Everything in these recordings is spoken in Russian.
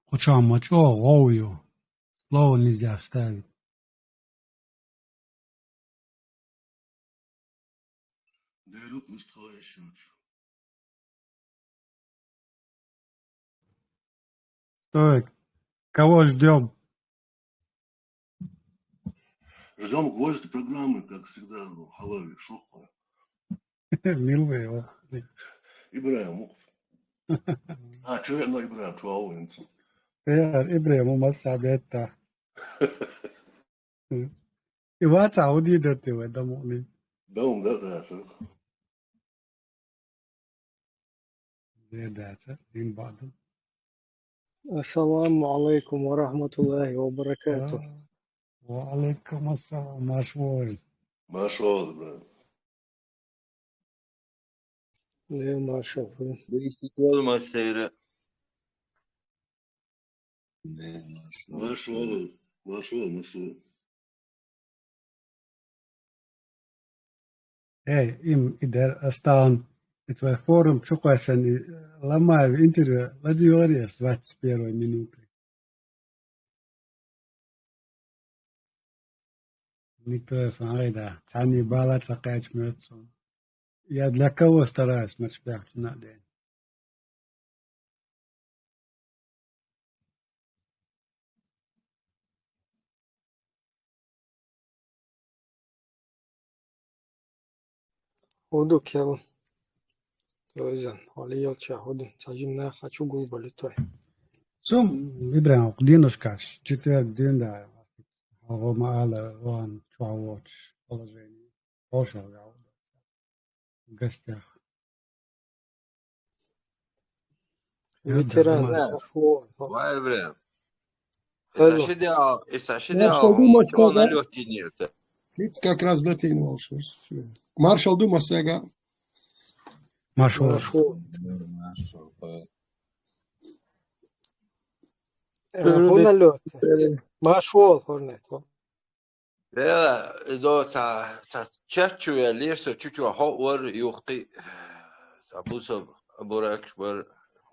Почему? Чего? Ловлю. Слово нельзя вставить. Берут настоящую. Стой. Кого ждем? Ждем гвоздь программы, как всегда, халави, шухла. Милый его. Ибраим. Человек, но Ибраим, чуауинца. Ибраим Масабета. И вот Сауди идет в этом. Даум, да. Да, дин баду. السلام عليكم ورحمة الله وبركاته. وعليكم السلام مشهور. ما شاء الله, Ибраим. ليه ما شافوا Değişik olmaz seyre. ما شاء الله. Эй, им идер остан. Это форум чукасан лама интервью. Лади говори с 21 минуты. Никто не да. Цани бала цакач мёцу. Я для кого стараюсь, мачпях, надо. هدو كيل توزن علي يلشا هدو تجينا خشو قلبلي توي Сум, Ибрахим, динушкаш, четверг день, да. Рома Алла, Руан, Чуавоч, положение. Пошел я в гостях. ветеран Bre, أخوان vay bre. حلو Маршал Думас Чего на сега. легкий нет? Фиц как раз дотянул. Маршал Думас сега. Машел. مشهور Şöyle هنا de لوت مشهور هنا Då ta tjatju ya lirsa tjutju ha war yuqi. Abusa aburak var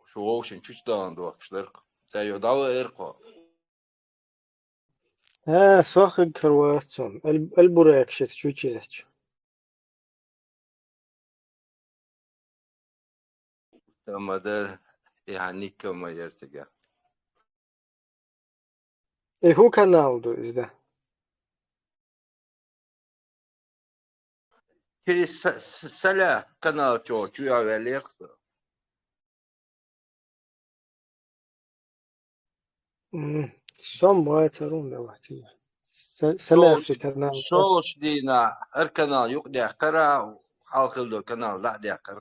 şu ocean tjutdan do akşlar. Tayo dawa erqa. صاخب كرواتون البراك شت شو تشيش Tamadar yani kama yertiga. إيه هو كانال دو إزدا Kiri sala kanal tjotju ya lirsa. سام بايت ترون لوحتي سلاخ في كانال Soğuş dina her kanal yok diye kara halkıldı kanal la diye kara.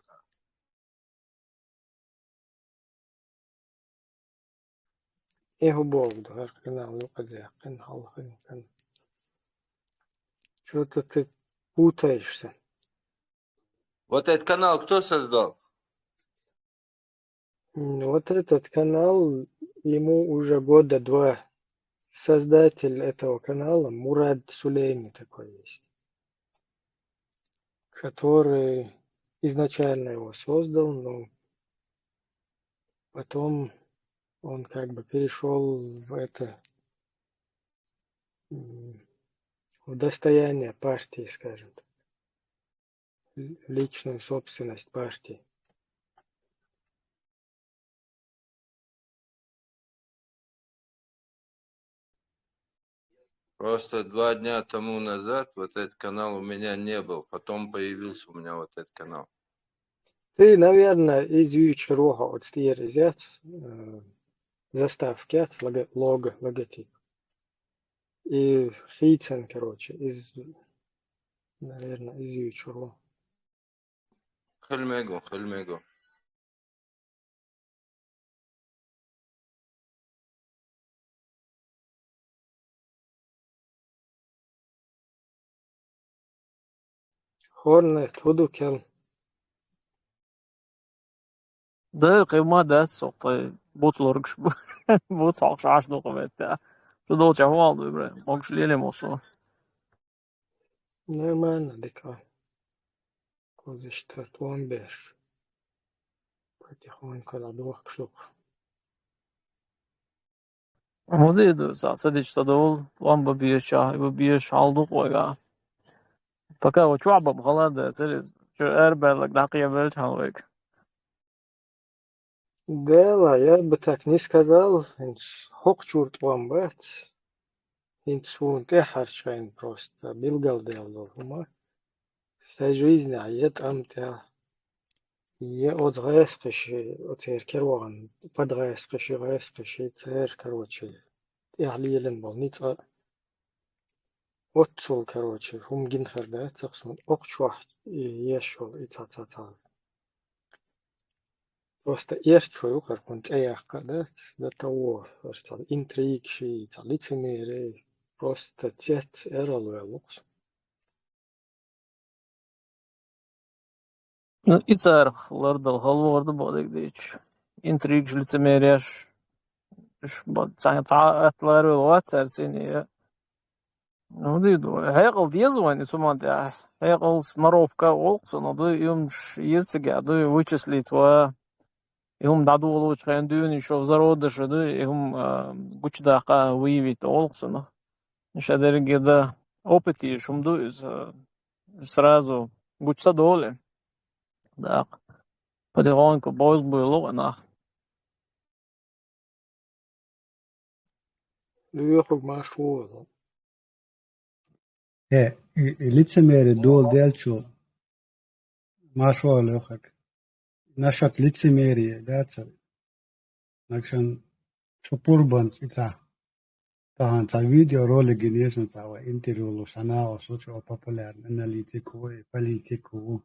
إيه هو بوغدو هر كانال يقد يقن حلقين كان شو تك بوتايشسن Вот этот канал кто создал? Вот этот канал, ему уже года два. Создатель этого канала Мурад Сулейми такой есть, который изначально его создал, но потом он как бы перешел в это, в достояние партии, скажем так, в личную собственность партии. Просто 2 дня тому назад вот этот канал у меня не был. Потом появился у меня вот этот канал. Ты, наверное, из Ючероха от взять заставки от логотип. И Хейцен, короче, наверное, из Ючероха. Хельмего. Hornet, Hudukel. ده قيمة ده سوق بوت لوركش بوت صعش عاش دو قبت شو دو جوال دو برا ماكش ليلة موصو Нормально, дика. Козыштар, туамбеш. Потихоньку на двух штук. ودي سادش صدول لمبة بيشا بيش عالدوق ويا فكا وشعبة بخلاص سيريز شو أربع لك دقيقة بيش حلوك Да, я бы так не сказал. Хокчурт бомбат. Инцунт эхарчайн просто. Билгал делал ума. Вся жизнь ает амтя. Я отгрескши, отеркерван. Подгрескши, грескши, цер, короче. Яхлиелен был, ница. Отцул, короче. Хум гинхер, да, цаксун. Окчуах, ешол, и ца-ца-ца. Просто ешчу, каркун, цеяхка, да, до того, что интриг, ши, лицемерие. Просто цец эралуэлукс. Ну и царь лордал халварда бодик дич интриг лицемеряш إيش تعطلار الوقت سرسيني وديدو هيقل ديزوين سمانت هيقل سنروبكا олксуно ду юмш езсига ду вычислить ва юм даду луч хендюни шо зародыш ду юм гучдака выявить олксуно шадерге да опыти шумду сразу гучса доле да потихоньку бойз было на Люехуг машуэлу. лицемерие дол дельчу машуа лехак. Насчет лицемерия, да, царь. Накшан шупурбан цита. Тахан ца видеоролики несун цава интервью санао сочо популярный аналитику и политику.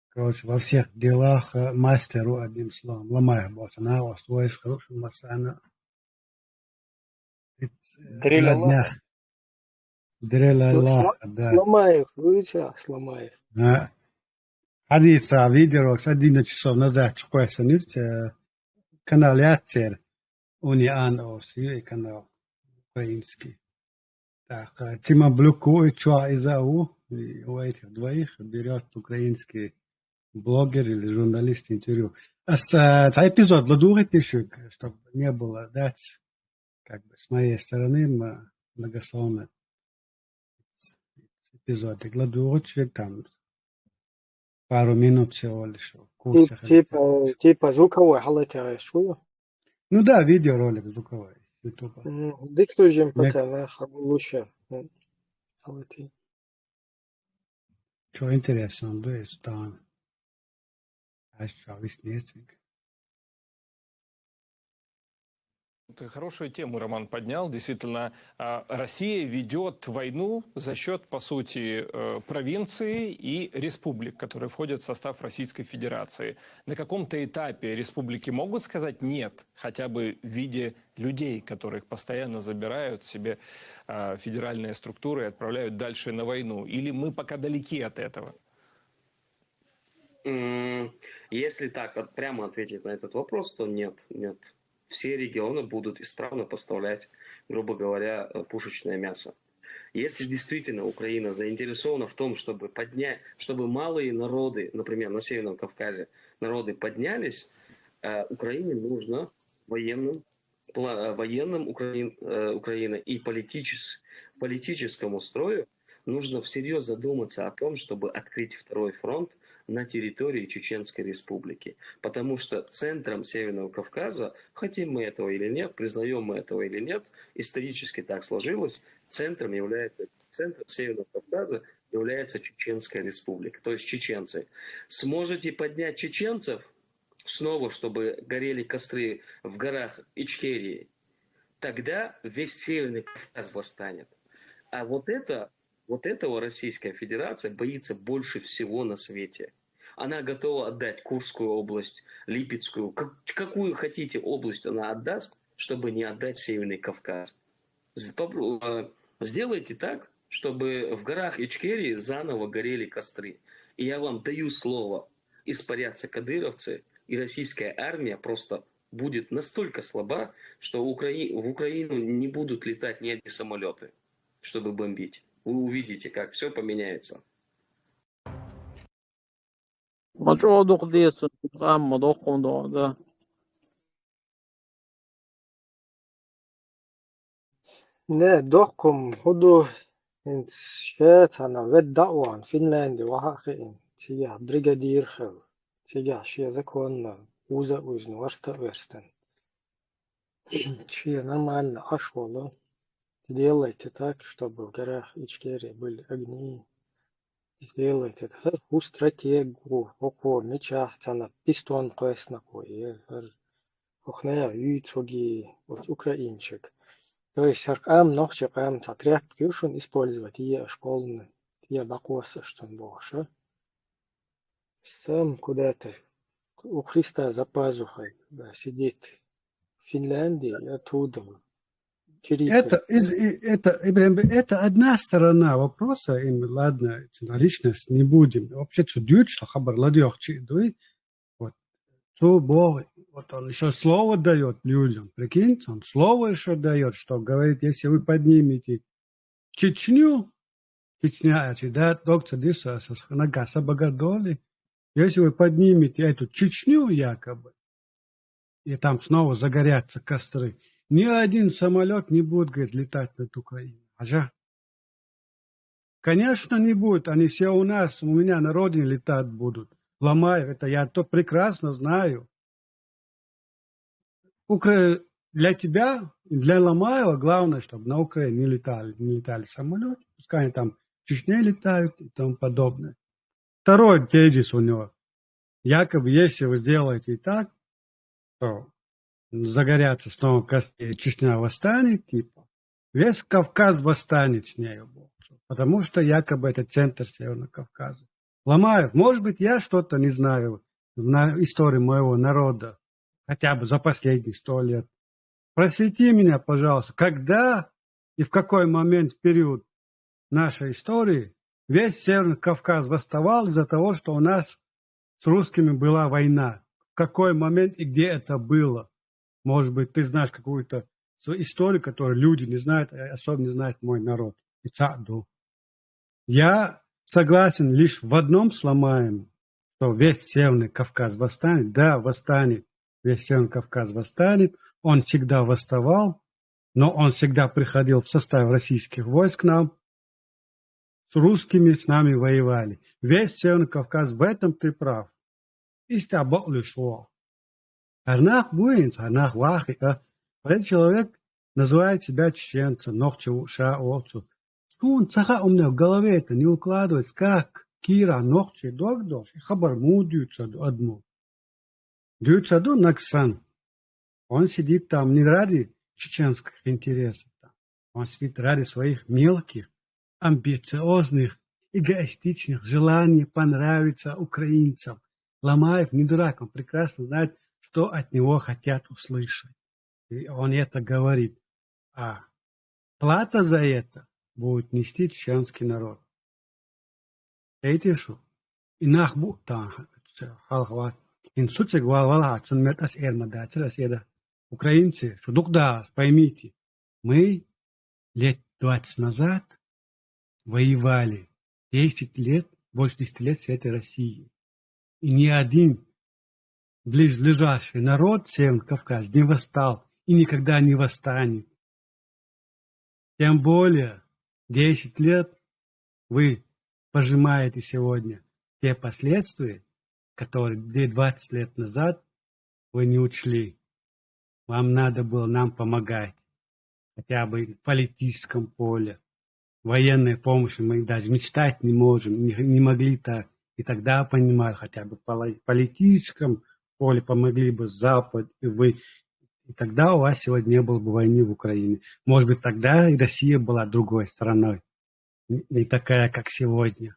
Короче, во всех делах мастеру одним словом. Ломаев был санао, свой хороший масана. На днях. Дрелаллах, да. Сломаев, выча, Сломаев. حديث فيديو سدينا часов назад чукой санирте канал Яцер Униан Оси канал украинский. Так, Тима блокует чуа из-за у этих двоих берет украинский блогер или журналист интервью. Этот эпизод ладурит еще, чтобы не было дать как бы с моей стороны многословно эпизод. Ладурит там пару минут всего лишь в курсе. Типа звуковой халатя шую. Ну да, видеоролик звуковой. YouTube. Диктуем пока на лучше. Халати. Что интересно, да, есть там. А что, веснецик. Ты хорошую тему, Роман, поднял. Действительно, Россия ведет войну за счет, по сути, провинций и республик, которые входят в состав Российской Федерации. На каком-то этапе республики могут сказать «нет», хотя бы в виде людей, которых постоянно забирают себе федеральные структуры и отправляют дальше на войну? Или мы пока далеки от этого? Если так прямо ответить на этот вопрос, то нет. Все регионы будут исправно поставлять, грубо говоря, пушечное мясо. Если действительно Украина заинтересована в том, чтобы малые народы, например, на Северном Кавказе, народы поднялись, Украине нужно военным Украины и политическому строю нужно всерьез задуматься о том, чтобы открыть второй фронт на территории Чеченской Республики. Потому что центром Северного Кавказа, хотим мы этого или нет, признаем мы этого или нет, исторически так сложилось, центром Северного Кавказа является Чеченская Республика, то есть чеченцы. Сможете поднять чеченцев снова, чтобы горели костры в горах Ичкерии, тогда весь Северный Кавказ восстанет. А вот этого Российская Федерация боится больше всего на свете. Она готова отдать Курскую область, Липецкую, какую хотите область она отдаст, чтобы не отдать Северный Кавказ. Сделайте так, чтобы в горах Ичкерии заново горели костры. И я вам даю слово, испарятся кадыровцы, и российская армия просто будет настолько слаба, что в Украину не будут летать ни одни самолеты, чтобы бомбить. Вы увидите, как все поменяется. مشروع دوق ديس قام دوق ده Не, дохком худу инт шет ана вед дауан Финляндия вахахин. Тига бригадир хел. Тига шия законно уза узн варста верстен. Шия нормально ашвало. Сделайте так, чтобы в горах Ичкерии были огни. Сделайте так. У стратегу, око меча, цана пистон квест кое. Охная ютоги от украинчик. То есть аркам нохче кам татряк кюшун использовать и школны. Я бакуаса что больше. Сам куда-то у Христа за пазухой сидит в Финляндии, и оттуда чирикает. Ибрахим, это одна сторона вопроса, ладно, личность не будем. Вообще, что дють, что хабар ладьох чидуй, вот, что Бог, вот он еще слово дает людям, прикиньте, он слово еще дает, что говорит, если вы поднимете Чечню, Чечня, да, доктор Диса, Нагаса Багадоли, если вы поднимете эту Чечню якобы, и там снова загорятся костры, ни один самолет не будет, говорит, летать над Украиной. Ажа. Конечно, не будет. Они все у меня на родине летать будут. Ломаев, это я то прекрасно знаю. Для тебя, для Ломаева, главное, чтобы на Украине не летали самолеты. Пускай они там в Чечне летают и тому подобное. Второй тезис у него. Якобы, если вы сделаете так, то загорятся снова костры, Чечня восстанет, типа, весь Кавказ восстанет с нею. Потому что якобы это центр Северного Кавказа. Ломаев, может быть, я что-то не знаю на истории моего народа, хотя бы за последние 100 лет. Просвети меня, пожалуйста, когда и в какой момент, в период нашей истории весь Северный Кавказ восставал из-за того, что у нас с русскими была война. В какой момент и где это было? Может быть, ты знаешь какую-то свою историю, которую люди не знают, особенно не знает мой народ. Я согласен лишь в одном с Ломаевым, что весь Северный Кавказ восстанет. Да, восстанет. Весь Северный Кавказ восстанет. Он всегда восставал, но он всегда приходил в состав российских войск к нам. С русскими с нами воевали. Весь Северный Кавказ, в этом ты прав. Истабок лишо. Арнах буинц, арнах вахика. Этот человек называет себя чеченцем, нохчеву шаовцу. Скун цаха у меня в голове это не укладывается, как Кира нохче догдош, и хабар му дютсаду одну. Дютсаду Наксан. Он сидит там не ради чеченских интересов. Он сидит ради своих мелких, амбициозных, эгоистичных желаний понравиться украинцам. Ломаев не дурак, он прекрасно знает, что от него хотят услышать. И он это говорит. А плата за это будет нести чеченский народ. Эти что? Инах бута халхват. Инсуцик валвала, цунмет ас эрмада, цераседа. Украинцы, что дугда, поймите, мы лет 20 назад воевали 10 лет, больше 10 лет с этой Россией. И ни один ближайший народ Северный Кавказ не восстал и никогда не восстанет. Тем более 10 лет вы пожимаете сегодня те последствия, которые 20 лет назад вы не учли. Вам надо было нам помогать, хотя бы в политическом поле. Военной помощи мы даже мечтать не можем, не могли так. И тогда понимаю, хотя бы в политическом поле помогли бы Запад и вы. И тогда у вас сегодня не было бы войны в Украине. Может быть, тогда и Россия была другой страной, не такая, как сегодня.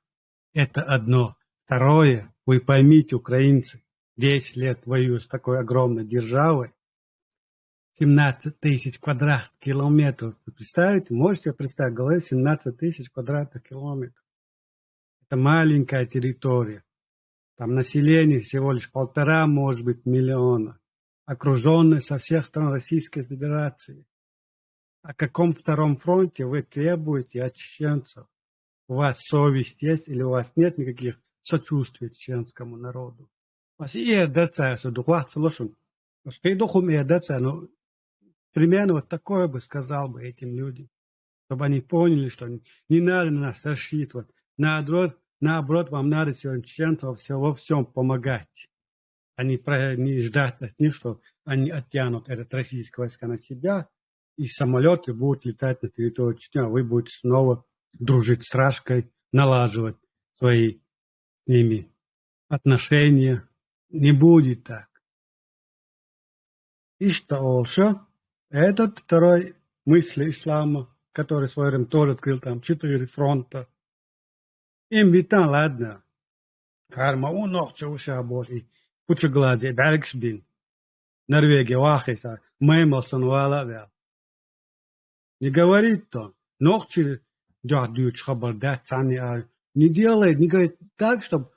Это одно. Второе, вы поймите, украинцы, 10 лет воюют с такой огромной державой, 17 тысяч квадратных километров. Вы представите, можете представить в голове 17 тысяч квадратных километров. Это маленькая территория. Там население всего лишь 1,5, может быть, миллиона. Окруженные со всех сторон Российской Федерации. О каком втором фронте вы требуете от чеченцев? У вас совесть есть или у вас нет никаких сочувствий чеченскому народу? У вас и эрдерца, примерно вот такое бы сказал бы этим людям. чтобы они поняли, что не надо на нас рассчитывать. Наоборот, вам надо сегодня чеченцам во всем помогать. Не ждать от них, что они оттянут этот российские войска на себя, и самолеты будут летать на территорию Чечни, а вы будете снова дружить с Рашкой, налаживать свои с ними отношения. Не будет так. И что еще? Этот второй мысли ислама, который в свое время тоже открыл там 4 фронта. Им ведь там, ладно, карма у ногче уша божий, пучеглазие, Бергсбин, Норвегия, Вахиса, Меймелсон, Валавел. Не говорит он, ногче дядюч хабардат сани, не делает, не говорит так, чтобы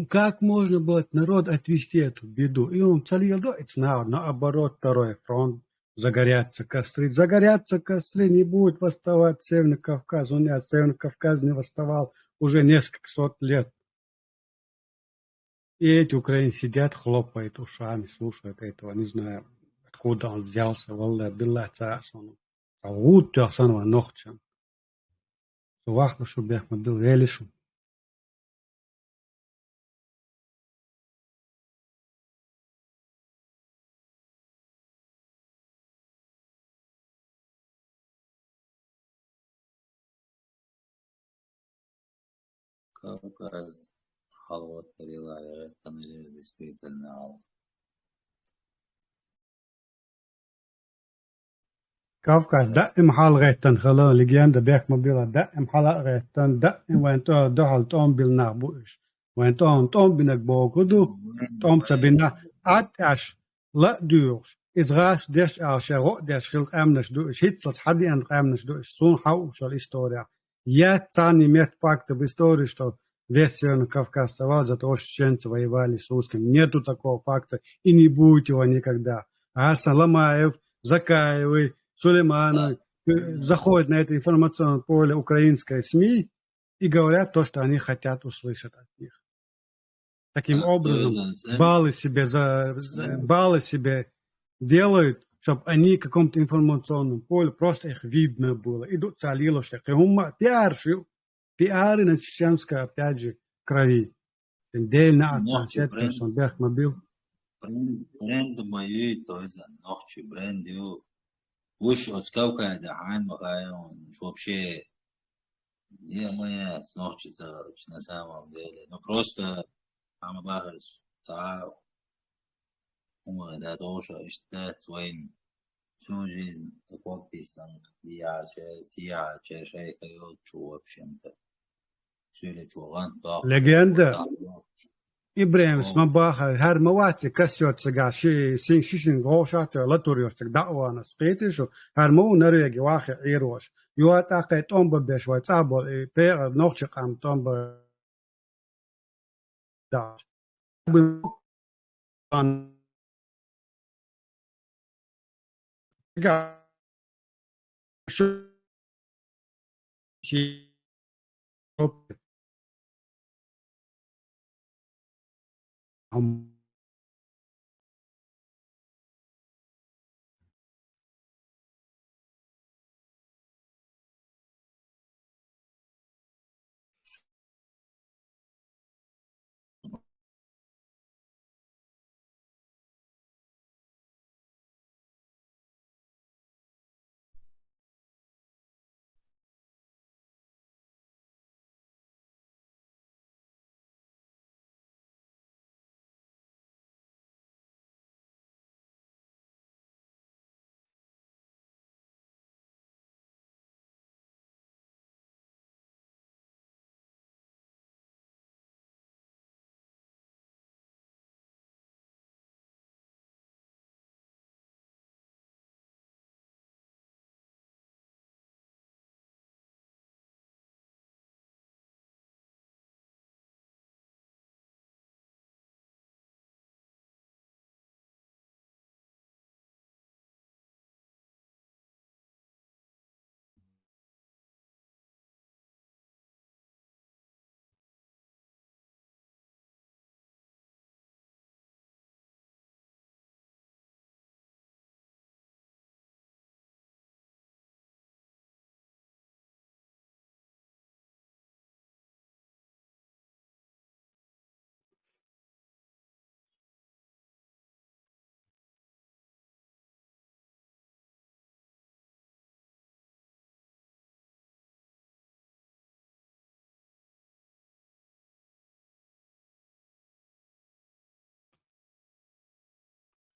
как можно было народ отвести эту беду. И он целил, наоборот, второй фронт, загорятся костры. Загорятся костры, не будет восставать Северный Кавказ. У меня Северный Кавказ не восставал уже несколько сот лет. И эти украинцы сидят, хлопают ушами, слушают этого. Не знаю, откуда он взялся. Валлах, билlah, царсон. А вот тясанова нохчан. Сувахла, чтобы я был велишем. Кавказ халват тарелая, тоннели действительно. Кавказ دائم حال غيتن خلا لجيان بيك مبيلا دائم حلا غيتن دائم وين تو دخل توم بالنابوش وين توم بينك بوكدو توم سبينا أش لا دوش إزغاش دش أو شغو دش خلق أمنش دوش هيتس حدي أن أمنش دوش سون حوش الإستوريا يا تاني ميت факта в истории, что весь Северный Кавказ вставал за то, что чеченцы воевали с русскими. Нету такого факта и не будет его никогда. Арсен Ламаев, Закаевы, Сулейманов заходят на это информационное поле украинской СМИ и говорят то, что они хотят услышать от них. Таким образом, баллы себе делают, чтобы они в каком-то информационном поле, просто их видно было. Идут салило, что пиары на чеченской, опять же, крови. Дельно отсосет, он бег мобил. Бренд моей, то есть ночи бренд وش отскавка да ан махаон вообще не моя снохчица на самом деле но просто ама бахарс та да тоже что свой всю жизнь такой писан я шей кайо чу в общем-то все ли чуган то Легенда. Ибраим Смабаха, Хармавати, Кассиотса, Синшин, Гошата, Латуриостик, Дауана, Спетишу, Харму, Норвеги, Вахи, Ирош. Юатака, Томба Бешва, Цабо, и Пера, Нохчикам, Томба. Да.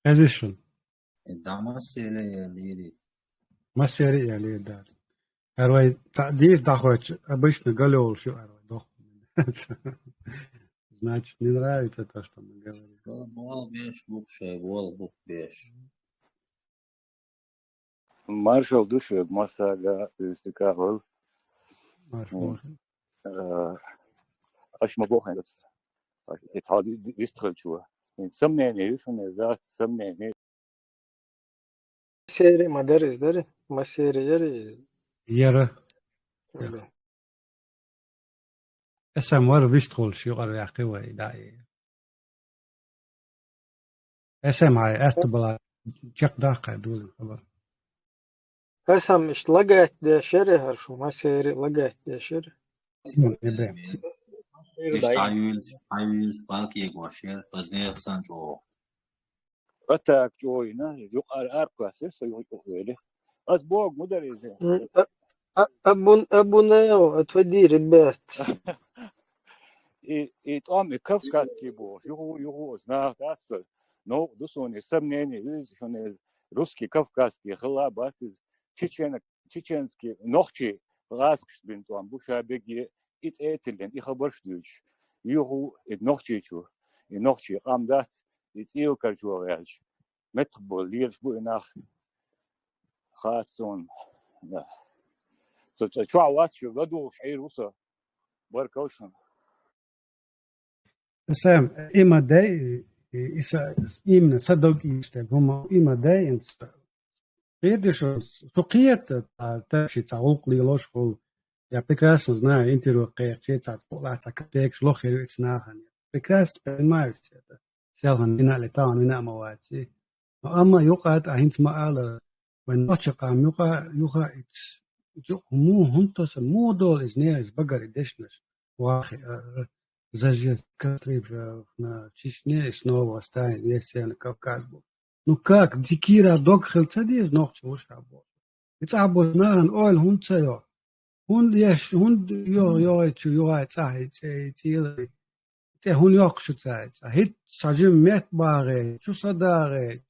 Эдишн. ده مسألة ليدي. Массерия ли, да. Арвай, здесь доходит, обычно голел, что арвай, Значит, не нравится то, что мы говорим. بول بيش بوك شاي بول بوك بيش. Маршал душе масага истикавал. Маршал. Аж мабохан. Het had вистрелчува. In сомнение, юшне за сомнение. Масери мадерис дари. Масери яри. Яра. Öyle. اسم ور ويستغل شو قرر يحكي داعي اسم هاي اتبلا جق داقة دول خبر Esam işte lagayt deşeri her şu maseri lagayt deşeri. نبرم إيش تعيش باقي قواشير فزنير سانجو. Atak joyna yuqar arkası soyuquydu. Az boğ müderize. Abune o atvedir ribet. И там и Кавказский бог, его знак, но дусони сомнения, что не русский, кавказский, хлабат, чеченский, нохчи, ласкшбин там, бушабеги, и этилен, и хабаршдуч, его и нохчичу, и нохчи, амдат, и илкарчуач, метбол, лирш буйнах, хатсон, да. То чуавачу, году шейруса, баркалшан. اسم إما داي إسا إمنا صدق إيشتك هم إما داي إنس قيدش سقيت تمشي تعوق لي لوش هو я прекрасно знаю интервью какие-то как шлохи ицнахан прекрасно понимаю все это селхан бина летан бина мавати но amma يقعد أنت ما على ونطق عم يقع مو هنتس مو دول إزنير إزبقر إدشنش واحد зажесть костры на Чечне и снова оставить весь на Кавказ был. Ну как, дикира дог хелцадиз ночь уж работал. It's about man oil hunцаё. Hun yo hun yoqshutayt. Hit sajim metbare, chusadare.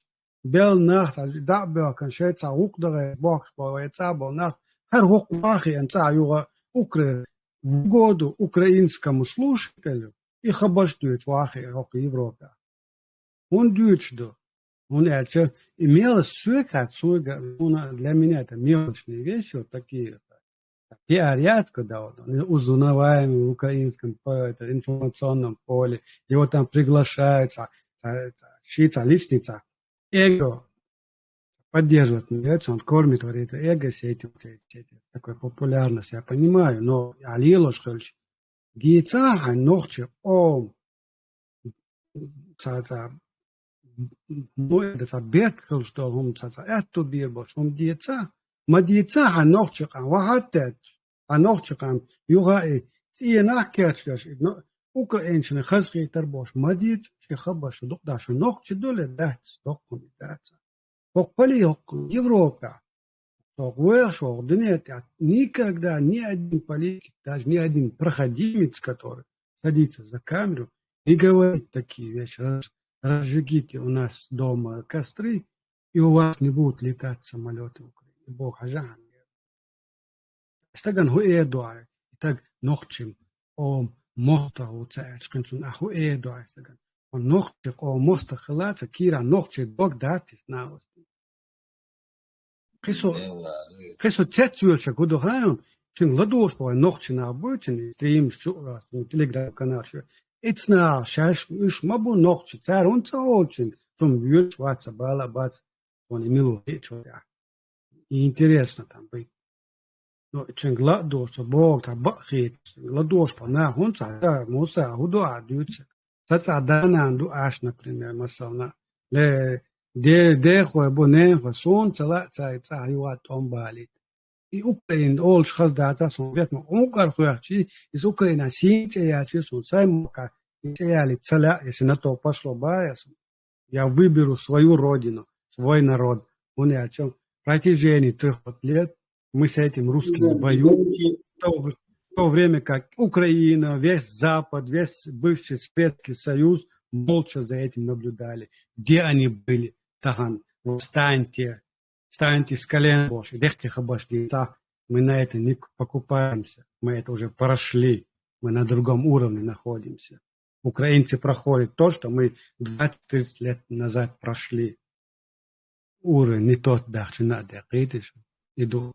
Bel nacht, da bel kan shetsa ukdare box bo etsabo nacht. Her hoq wachi en tsa yuga ukre в году украинскому слушателю и хабаштует вахи в Европе. Он дючдо. Он это имелось все как для меня это мелочные вещи вот такие. Пиарят, когда он узнаваемый в украинском информационном поле, его там приглашаются, щица, личница, эго поддерживает, он кормит вот это эго, все эти такой популярность, я понимаю, но Алилош Хельч, гейца, ногче, это Беркл, что он это бирбош, он гейца, мадица, ногче, вахатет, ногче, юга, и нахкерчеш, украинщина, хазки тербош, мадиц, хабаш, докдаш, ногче доле, дать, докуми, дать. Попали в Европе. Никогда ни один политик, даже ни один проходимец, который садится за камеру и говорит такие вещи. Разжигите у нас дома костры, и у вас не будут летать самолеты в Украине. Бог ажан. Стаган хуэдуай. Так нохчим о моста у царскинцун а хуэдуай стаган. Он нохчик о моста хилаца кира нохчик бог датис наус. Хесо цецюльша гудохаем, чин ладош по нохчи на обычный стрим телеграм канал. Ицна шаш уж мабу нохчи цар он цаолчин, том вьюч ватса бала бац, он имело хечоя. И интересно там быть. Но чин ладош бог та бахит, ладош по на хунца, да муса худо адюца. Цаца дана анду аш, например, масална. де хо боне сон цала цай юа томбали и Украин олш хаздата сон вет мо унгар хуячи из Украина синте я чесу цай мока я цала если на то пошло ба я выберу свою родину свой народ он я чем протяжении 3 лет мы с этим русским воюем в то время как Украина весь Запад весь бывший Советский Союз молча за этим наблюдали где они были тахан, станьте с колен больше, дехте хабашки, мы на это не покупаемся, мы это уже прошли, мы на другом уровне находимся. Украинцы проходят то, что мы 20-30 лет назад прошли. Уровень не тот, да, что надо, видишь, иду.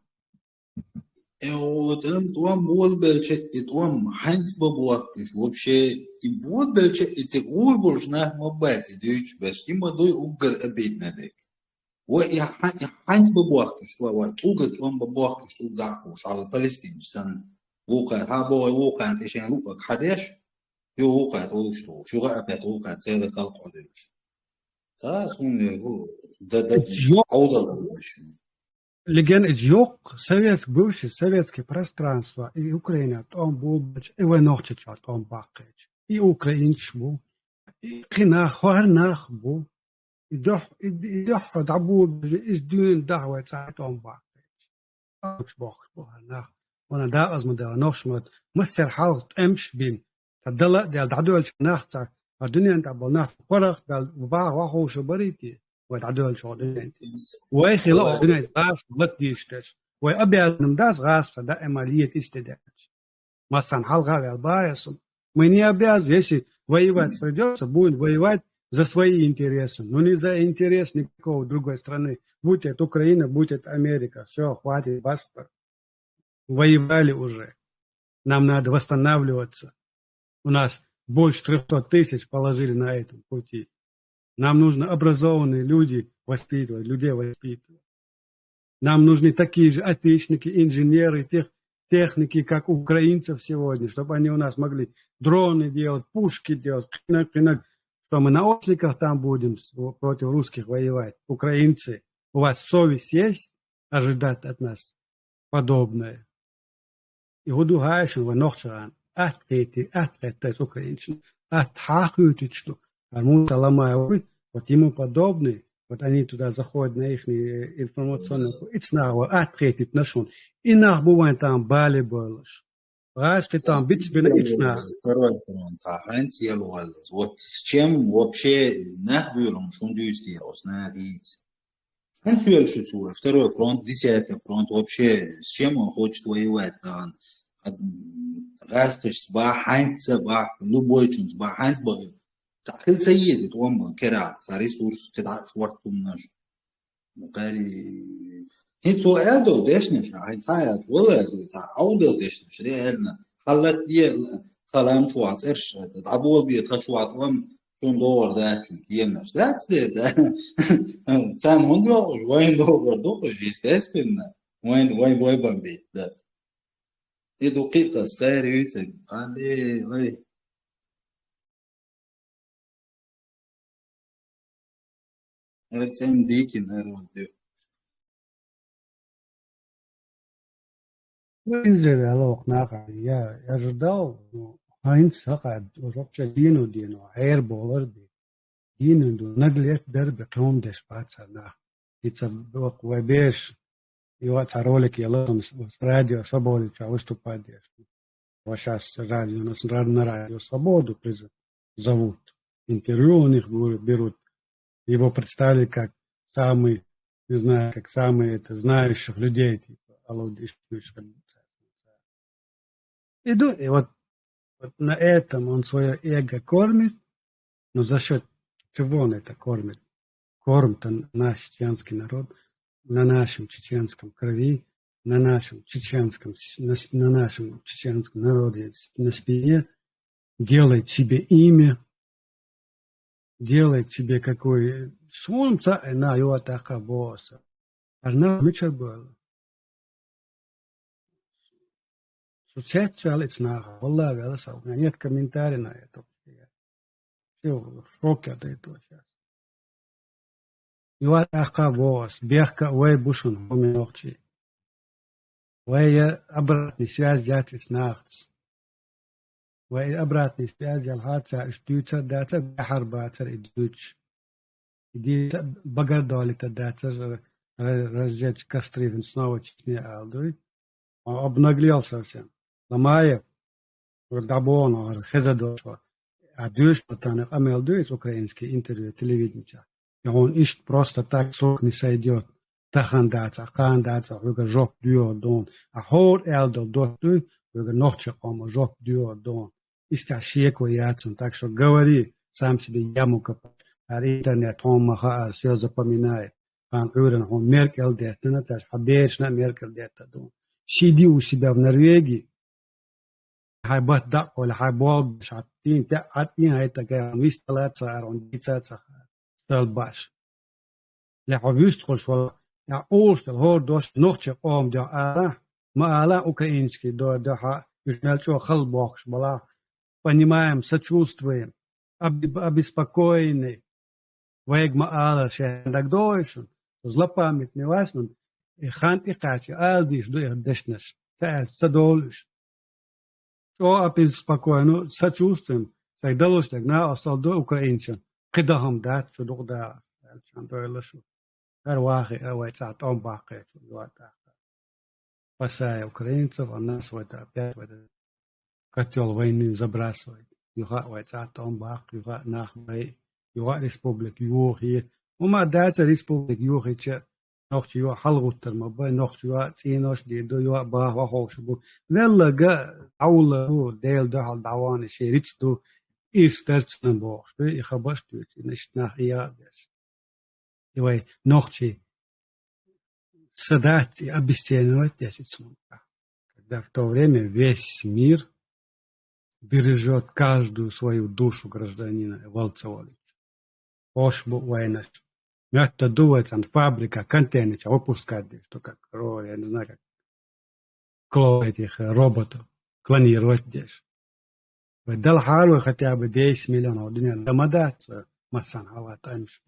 Вот он был белче, он ханц бабуакиш, вообще и вот белче, и те гурбуш на мобайте, дюч беш, и модой угар обиднадек. Вот я ханц бабуакиш, что вот угар он бабуакиш, что дакуш, а Палестин сан وقع هابو وقع تشان وقع حداش يو وقع توشتو شو غا أبيت وقع تسير خلق عدوش تاسون هو ده عوضة مش Леген идёк бывшее советское пространство и Украина, он был, и войнохчич, он бакач, и украинч был, и хинах, харнах был, и дох дабул, из дюн дахвай цайт он бакач. Аж бах харнах. وانا دا از مده نوشمت مستر حالت امش بين تدلا دل دعدول ناخت الدنيا انت بناخت فرق دل با واخو شبريتي ودعدول شو دنيا واي خلا دنيا زاس بلتيشتش واي ابيض نمداس غاس فدا عمليه استداج مثلا حلقه البايس мне обязан, если воевать придется, будет воевать за свои интересы, но не за интерес никакого другой страны. Будь это Украина, будь это Америка. Все, хватит, баста. Воевали уже. Нам надо восстанавливаться. У нас больше 300 тысяч положили на этом пути. Нам нужно образованные люди воспитывать, людей воспитывать. Нам нужны такие же отличники, инженеры, техники, как украинцев сегодня, чтобы они у нас могли дроны делать, пушки делать, что мы на осликах там будем против русских воевать. Украинцы, у вас совесть есть ожидать от нас подобное? يهودو هاشن ونخشان أتقيت украинцев, отхахивают, что армут ломают, вот ему подобные, вот они туда заходят на их информационную, отқейтит нашон, и нах бывает там бали болыш, раски там битспина ицнах. Второй фронт, ханц елуалез, вот с чем вообще нах бюром шундюсти осна видеть. Ханц Юэльшицу, второй фронт, 10-й фронт, вообще с чем он хочет воевать? Растешь, баханца, любой чунс, баханц, захился ездит, он кера, за ресурс, тогда швартум наш. Хинцу элдо дешнеш, хинцая, вэлэ, аудо дешнеш, реально. Халат дие, халам чуац, эрш, абуа бие, тхачуат, вам $1 да, чункиемеш. That's it, да. Цан $1, $1, естественно. Вой бомбит, да. И дقيقة صغيرة يوتيوب عندي وي ارتم ديكي نرودو Инженер алох наха, я ожидал, но Хайнц сака вообще дину, айр болар би. Дину наглет дербе клон дешпаца на. Ица бок вебеш. И вот ролик я ловил с радио «Свободы», выступать. Вот сейчас радио, у нас на радио «Свободу» зовут. Интервью у них берут. Его представили как самый, не знаю, как самый знающих людей. Типа, иду, и вот на этом он свое эго кормит. Но за счет чего он это кормит? Корм-то наш чеченский народ. На нашем чеченском крови, на нашем чеченском народе на спине, делает себе имя, делает себе какое солнце, и на его атака босса. А на меча было. Соцсеть наха, Аллах, у меня нет комментариев на это. Я в шоке от этого сейчас. يوات أقابوس بيحكا وي بوشن هم نوختي وي أبرتني связь سناختس وي أبرتني связь الهاتسا اشتوتا داتا بحرباتر إدوش إدي بقر دولتا داتا رجج كستريفن снова чечне алдуй обнаглел совсем ломая дабоно хезадошо а дюш потанах амелдуис украинский интервью телевидения И он ищет просто так срок не сойдет. Тахандаться, хандаться, huga жоп дюо дон. А хор элдо доту, huga ночи ома жоп дюо дон. Иста шеку яцун. Так что говори сам себе яму капать. А интернет он маха все запоминает. Хан уверен, он Меркель детна, так habечна Меркель детна дон. Сиди у себя в Норвегии, هاي بات دق ولا هاي بول مش عارفين عارفين هاي تجاه مش ثلاثة أرون تسعة ستال باش لا عبيست خوش ولا يا أوست الهور دوس نوتش قام دا ما ألا أوكرانسكي دا ها يجمل شو خل بوكس بلا понимаем сочувствуем обеспокоены вег ما ألا شيء так дойшен злопамятный васнун и хант и качи алдиш до их дешнеш تعال تدولش شو обеспокоены сочувствуем سيدلوش так на остал до украинцев قدهم دات شو دغدا عشان دولشو هر واحد أول ساعة باقي شو الوقت بس украинцев الناس وده опять وده котел войны забрасывает юга وساعة باقي юга нахмей юга республик юги وما دات республик юги че نوخ يو حلغوتر ما بين نوخ يو تينوش دي دو يو باه وخوش بو ولا جا عول ديل ده على دعوان شي ريتش دو إيسترتن بوخ بي خبرش تو نش ناحية بس يوي نوخ شي صدات обесценивать я чувствую когда в то время весь мир бережет каждую свою душу гражданина Волцеволич Ошбу война это думается, фабрика, контейнер, выпускать, что как, я не знаю, как этих роботов клонировать здесь. Дал حاله хотя бы 10 миллионов دنيا لما دات مثلا على تامش.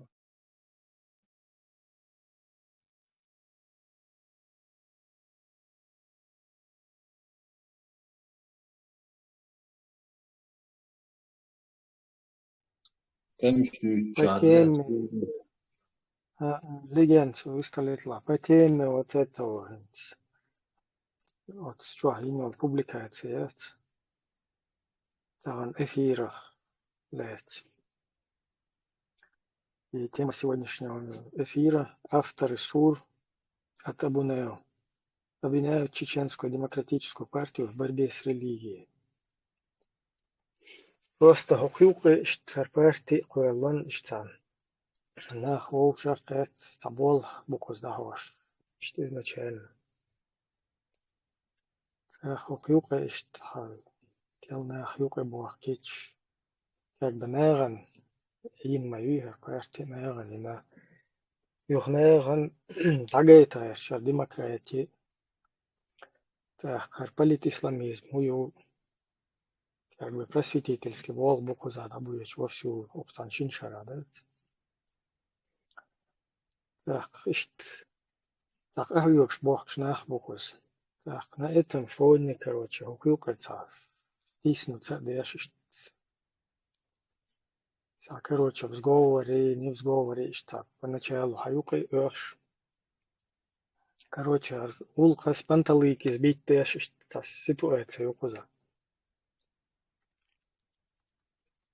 Легенд, выставляет лапотень, вот это вот что именно публикация, там эфирах лет. И тема сегодняшнего эфира — авторы СУР от Абунео. Обвиняют Чеченскую демократическую партию в борьбе с религией. Просто хукуки иштар партии койлан иштан. Нах воушакет табол букуздахош. Что изначально. Хукуки иштхал. Келна хукуки буахкич. Как бы наган ин маюхер партии наган ина. Юхнаган тагайта шар демократии. Так, политисламизм, ую, как бы просветительский волк букузада будет во всю обстанчин шарада. Так, так, ахюкш бохш нах букуз. Так, на этом фоне, короче, хукюкается, тиснуться, дешишь. Так, короче, в сговоре, не в сговоре, так, поначалу хаюкай öш. Короче, улка с панталыки сбить дешишь, та ситуация юкуза.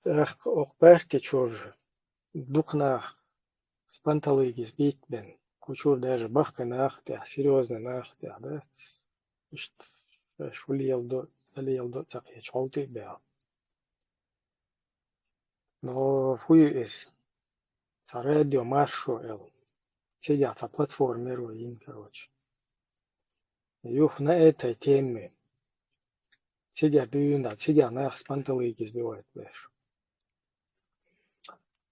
Так, охперти чур, духнах, с панталыки сбить бен. Кучур даже бахка нахтя, серьезно нахтя, да? Шулиел до, так я чолты бел. Но фую из радио маршу эл. Сидят на платформе руин, короче. Юх на этой теме. Сидят бюнда, сидят нах с панталыки сбивают беш.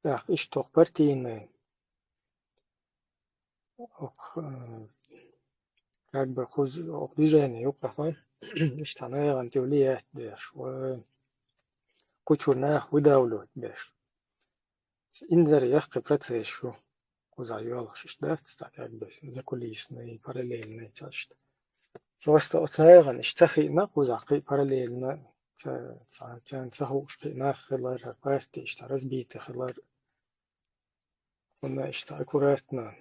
Так, и что партийные. Как бы движение юкафа. Что наверное ты влияет беш. Кучур нах выдавливать беш. Инзар яхкы процесс шо. Кузайол шишдат, так как бы закулисный, параллельный чашт. Просто от наверное, штахи на кузахи параллельно. Цан цахушки нахилар партии, что разбиты хилар. Он что аккуратно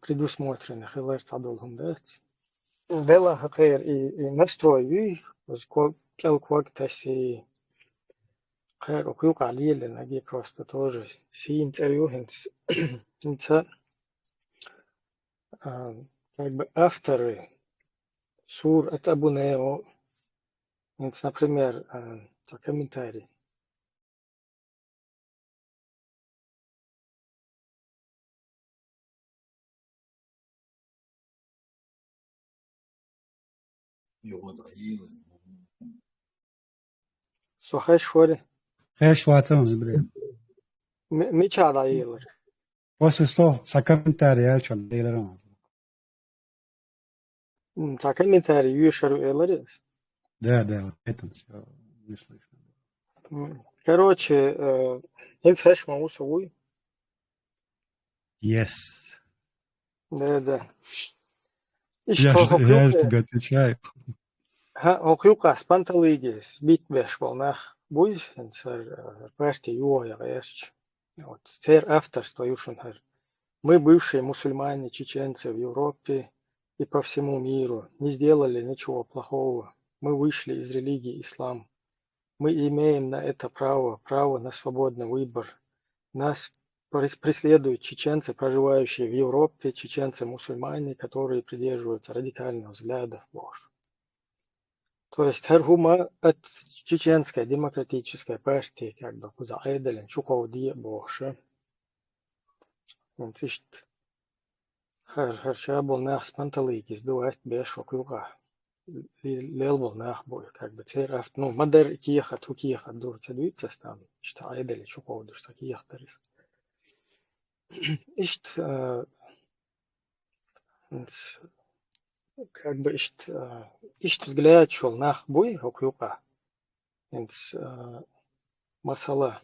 предусмотрено хилар цадолхум дать. Дела хакер и настрой, вот келквак таси خير وكيوك عليه لأن أجي просто тоже син царю хинца как бы авторы сур это Абунео, например, комментарий. Сухай швори. Хеш ватам бре. Мича даилар. После что sa комментарий алчон дейлером. Комментарий юшару эларис. Да, вот это все не слышно. Короче, инц хэш могу свой. Yes. Да. Я же тебе отвечаю. Окюка спанталигис, бит беш волнах, буй, инцер парти юая вещь. Вот, цер авторство юшенхер. Мы, бывшие мусульмане, чеченцы в Европе и по всему миру, не сделали ничего плохого. Мы вышли из религии ислам. Мы имеем на это право на свободный выбор. Нас преследуют чеченцы, проживающие в Европе, чеченцы-мусульмане, которые придерживаются радикальных взглядов Божьих. То есть Хархума от чеченской демократической партии как бы заэдален чуковди Божье. Инцишт Харшабл нах спанталикис дуэт беш окюга. Лелбл нах бой как бы церафт, ну, мадер киехат хукиехат дур цедуица стан, что аэдали чуковду, что киехтарис. Ишт как бы ишт взгляд шел нах бой окюга. Инц масала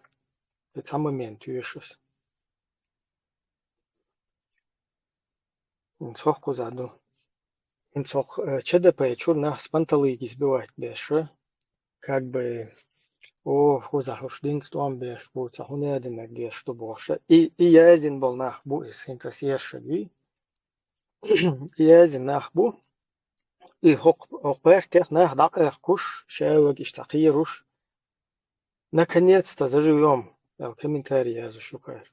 это момент юшес. Инцох кузаду. Инцох ЧДП чур нах спанталикис бывает беше. Как бы хузахушдин стом беш бут захунедин нагеш что боше. И язин был нах бу из интересешеги. Язин нах бу. И хокпертех нах дак куш шевек иштакируш. Наконец-то заживем. В комментарии я зашукаю.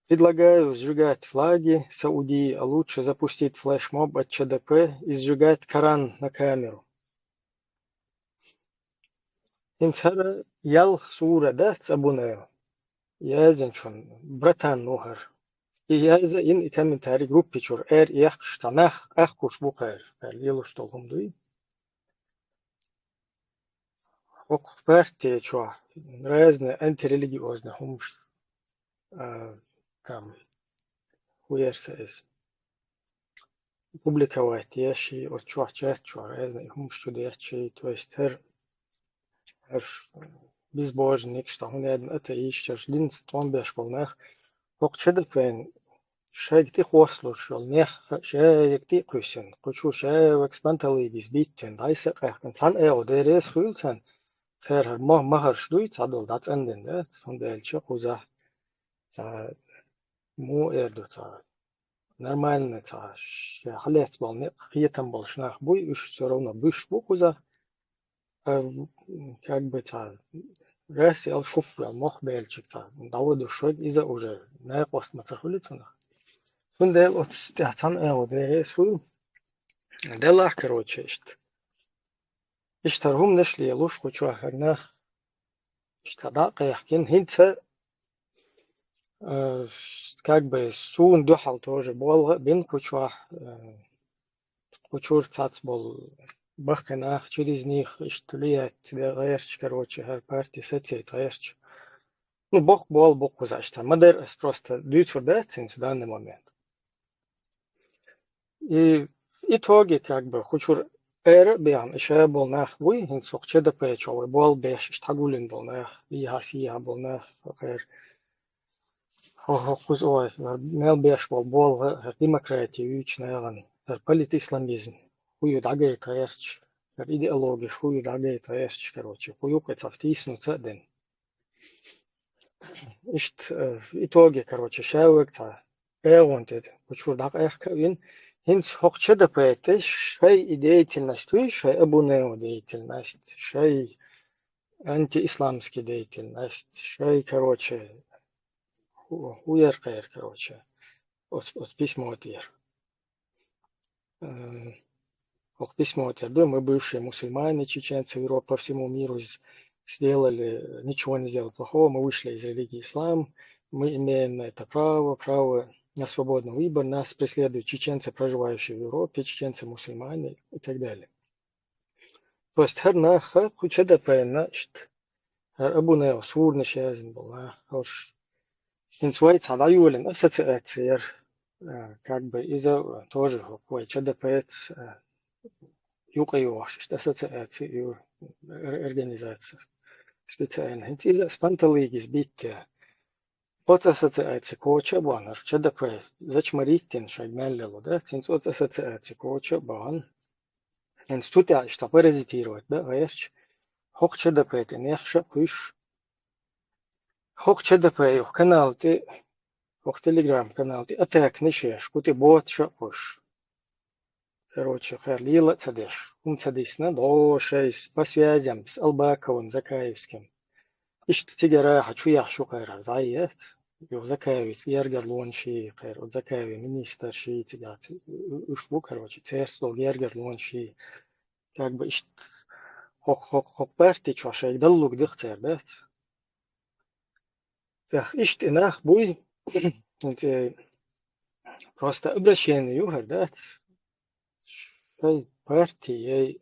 Предлагаю сжигать флаги Саудии, а лучше запустить флешмоб от ЧДП и сжигать Коран на камеру. Инсара ял сура да цабунео. Язен шон братан нухар. И яза ин комментарий группе чур эх штанах куш букар. Лилу что гумдуи. Ок партия чуа. Разные антирелигиозные хумш. Там хуерсес. Публиковать ящи от чуа разные хумш чудящие. То есть безбожник, что он это ищешь, дин стон беш волнах. Ок ЧДП шайк ты хослушал, нех шайк ты кусен, кучу шайк спанталигис биттен, дайса кахтен, сан дерес хуилсан, цер махар шлуй, цадол дац энден, да, сон дельче хуза, ца му ца нормально, ца халец бол, не хиетам бол шнах буй, уж все равно быш бу хуза, как бы ца раз я шуфл мох бельчик ца, даводу шойк иза уже, не кост мацахулицунах. Фундел от тяцан дерес хуил. Делах, короче, اشترهم نشلي لوش كوشوا هرنا اشتداق يحكين هنتا как бы сун духал тоже бол бин кучуа кучур цац бол бахканах через них иштулия тебе гаерч короче партии сети гаерч ну бог бол бог кузашта модер просто дуть фордацин в данный момент и итоги как бы кучур бян еще был нах буй хин сокче да печо бол беш штагулин был нах и хасия был нах Хокуз ой, мел беш бол демократия учнаган, политисламизм, хую дагай таерч, идеология хую дагай таерч, короче, хую кацафтиснуться ден. Ишт итоги, короче, шавекта, wanted, кучур дагай кавин, хинц хокче да пете, шай деятельность, шай абунео деятельность, шай антиисламский деятельность, шей, короче, хуер, короче, от письма от ир. От письма от ир. Да, мы бывшие мусульмане, чеченцы, Европа, по всему миру сделали, ничего не сделали плохого, мы вышли из религии ислам, мы имеем на это право на свободный выбор, нас преследуют чеченцы, проживающие в Европе, чеченцы-мусульмане и так далее. То есть, хер кучеда пейна, أبونا وصور نشازن بالله هوش إن سويت على يولن أساتير как бы из-за тоже какой что-то поэт юкайош ассоциации организация специально из-за спанталиги сбития от ассоциации коуча банер что-то поэт зачмаритин шагмелло да синц от ассоциации коуча бан института что паразитировать да вещь хок что-то поэт нехша куш хок что-то поэт канал ты хок телеграм канал ты атак нишеш кути бот шапуш короче, Харлила Цадеш. Цадисна, шесть по связям с Албаковым, Закаевским. Ишт тигера, хочу я шукайра, заед. Йо Закаевец, Гергер Лонши, от Закаеви, министр ши, тигат. Ушлу, короче, церствовал Гергер Лонши. Как бы ишт хок парти, чаша, их даллук дыхцер, да? Ишт инах буй, просто обращение югар, да? Шай партии,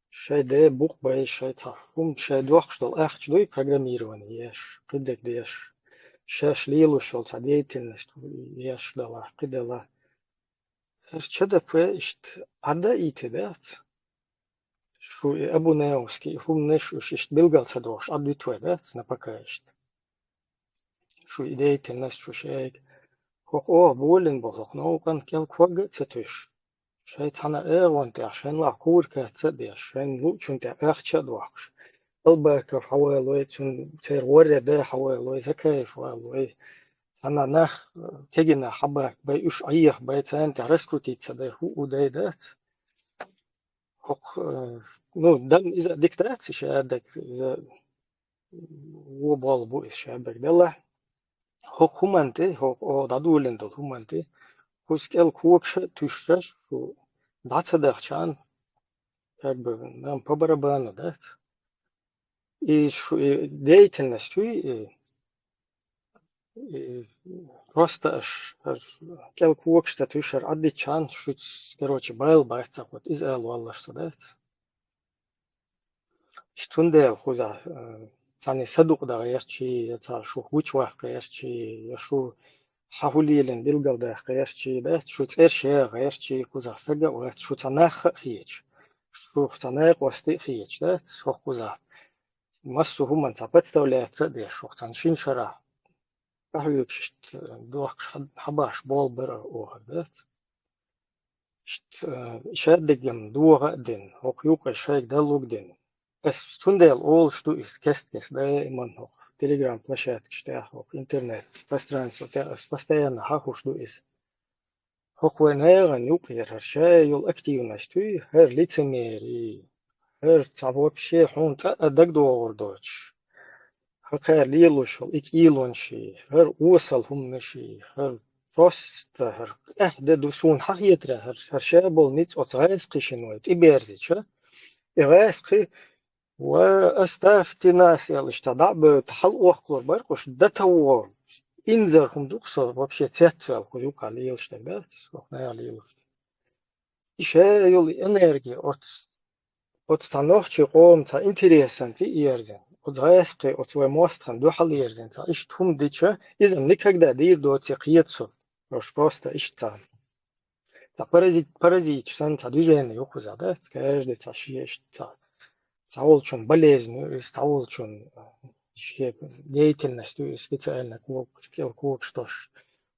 шай де бух бай шай тахум, шай двох штол ахч дой программирование еш, кидек деш, шаш лилу шол ca деятельность еш дала, кидела. Чада пэ ишт ада ите дат, шу абу неовский, хум неш уж ишт билгал цадош, аду твэ дат, на пока ишт. Шу деятельность шу шайк, хох о болен бохох, но кан кел квага цатуш. شاید هنر وانت عشان لا كور كاتب عشان لو شنت أخشى دوخش الباك حوالي شن تير ورد ده حوالي ذكاء حوالي أنا نخ تجينا حبك بيش أيه بيتان تعرسكو تيتصدق هو ودايدات حق نو دم إذا دكتات شادك إذا هو بالبو شابك دله حق هم أنت حق دادولن دول هم أنت حسكال كوكش تشرش شو دعت شان как бы нам по барабану, да? И деятельность, просто аж келку общество тушар аддичан, шут, короче, байл байца, вот из эл валла, что да? Штундел хуза, цани садук да яшчи, цал шу хучвах яшчи, яшу хахулилен билгал да яшчи, да? Шу церше яшчи хуза сага, вот шу цанах хич. Шу цанах васти хич, да? Шу хуза. Массу хуман представляется, да, шу цаншин шара. Kahjuks doaks habas bolbera oha, да? Шаддегем дуга ден, ок юка шайк далук ден. Стундел ол что из кесткес, да, иман ок телеграм площадке, что ок интернет пространство, постоянно хаху что из. Ок венеран юка яршай юл активность, хер лицемер и хер вообще хун дагдуор доч. Хер лилушел, ик илонши, хер усал хумнаши, хер просто хер ده دوسون حقيقة هر شابل نيت أتغاسقي شنويت إبرزيتش إغاسقي وأستفتي ناس يلا اشتدع بتحل وحقور برقش ده توار إنذرهم دوكسر вообще تيتوال خيوك عليه اشتبات وحنا عليه إيش يولي إنرجي от станохчи قوم تا интересанти إيرزين أتغاسقي أتواموستخن دو حل إيرزين تا إيش تهم ديتش إذا никогда دير دو تقيتسو Уж просто ищется. Паразит, центр движения, юкуза, да, каждый ищется. Заолчун болезнь, заолчун деятельность, специально кук, что ж,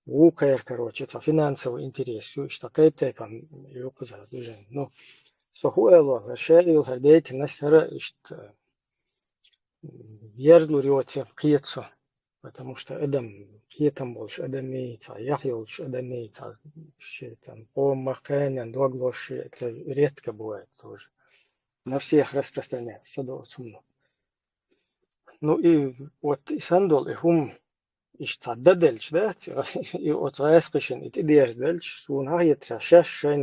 укр, короче, это финансовый интерес, что какая-то там юкуза движение. Ну, сухуэло, решил, деятельность, что ержлу риоте, киецу. Потому что Эдам, Хитам больше Эдамейца, Яхья больше Эдамейца, там, по Махканян, два глоши, это редко бывает тоже. На всех распространяется, да, сумно. Ну и вот и сандол и хум اشتعدد دلش ده وتغاسقشن اتدياش دلش ونهاية شاشين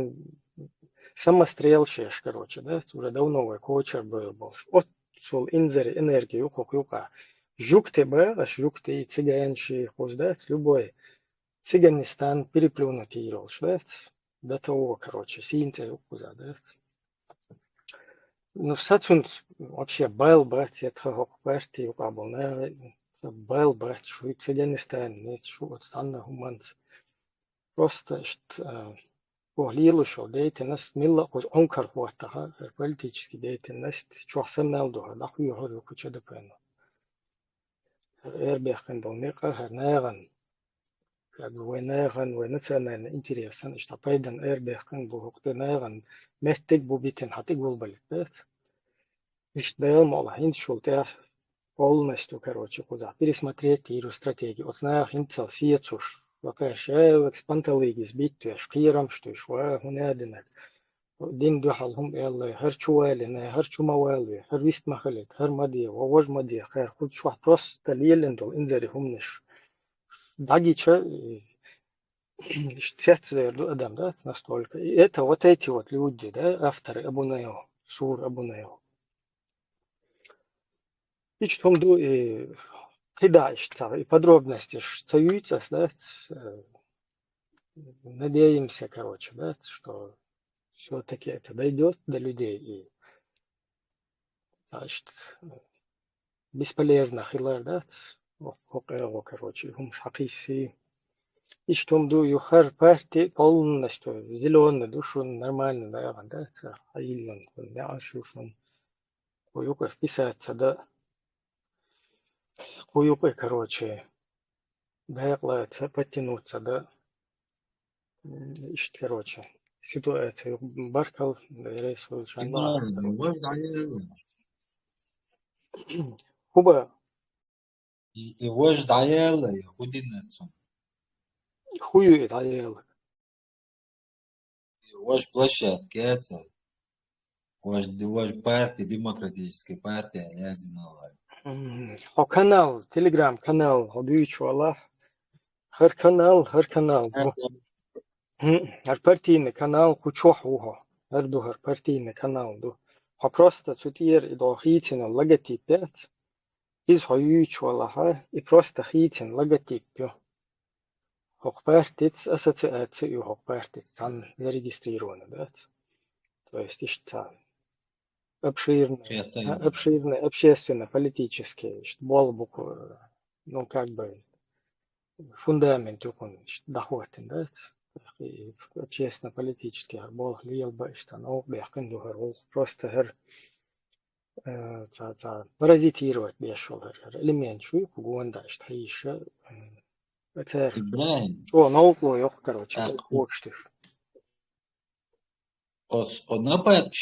سما ستريل شاش короче да уже давно вы кочер был от сол инзери энергию юка жукте бы аж жукте и цыганши хозда любой цыганистан переплюнуть ирол швец до того короче синте юкуза да ну сацун вообще был брать это хокперти юка был Бэл брать шуй цыганистан нет шу от станна хуманц просто وهليلو شو деятельность милла от онкар хуатаха политический деятельность чухсан налдо да хуй ходу кучада пено эрбехен болнека хернаган как войнаган войнационально интересен что пайдан эрбехен бу хоктенаган местик бу битен хатик болбалит ишт бел мола хин шултя полностью короче куда пересмотреть иру стратегию от знах инцал сиецуш وكاشا экспанталыги сбить шкирам что шва хунадинак دين دحلهم يلا هر شوالنا هر شو موالي هر ويست مخلت هر مدي ووج مدي خير خد شو بروس تليل اندو انزري همنش داجي شا اشتيت دو ادم ده настолько это вот эти вот люди да авторы абунайо сур абунайо и что ду и кида и подробности стаются да надеемся короче да что все-таки это дойдет до людей и значит бесполезно хилар да короче هم حقيقي и что ду юхар парти полностью зеленый душу нормально да аилан не ашушун куюка вписаться да куюка короче даяклается подтянуться да ишт короче ситуация баркал рейс шанла وجد عيال хуба وجد عيال يهودي نتسون хую италиел وج площадь كاتر وج партия демократическая партия لازم о канал телеграм канал ходуич вала хер канал هر партийный канал кучох уха هر ду هر партийный канал ду просто цутир идохитин логотип пять из хоюич вала и просто хитин логотип пё хокпартиц ассоциация и хокпартиц там зарегистрировано да то есть ишта обширный общественно-политический болбук ну как бы фундамент он доходен да и общественно-политический бол лил бы что ну бехкен духар просто хер паразитировать бешол элемент шуй кугонда что еще это о науку yok короче хочешь Нападки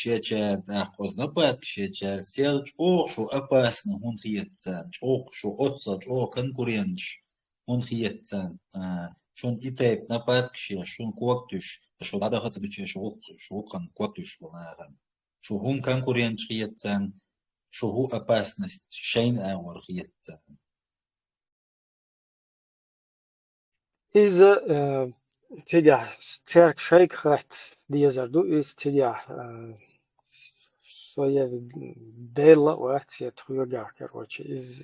шечер, селч шо опасно он хиетцан, шо отсач, конкуренч он хиетцан, шон итеп нападки шон коктуш, шо надо хоть бы шо кан коктуш волнаган, шо хун конкуренч хиетцан, шо ху опасность шейн аур хиетцан. из тебя церк шейк хат диазарду из тебя своя дела ватия труга короче из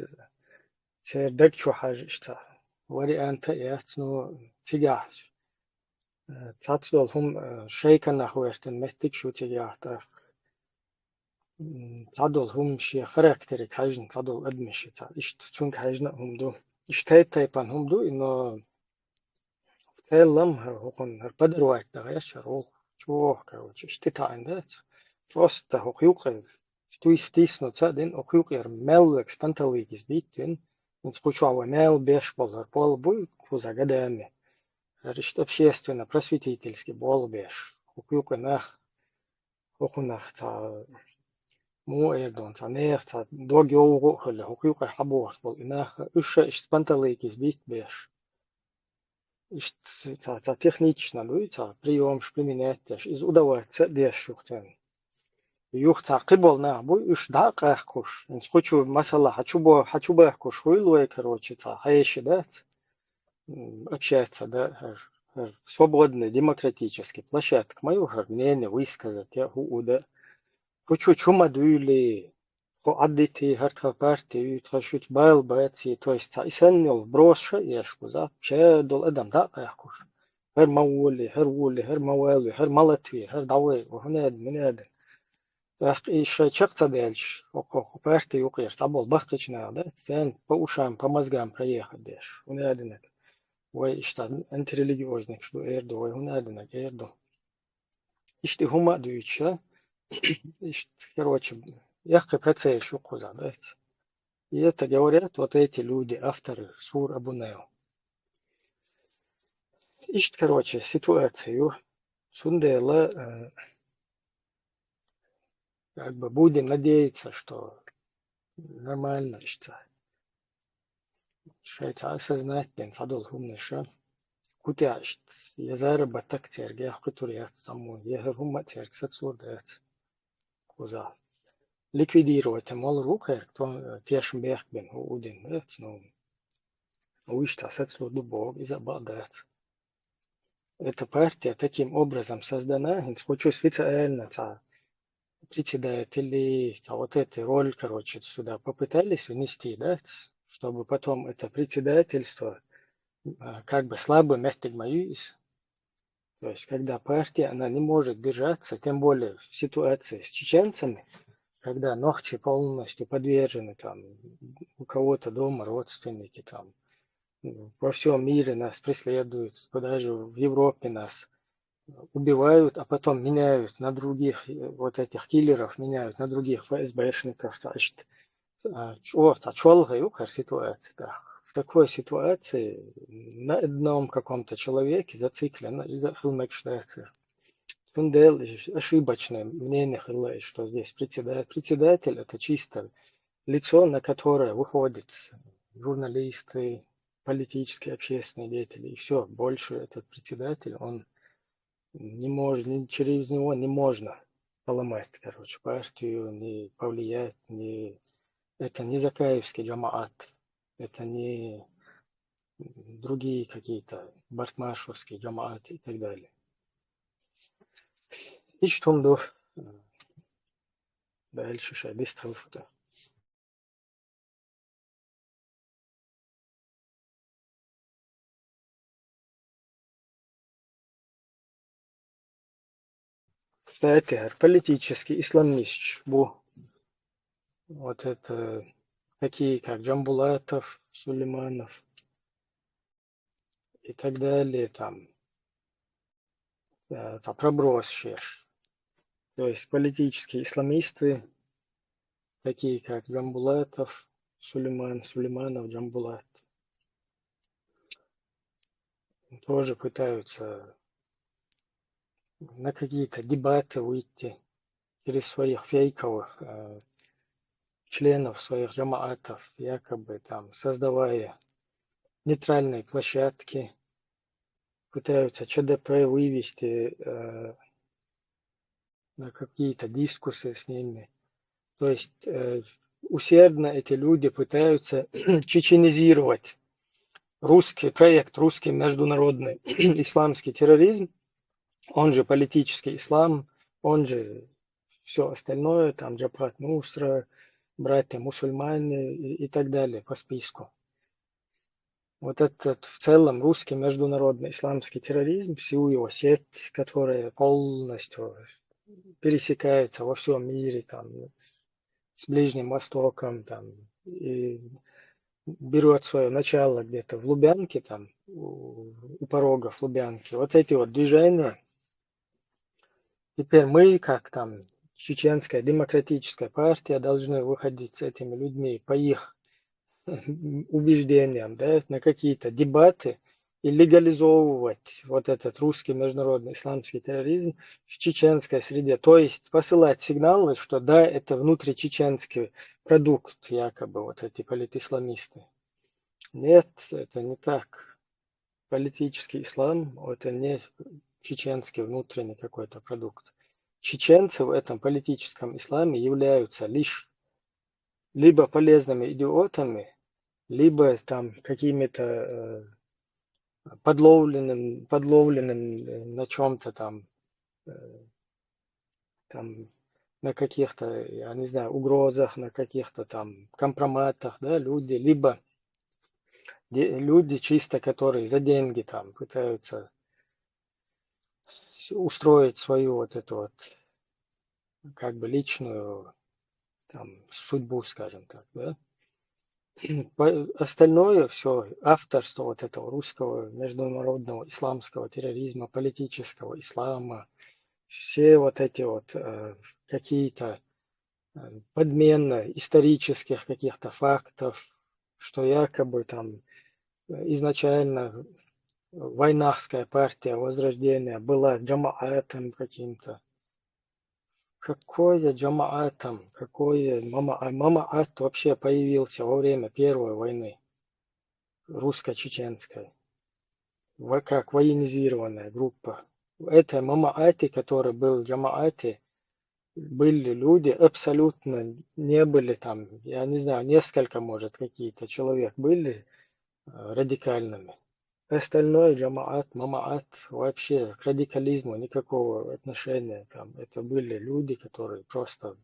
цердак что хаж что вариант ясно тебя تعدلهم شيء نحوهن متك شو تجاه تعدلهم شيء خاراكترك حاجن تعدل أدمشي إيش تون حاجنا هم دو إيش تايبان هم دو إنه تعلم هرقون هربدر واحد دعيش هرقول شو كروش إيش تتعندات просто حقوق تويفتيس نتصادين حقوق يرمل إكسبانتاليجيس بيتين نتقولوا مال بيش بالر بول بوي كوزا قدامي رشت общественно просветительский бол беш حقوق نخ حقوق نخ تا مو ايدون تا نخ تا دوغي اوغو خل حقوق حبوس بول نخ اش إكسبانتاليجيس بيت بеш تا технично, ну и та прием применять из удовольствия дешухтен. Юх تعقبل на бу уж да кахкуш. Хочу масала, хочу бахкуш хуйлуй, короче, хаеши, да? Общаться, да? Свободный, демократический площадка. Мою мнение высказать, я да. Хочу чума дуйли. Хо аддити харта партию, тхашут байл байци, то есть исеннил броша ешку, за чедол адам да кахкуш. Хер маули, хер маули, хер малатви, хер давай, وهناد مناد. إيش شقت ديلش وكو بارتي يقير صبول بخشنا ده سين بوشام بمزجام بريخ ديش ونادنك وإشتان أنت ريليجيوزنك شو إيردو وهنادنك إيردو إشتي هما دويتشا إشت короче يحكي процесс شو قوزا ده и это говорят вот эти люди авторы сур Абунео إشت короче ситуацию сундела как бы будем надеяться что нормально что شايت أساس كان صدول هم نشان كتعشت يزار بتك ترجع خطوريات سمون يهر هم ترك ستسور دات كوزا ليكويديرو تمال روكر تيشم بيخ بين هو ودين دات نو ويش تاسетсур дубов из обладает. Эта партия таким образом создана, хочу специально председатели, вот эту роль, короче, сюда попытались внести, да, чтобы потом это председательство как бы слабо мягким. То есть, когда партия, она не может держаться, тем более в ситуации с чеченцами, когда ногти полностью подвержены, там, у кого-то дома родственники, там, во всем мире нас преследуют, даже в Европе нас убивают, а потом меняют на других, вот этих киллеров меняют на других ФСБшников, значит, ситуация. В такой ситуации на одном каком-то человеке зациклено из-за хилмекштейцер. Фундел ошибочное мнение хилай, что здесь председатель. Председатель это чисто лицо, на которое выходят журналисты, политические, общественные деятели. И все, больше этот председатель, он не может, через него не можно поломать, короче, партию, не повлиять, это не закаевский джамаат. Это не другие какие-то бартмашевские джамааты и так далее. И что дальше шайбис талфута. Кстати, политический исламист, вот это такие как Джамбулатов, Сулейманов и так далее, там проброс шеш. То есть политические исламисты, такие как Джамбулатов, Сулейманов, Джамбулат, тоже пытаются на какие-то дебаты выйти через своих фейковых членов своих джамаатов, якобы там создавая нейтральные площадки, пытаются ЧДП вывести на какие-то дискуссии с ними. То есть усердно эти люди пытаются чеченизировать русский проект, русский международный исламский терроризм, он же политический ислам, он же все остальное, там Джабхат Нусра, братья мусульмане и так далее по списку. Вот этот в целом русский международный исламский терроризм, всю его сеть, которая полностью пересекается во всем мире, там, с Ближним Востоком, там, и берет свое начало где-то в Лубянке, там, у порогов Лубянки. Вот эти вот движения, теперь мы, как там Чеченская демократическая партия, должны выходить с этими людьми по их убеждениям, да, на какие-то дебаты и легализовывать вот этот русский международный исламский терроризм в чеченской среде. То есть посылать сигналы, что да, это внутричеченский продукт, якобы, вот эти политисламисты. Нет, это не так. Политический ислам – это не чеченский внутренний какой-то продукт. чеченцы в этом политическом исламе являются лишь либо полезными идиотами, либо там какими-то подловленным на чем-то там, там на каких-то, я не знаю, угрозах, на каких-то там компроматах, да, люди, либо люди чисто, которые за деньги там пытаются устроить свою вот эту вот как бы личную там судьбу, скажем так, да. Остальное все авторство вот этого русского международного исламского терроризма, политического ислама, все вот эти вот какие-то подмена исторических каких-то фактов, что якобы там изначально войнахская партия Возрождения была джамаатом каким-то. Какое джамаатом, какое мамаат вообще появился во время Первой войны русско-чеченской, как военизированная группа. Это мамаате, который был в джамаате, были люди абсолютно не были там, я не знаю, несколько, может, какие-то человек были радикальными. Остальное джамаат, мамаат вообще к радикализму никакого отношения там. Это были люди, которые просто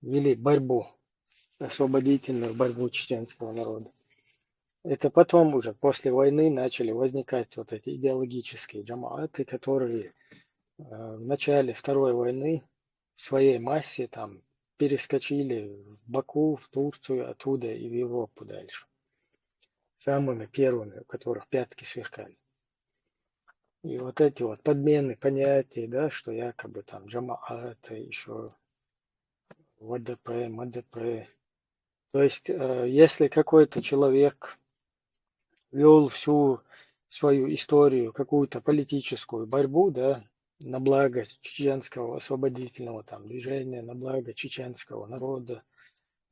вели борьбу, освободительную борьбу чеченского народа. Это потом уже, после войны, начали возникать вот эти идеологические джамааты, которые в начале Второй войны в своей массе там перескочили в Баку, в Турцию, оттуда и в Европу дальше. Самыми первыми, у которых пятки сверкали. И вот эти вот подмены понятий, да, что якобы там джамаат, еще ВДП, МДП. То есть, если какой-то человек вел всю свою историю, какую-то политическую борьбу, да, на благо чеченского освободительного там движения, на благо чеченского народа,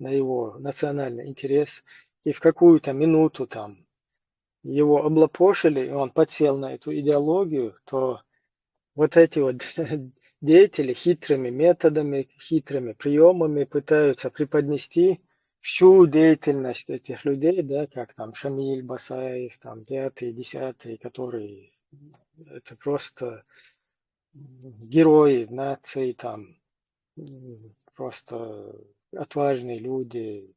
на его национальный интерес, и в какую-то минуту там его облапошили, и он подсел на эту идеологию, то вот эти вот деятели хитрыми методами, хитрыми приемами пытаются преподнести всю деятельность этих людей, да, как там Шамиль Басаев, там 5-й, 10-й, которые это просто герои нации, там просто отважные люди,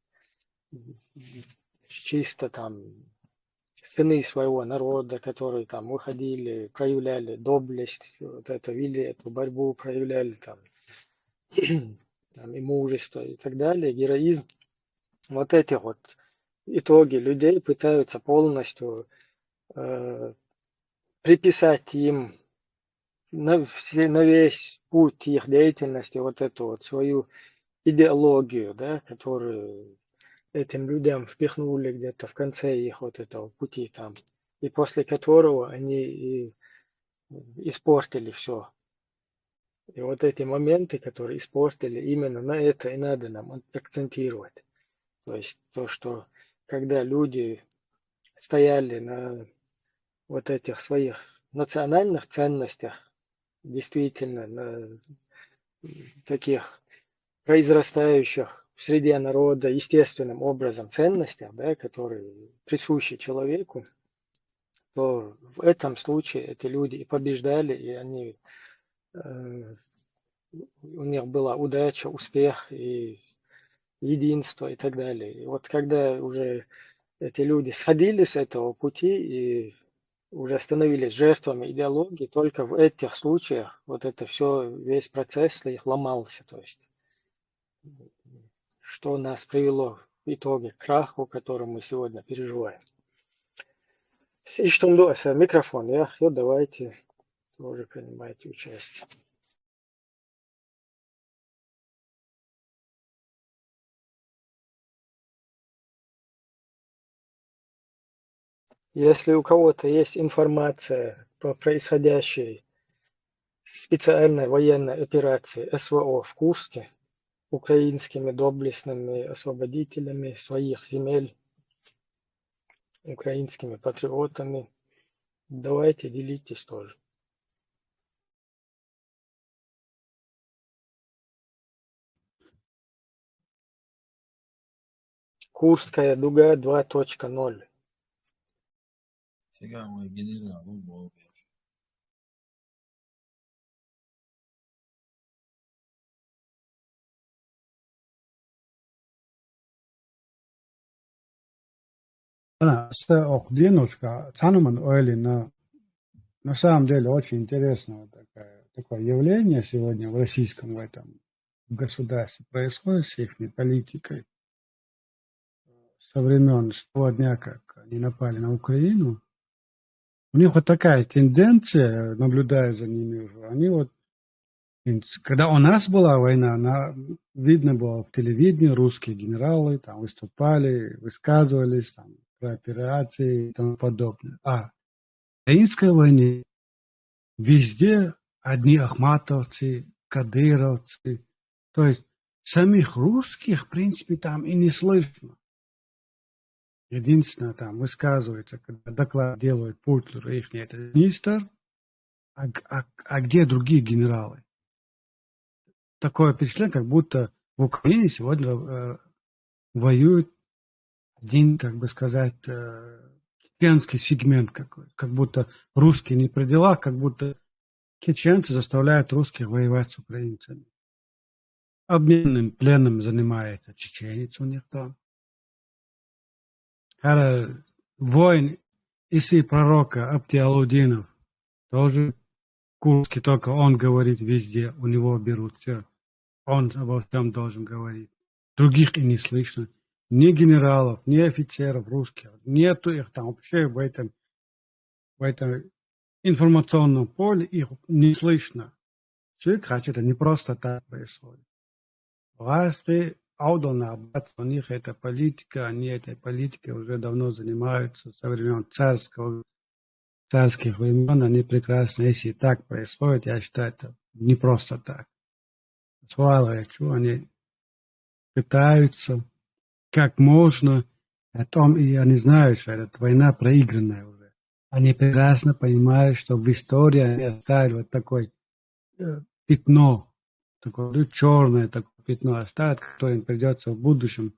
чисто там сыны своего народа, которые там выходили, проявляли доблесть, вот это, вели эту борьбу, проявляли там, там и мужество и так далее, героизм. Вот эти вот итоги людей пытаются полностью приписать им на весь путь их деятельности вот эту вот свою идеологию, да, которую этим людям впихнули где-то в конце их вот этого пути там, и после которого они и испортили все. И вот эти моменты, которые испортили, именно на это и надо нам акцентировать. То есть то, что когда люди стояли на вот этих своих национальных ценностях, действительно на таких произрастающих в среде народа естественным образом ценностях, да, которые присущи человеку, то в этом случае эти люди и побеждали, и они, у них была удача, успех и единство и так далее. И вот когда уже эти люди сходили с этого пути и уже становились жертвами идеологии, только в этих случаях вот это все, весь процесс их ломался. То есть, что нас привело в итоге к краху, который мы сегодня переживаем. И что микрофон, давайте тоже принимайте участие. Если у кого-то есть информация по происходящей специальной военной операции СВО в Курске, украинскими доблестными освободителями своих земель, украинскими патриотами, давайте делитесь тоже. Курская дуга 2.0. Сега мой генерал, он был. Она Охдинушка, Цануман Ойлина, на самом деле очень интересное такое явление сегодня в российском в этом государстве происходит с их политикой. Со времен, с того дня, как они напали на Украину, у них вот такая тенденция, наблюдая за ними уже, они вот, когда у нас была война, видно было в телевидении, русские генералы там выступали, высказывались там, про операции и тому подобное. А в украинской войне везде одни ахматовцы, кадыровцы, то есть самих русских, в принципе, там и не слышно. Единственное, там высказывается, когда доклад делает Путлер и их это министр, а где другие генералы? Такое впечатление, как будто в Украине сегодня воюет один, как бы сказать, чеченский сегмент какой-то. Как будто русские не при делах, как будто чеченцы заставляют русских воевать с украинцами. Обменным пленным занимается чеченец у них там. Воин Иси пророка Абтиалудинов тоже курский, только он говорит везде, у него берут все. Он обо всем должен говорить. Других и не слышно. Ни генералов, ни офицеров русских. Нету их там вообще в этом информационном поле, их не слышно. Все, это не просто так происходит. Власти у них это политика, они этой политикой уже давно занимаются, со времен царских времен, они прекрасно, если так происходит, я считаю, это не просто так. Они пытаются как можно, о том и они знают, что эта война проигранная уже. Они прекрасно понимают, что в истории они оставили вот такое пятно, такое черное такое пятно оставят, которое им придется в будущем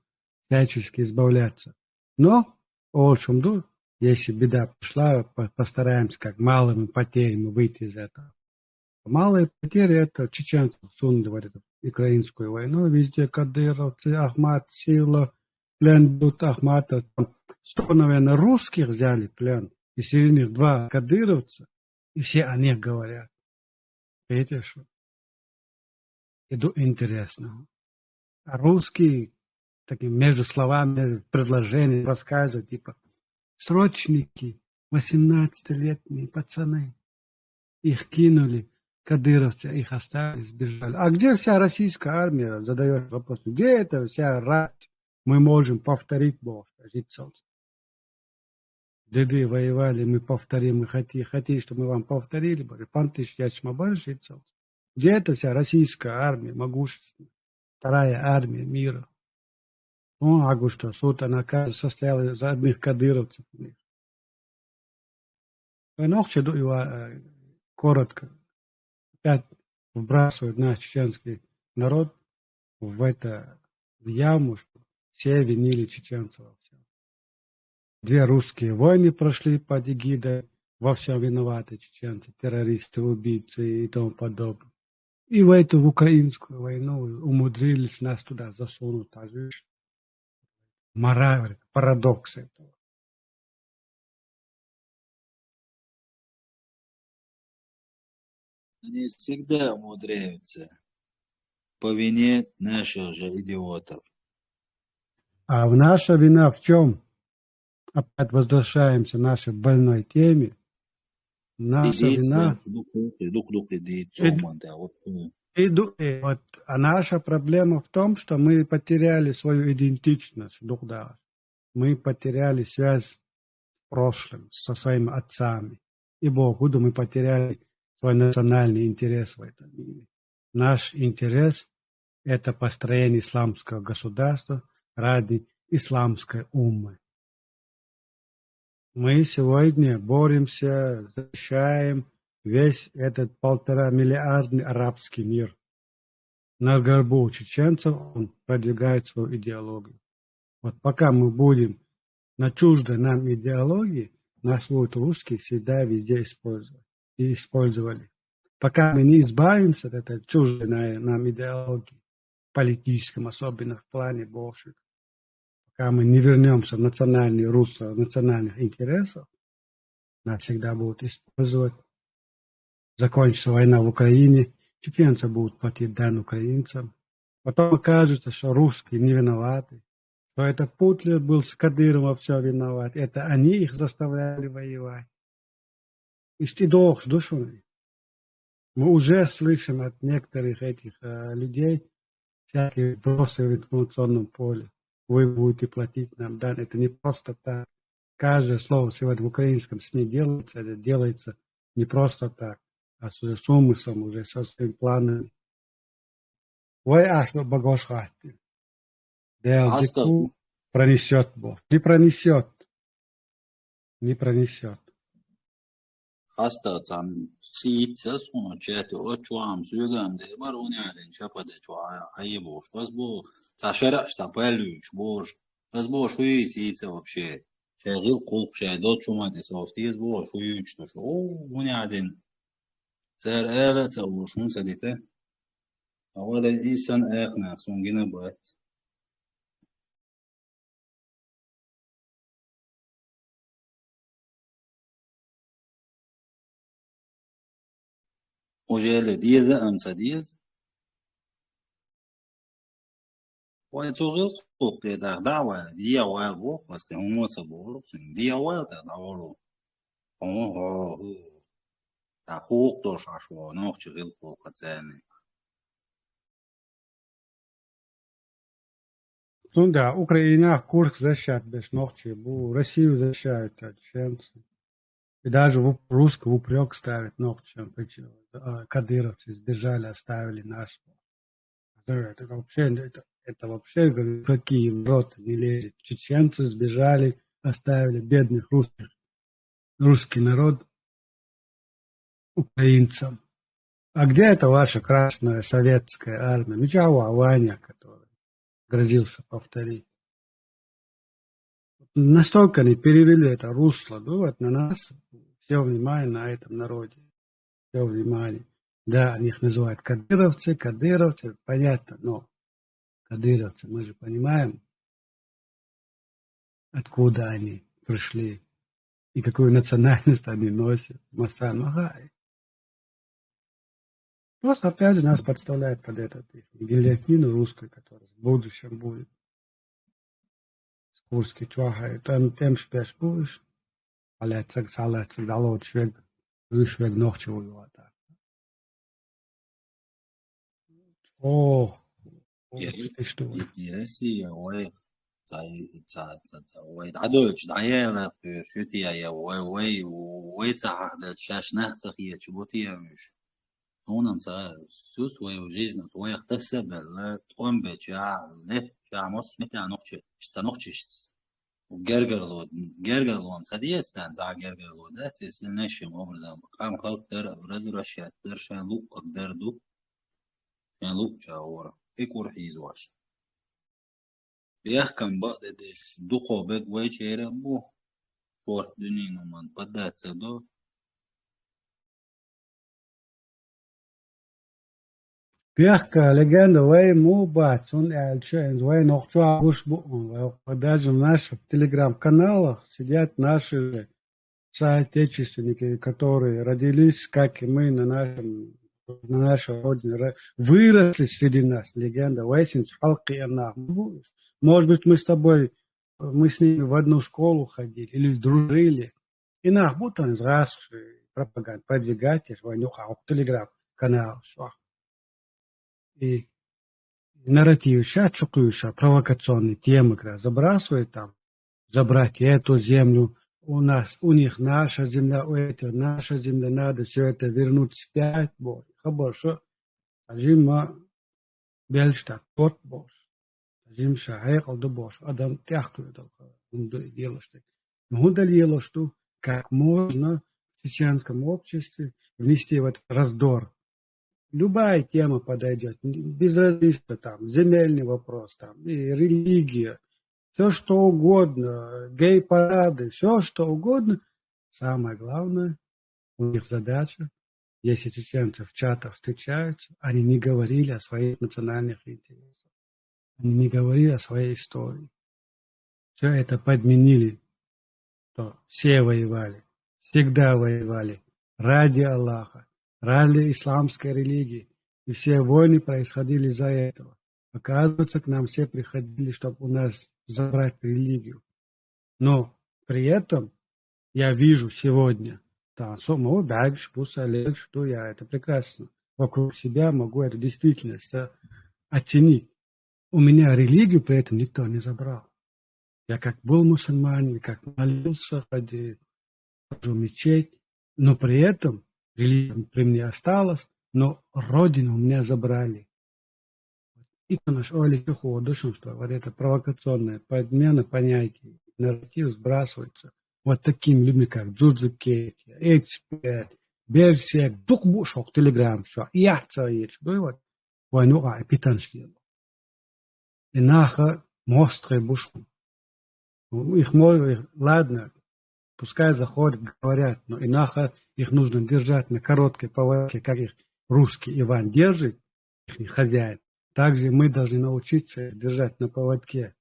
всячески избавляться. Но, в общем, если беда пришла, постараемся как малыми потерями выйти из этого. Малые потери это чеченцев сунули в эту украинскую войну, везде кадыровцы, Ахмат, Сила, плен идут Ахматов. 100, наверное, русских взяли плен, и среди них 2 кадыровца, и все о них говорят. Видите, что? Иду интересно. А русские такими между словами, предложения рассказывают, типа, срочники, 18-летние пацаны, их кинули, кадыровцы, их оставили, сбежали. А где вся российская армия? Задает вопрос. Где это вся рать? Мы можем повторить, Бог, скажите. Деды воевали, мы повторим, мы хотите, чтобы мы вам повторили, пантыш, я чмабарши, где это вся российская армия, могущественная, 2-я армия мира? Ну, что суд она состоял из одних кадыровцев. Его коротко опять вбрасывают наш чеченский народ в яму, что все винили чеченцев во всем. 2 русские войны прошли под эгидой, во всем виноваты чеченцы, террористы, убийцы и тому подобное. И в эту украинскую войну умудрились нас туда засунуть. Мораль, парадокс этого. Они всегда умудряются по вине наших же идиотов. А наша вина в чем? Опять возвращаемся к нашей больной теме. Наша вина... А наша проблема в том, что мы потеряли свою идентичность. Мы потеряли связь с прошлым, со своими отцами. И Богу, мы потеряли свой национальный интерес в этом мире. Наш интерес – это построение исламского государства ради исламской уммы. Мы сегодня боремся, защищаем весь этот 1,5-миллиардный арабский мир. На горбу чеченцев он продвигает свою идеологию. Вот пока мы будем на чуждой нам идеологии, нас будут русские всегда везде использовать и использовали. Пока мы не избавимся от этой чуждой нам идеологии, политическом, особенно в плане больших, пока мы не вернемся в национальные русла национальных интересов, нас всегда будут использовать. Закончится война в Украине, чеченцы будут платить дань украинцам. Потом окажется, что русские не виноваты, что это Путлер был с Кадыровым все виноват, это они их заставляли воевать. И что душу. Мы уже слышим от некоторых этих людей всякие вбросы в информационном поле. Вы будете платить нам дань. Это не просто так. Каждое слово сегодня в украинском СМИ делается, это делается не просто так, а с умыслом, уже со своими планами. Ой, аж багаж хати. Делзику пронесет Бог. Не пронесет. Не пронесет. Hasta tam sitsa sonuçta o çuam suygan de baroni alen çapada çuaya ayı boş. Az bu taşera ştapelüç boş. Az bu şuyu sitsa вообще. Şagil kul şayda çuma de sostiz bu şuyu işte şu. O ne adın. Ser ele çavuşun sadite. Avada insan ayakna son gene bu. Ojele diye de amsa diye. ويتوغل حقوق تاع دعوة دي أول بوق بس كهم سبورو دي أول تاع دعوة هو تاع حقوق توش عشوا نوع شغل حقوق تاني. Ну да, Украина курс защищает без ногти, Россию защищают чеченцы. И даже русского упрек ставят ногти, кадыровцы сбежали, оставили нас. Это вообще, говорю, какие в рот не лезет. Чеченцы сбежали, оставили бедных русский народ украинцам. А где это ваша красная советская армия? Мечава Ваня, который грозился повторить. Настолько они перевели это русло, вот на нас все внимание на этом народе. Все внимание. Да, они их называют кадыровцы, понятно, но кадыровцы, мы же понимаем, откуда они пришли и какую национальность они носят. Масан Магай. Просто опять же нас подставляют под этот гильотину русскую, которая в будущем будет. С Курской чуахой. Тем шпеш будешь, алецак, дало человек, вышвег ногче воевать. О, что? Россия, ой, ой, дадоч, даяла, шутия, я, ой, цахда, шашнах цахия, чуботия, миш. Он нам всю свою жизнь, свой اختسب, он беча, не, шамос, мета ногче, что ногче, Gergerlon, sadiyesen, za Gergerlon, da tesin neşim obrazam, kam halk der, razraşat der, şen luk derdu, şen luk çavura, ikur hizwaş. Biyahkan ba'da deş, duqo bek vay çeyre bu, sport dünino man, padat sado. Пехка, легенда, вей мубац, он эльчейнс, вей нохчуа бушбу. Даже в наших телеграм-каналах сидят наши же соотечественники, которые родились, как и мы, на нашей родине, выросли среди нас. Легенда, вейсинс, халки и может быть, мы с ними в одну школу ходили или дружили. И нах, будто он из раз пропаганд, продвигатель, войнуха, телеграм-канал, шо. И нарратив сейчас провокационные темы, когда забрасывают там, забрать эту землю, у них наша земля, у этих наша земля, надо все это вернуть вспять, Боже. Хорошо, Ажима Бельштадт, тот Боже. Ажим Шахер, алды Боже. Адам тяхту дело, что. Но дело, что как можно в чеченском обществе внести в этот раздор. Любая тема подойдет, безразлично там, земельный вопрос, там, и религия, все что угодно, гей-парады, все что угодно. Самое главное, у них задача, если чеченцы в чатах встречаются, они не говорили о своих национальных интересах, они не говорили о своей истории. Все это подменили, что все воевали, всегда воевали ради Аллаха, ради исламской религии. И все войны происходили из-за этого. Оказывается, к нам все приходили, чтобы у нас забрать религию. Но при этом я вижу сегодня, что я это прекрасно. Вокруг себя могу эту действительность оценить. У меня религию при этом никто не забрал. Я как был мусульманин, как молился, хожу в мечеть, но при этом религия при мне осталась, но родину у меня забрали. И наш что вот это провокационная подмена понятий, нарратив сбрасывается вот такими людьми, как Джурджикет, Эксперт, Берсек, Дукбушок, Телеграм, что я царич, вот войну питаншки. И наха мострый бушку. Их можно, ладно, пускай заходят, говорят, но инаха их нужно держать на короткой поводке, как их русский Иван держит, их хозяин. Также мы должны научиться держать на поводке.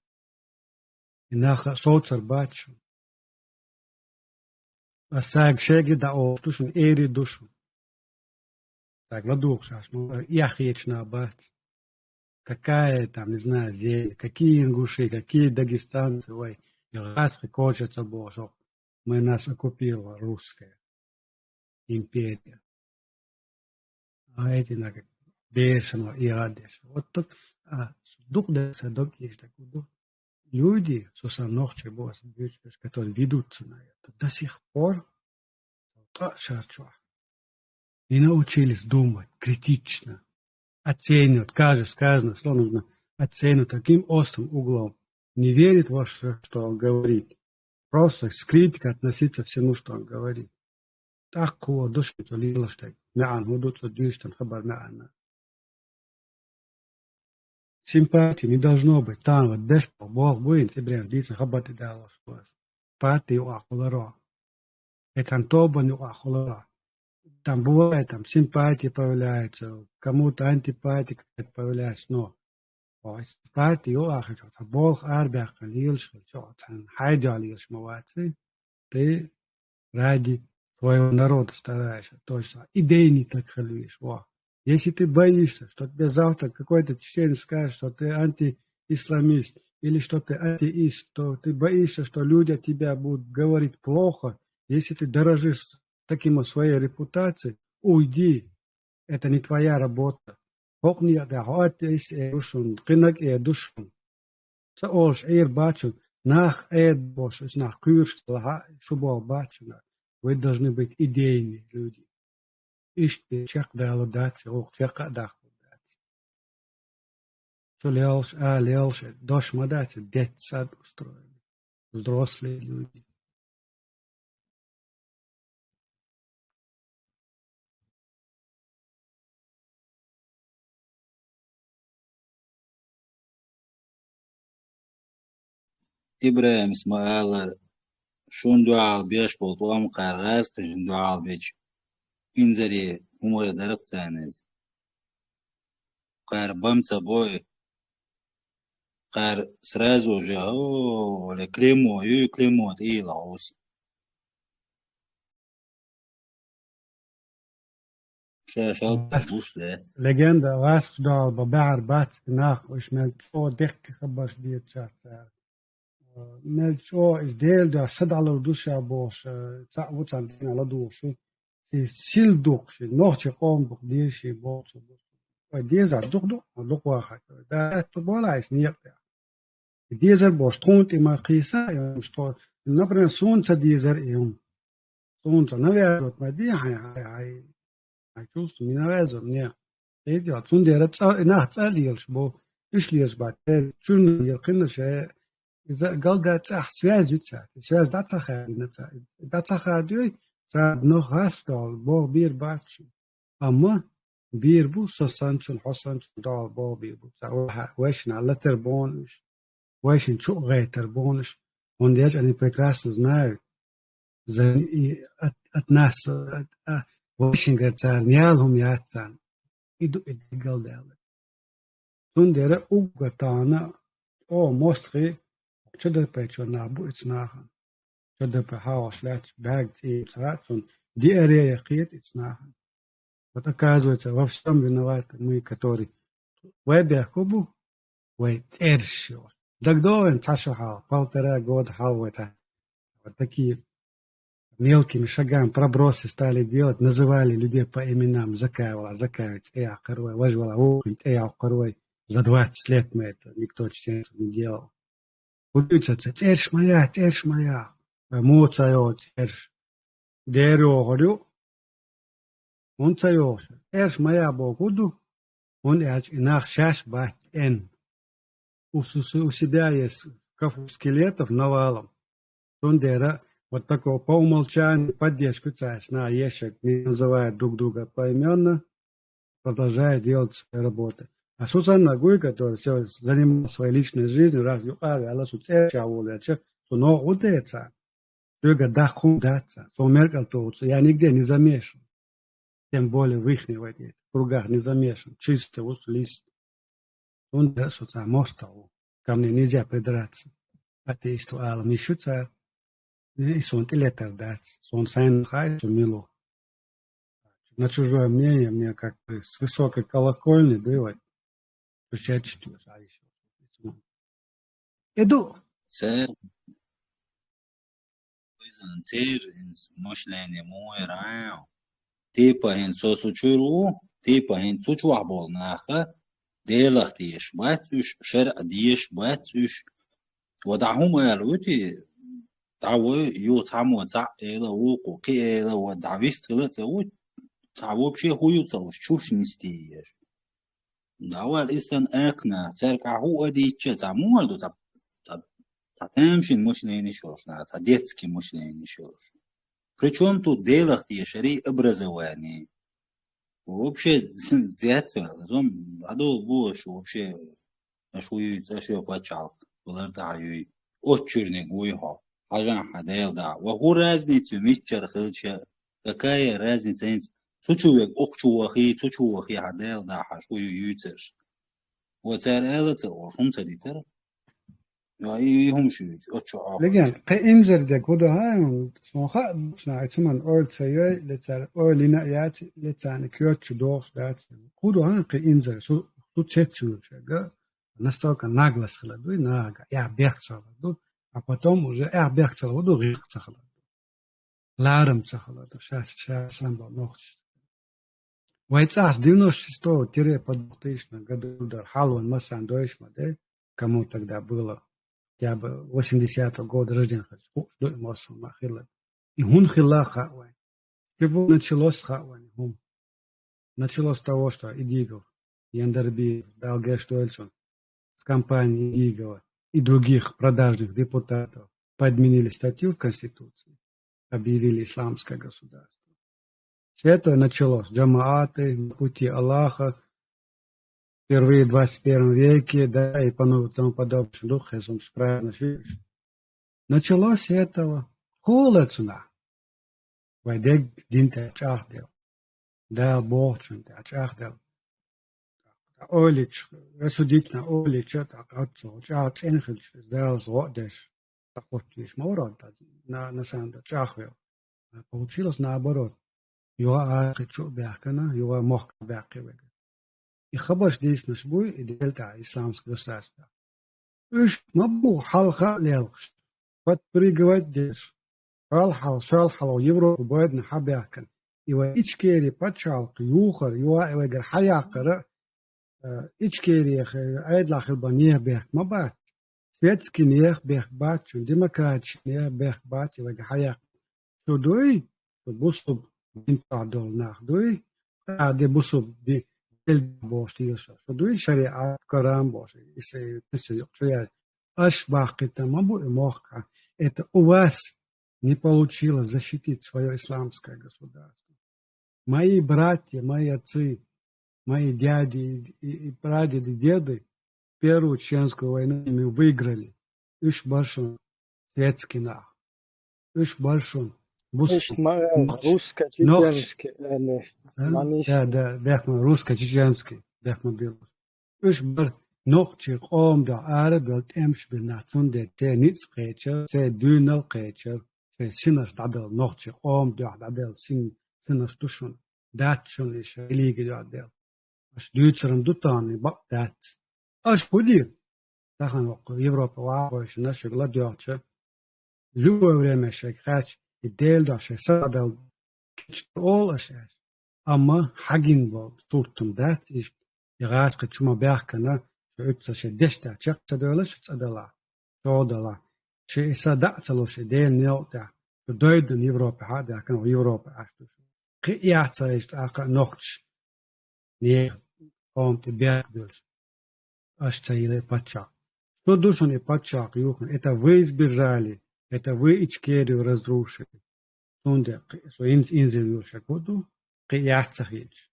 Инаха соцар бачу. А саг шеги да о, тушун эри душу. Так, ладух шаш, яхечна бац. Какая там, не знаю, зелень, какие ингуши, какие дагестанцы, ой, и раз хочется боже. Мы нас оккупировала русская империя. А эти на как бешено и радиш. Вот тут дух да садок есть такой дух. Люди, которые ведутся на это, до сих пор не научились думать критично, оценивать, каждое сказанное слово нужно оценивать таким острым углом. Не верит во все, что он говорит. Просто с критикой относиться к всему, что он говорит. Так, душа, что лилось так. Симпатии не должно быть. Там вот дешево, Бог будет, себе здесь хабаты дало что партии у ахуларо. Это антоба не у ахуларо. Там бывает, там симпатии появляются, кому-то антипатия появляется, но партии у ахуларо. Бог арбях лилш, что там хайдя лилш моваться. Ты ради своего народа стараешься. То есть идеи не так халишь. Если ты боишься, что тебе завтра какой-то чеченец скажет, что ты антиисламист, или что ты атеист, то ты боишься, что люди о тебя будут говорить плохо. Если ты дорожишь таким своей репутацией, уйди. Это не твоя работа. Вы должны быть идейные люди. Ишьте чак дало даться, чака даху даться. Что лелш, дождь мадаться, детсад устроили. Взрослые люди. إبراهيم إسماعيل شون دعاء بيش بوطوام قارغاز تجن دعاء بيش إنزري هم غيدرق تانيز قار بمتا بوي قار سرازو جاو ولا كليمو يو كليمو تيلا عوسي شاشات تبوش ده Legenda Raskdal, Babar, Bats, Nach, ich meld so dick gebash die chat. Meld so is deel da sadal dusha bosh, wat aan dina la dushu. Si sil dukshi, nog je kom buk die shi bosh. Die za duk wacht. Da to bola is niet. Die zer bosh tont ima qisa, sto napren sunca die zer sunca na vjazot ma die hay чувство не навязывал мне. Эти отсюда я на цалилш, бо ишлиш бат. Чун якин ше إذا قال связь يتسع связь داتسخ نتسع داتسخ دي صار نوع هاستال بو بير باتش أما بير بو سانشون حسن دال بو بير بو وش نعلى تربون очень чугайтер бонуш. Он даже они прекрасно знают, от нас, очень говорится, нялом яцан, иду и галдел. Тундера угатана, о, мостри, что-то печо на будет снахан. Что-то по хаос лет, бэг, и царацун, диарея хит и снахан. Вот оказывается, во всем виноваты мы, которые в обеих кубу, в тершио. Дагдовен ташахал, 1,5 года халвета. Вот такие мелкими шагами пробросы стали делать, называли людей по именам, закаивать, корой, вожвала, укнуть, корой. За 20 лет мы это, никто чеченцев не делал. Удивится, терш моя, муцайо, терш. Дерево, говорю, он цайоша. Терш моя, богуду, он и нах шаш бать эн. У себя есть кафу скелетов навалом. Тундера вот такого по умолчанию поддержку на ешек, не называют друг друга поименно, продолжая делать свои работы. А Сусанна Гуй, который все занимался своей личной жизнью, раз юкави, алла суцерча воляча, но удается, только дахун даться, сумеркал то, я нигде не замешан, тем более в их кругах не замешан, чистый лист. Он дается мостову, ко мне нельзя придраться. Атеисту алам не шутся, и сон ты летер дать, сон сайн хай, мило. На чужое мнение мне как бы с высокой колокольни бывает. Иду. سير ويزن سير إنس مشلاني موي راو تيبا هن سوسو چورو تيبا هن توچ وحبول ناخه ديلخ ديش باتوش شرع ديش باتوش ودعهم يالوتي دعوه يو تعمو زع إيلا وقو كي إيلا ودعويست إيلا تاوت تعوه بشي هو يوتاوش شوش نستيش دعوه الإسان أقنا تركع هو أديتش تعمو والدو تمشي مشلاني شورشنا تديتسكي مشلاني شورش причем тут делах тешери образование вообще зятя зом адо бош вообще ашуй зашо пачал булардаю очерный гуйха ажан хадел да ваху разницу мичер хилча какая разница сучувек окчувахи сучувахи хадел да хашуй юцерш вот царелца ошум цадитер هم شو لكن كإنزر ده كده هاي سمخا نعتمن أول سيء لتر أول لنايات لتر كيوت دوخ ده كده هاي كإنزر سو تشتشو شجع نستوك ناقلس خلادو ناقة يا بيحصلادو а потом уже بيحصلادو غير خلادو لارم خلادو شاس سامبل نوخش ويتعس 96-2000 году дар Халван Масан Дойшмаде, кому тогда было хотя бы 80-го года рождения, и он хила хавань. Чего началось с хавань? Началось с того, что Идигов, Яндерби, Далгештуэльсон с компанией Идигова и других продажных депутатов подменили статью в Конституции, объявили исламское государство. С этого началось джамааты на пути Аллаха, впервые в 21 веке, да, и тому подобное, дух, началось с этого. Холодно. Вайдек динте чахдел. Да, богчен, чахдел. Олич, рассудительно, олич, так, отцо, чахц, энхельч, да, злодеш. Так вот, лишь мород, на самом деле, чахвел. Получилось наоборот. Его хочу бякана, его мог бякивать. И хабаш здесь наш бой и дельта исламского государства. Иш мабу халха лелш. Подпрыгивать здесь. Халхал, шалхал, Европу будет на хабякан. Его ичкери пачалк, юхар, его эвегер хаякара. Ичкери айдлах илбанех бек мабат. Светский нех бек бачу, демократич нех бек бачу, эвегер хаяк. Шудуй, бусуб интадол нахдуй, а де бусуб ди باشه شدوی شریعت کرام باشه если ты аж бахкита мабу и мохка это у вас не получилось защитить свое исламское государство. Мои братья, мои отцы, мои дяди и прадеды, деды Первую чеченскую войну мы выиграли. Üç başın светский Üç başın Ишт Ногч. русско-чеченский, Да, бехма русско-чеченский, бехма бил. Üç bar Nogchi qom da Arabelt emsh bil natun de te nits qecher, te dünel qecher, te sinas dadel Nogchi qom da dadel sinas tushun. Datshun ish iligi dadel. Ash dütserim dutani bak dat. Ash kudir. Tahan Европа ваbosh nashigla dyorche. Любое время шекач и дел да шесадел all ashas. Amma hagin bol turtum dat ish يغاس كتشوما بيحكنا شو شدشتا شقتا دولش تصدلا شودلا شيء صدقتلو شيء دين نيوتا بدويدن يوروبا هذا كان يوروبا عشتو قي يعتريش تاقا نوختش نيغ قومت بيك دولش أشتايلي باتشاق что душан и патчак юхан это вы избежали это вы ичкерию разрушили сунде со инзил юршакуду قي يعتريش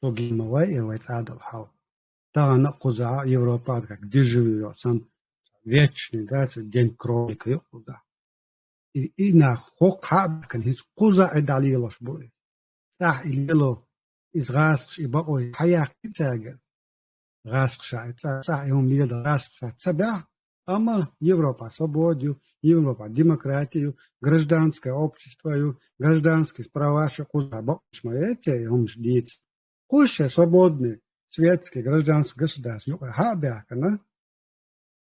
Согимовай и Вайцадал Хау. Да, на куза Европа, как где живет, сам вечный, да, день кролика, и куда. И на хокхаб, как из куза и дали лош боли. Сах и лило из расш и бой, хаях и цагер. Расша, сах и умлил расша, цабя. Ама Европа, свободу, Европа, демократию, гражданское общество, гражданские права, что куза, бокш моете, он ждет. Кушая свободные светские гражданские государства,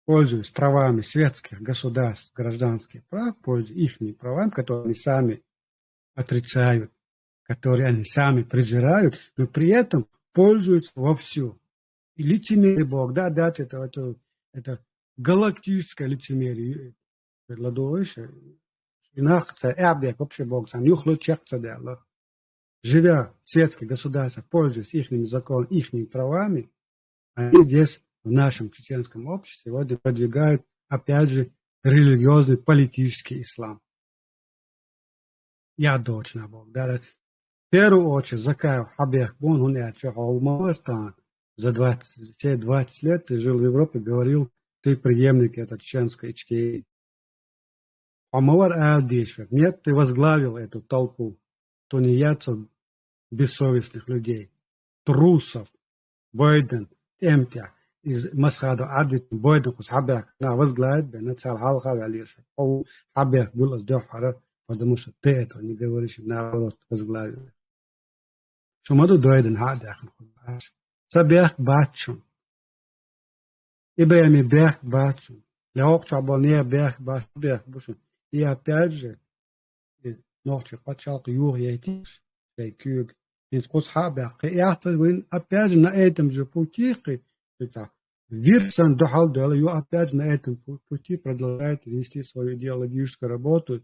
пользуясь правами светских государств, гражданских прав, пользуясь их правами, которые они сами отрицают, которые они сами презирают, но при этом пользуются вовсю. И лицемерие Бог, да, это галактическое лицемерие. Предлагаешь, инахца, эбек, вообще Бог сам, юхлучекца дело. Живя в светских государствах, пользуясь их законами, их правами, они здесь, в нашем чеченском обществе, сегодня продвигают, опять же, религиозный, политический ислам. Я дочь на Бог. Да, в первую очередь, закаю хабех бон, он я чехал за 20 лет ты жил в Европе, говорил, ты преемник этой чеченской ички. Амавар Алдишев. Нет, ты возглавил эту толпу тунеядцев, бессовестных людей, трусов, Бойден, Эмтя, из Масхада Адвит, Бойден, Хабек, на возглавит, Бенецал Халха Валиша. О, Хабек был из Дёхара, потому что ты этого не говоришь, наоборот, возглавил. Шумаду Дойден Хадях, Сабех Батчун, Ибрами Бех Батчун, Леок Чабоне Бех Батчун, и опять же, ночи пачалка юр яйтиш, кюг, из кусхабя, и опять же на этом же пути, Вирсан дохал дела, и опять же на этом пути продолжает вести свою идеологическую работу,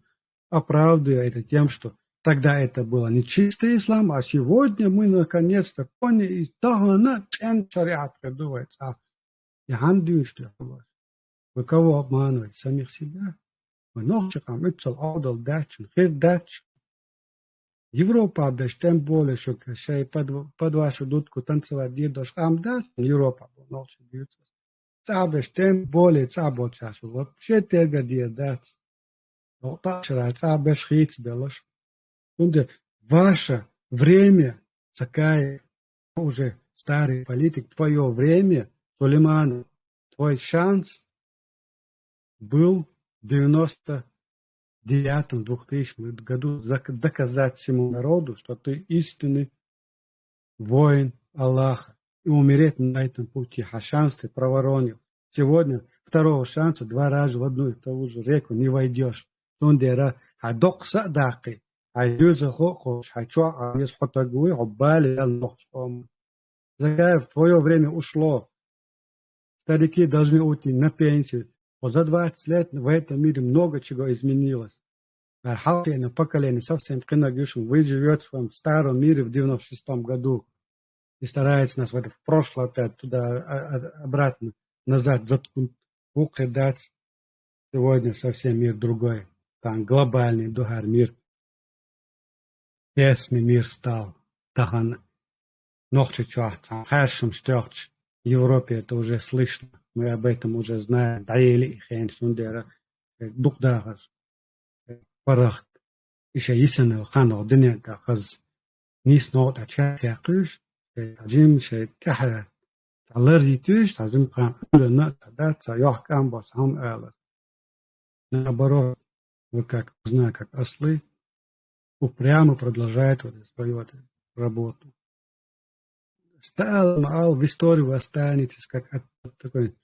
оправдывая это тем, что тогда это было не чистый ислам, а сегодня мы наконец-то поняли, и того на шариат придумывается. И хандую, что вы кого обманываете? Самих себя? Вы ногчиком ицел аудал дачен, хир дач. Европа обещает, тем более, что под вашу дудку танцевать дедуш амдаш, Европа ночью бьются. Цабеш, тем более цабочашу. Вообще тега дедать. Но так что цабеш хиц белош. Ваше время, такая уже старый политик, твое время, Сулейман, твой шанс был в 99-2000 году доказать всему народу, что ты истинный воин Аллаха, и умереть на этом пути. А шанс ты проворонил. Сегодня второго шанса 2 раза в одну и ту же реку не войдешь. Тундера хадок садаки, а юза хохош, хачо, а из хотагуи, обали, алнохшом. Загаев, твое время ушло. Старики должны уйти на пенсию. За 20 лет в этом мире много чего изменилось. Халкина поколение совсем киногюшем. Вы живете в своем старом мире в 96-м году и стараетесь нас в прошлое опять туда обратно, назад заткнуть, дать. Сегодня совсем мир другой. Там глобальный дугар мир. Тесный мир стал. Тахан ногчи чуах, там хэшем штёрч. В Европе это уже слышно. мы об этом уже знаем. Дайли и Хейн Сундера, Духдагар, Парахт, еще Исана, Хана, Дыня, Хаз, Нис Нот, Ачак, Якуш, Таджим, Каха, Таларитуш, Таджим Хан, Тадат, Йохкам, Басам, Эла. Наоборот, вы как знаю, как ослы, упрямо продолжает вот свою вот работу. Стал в историю вы останетесь как такой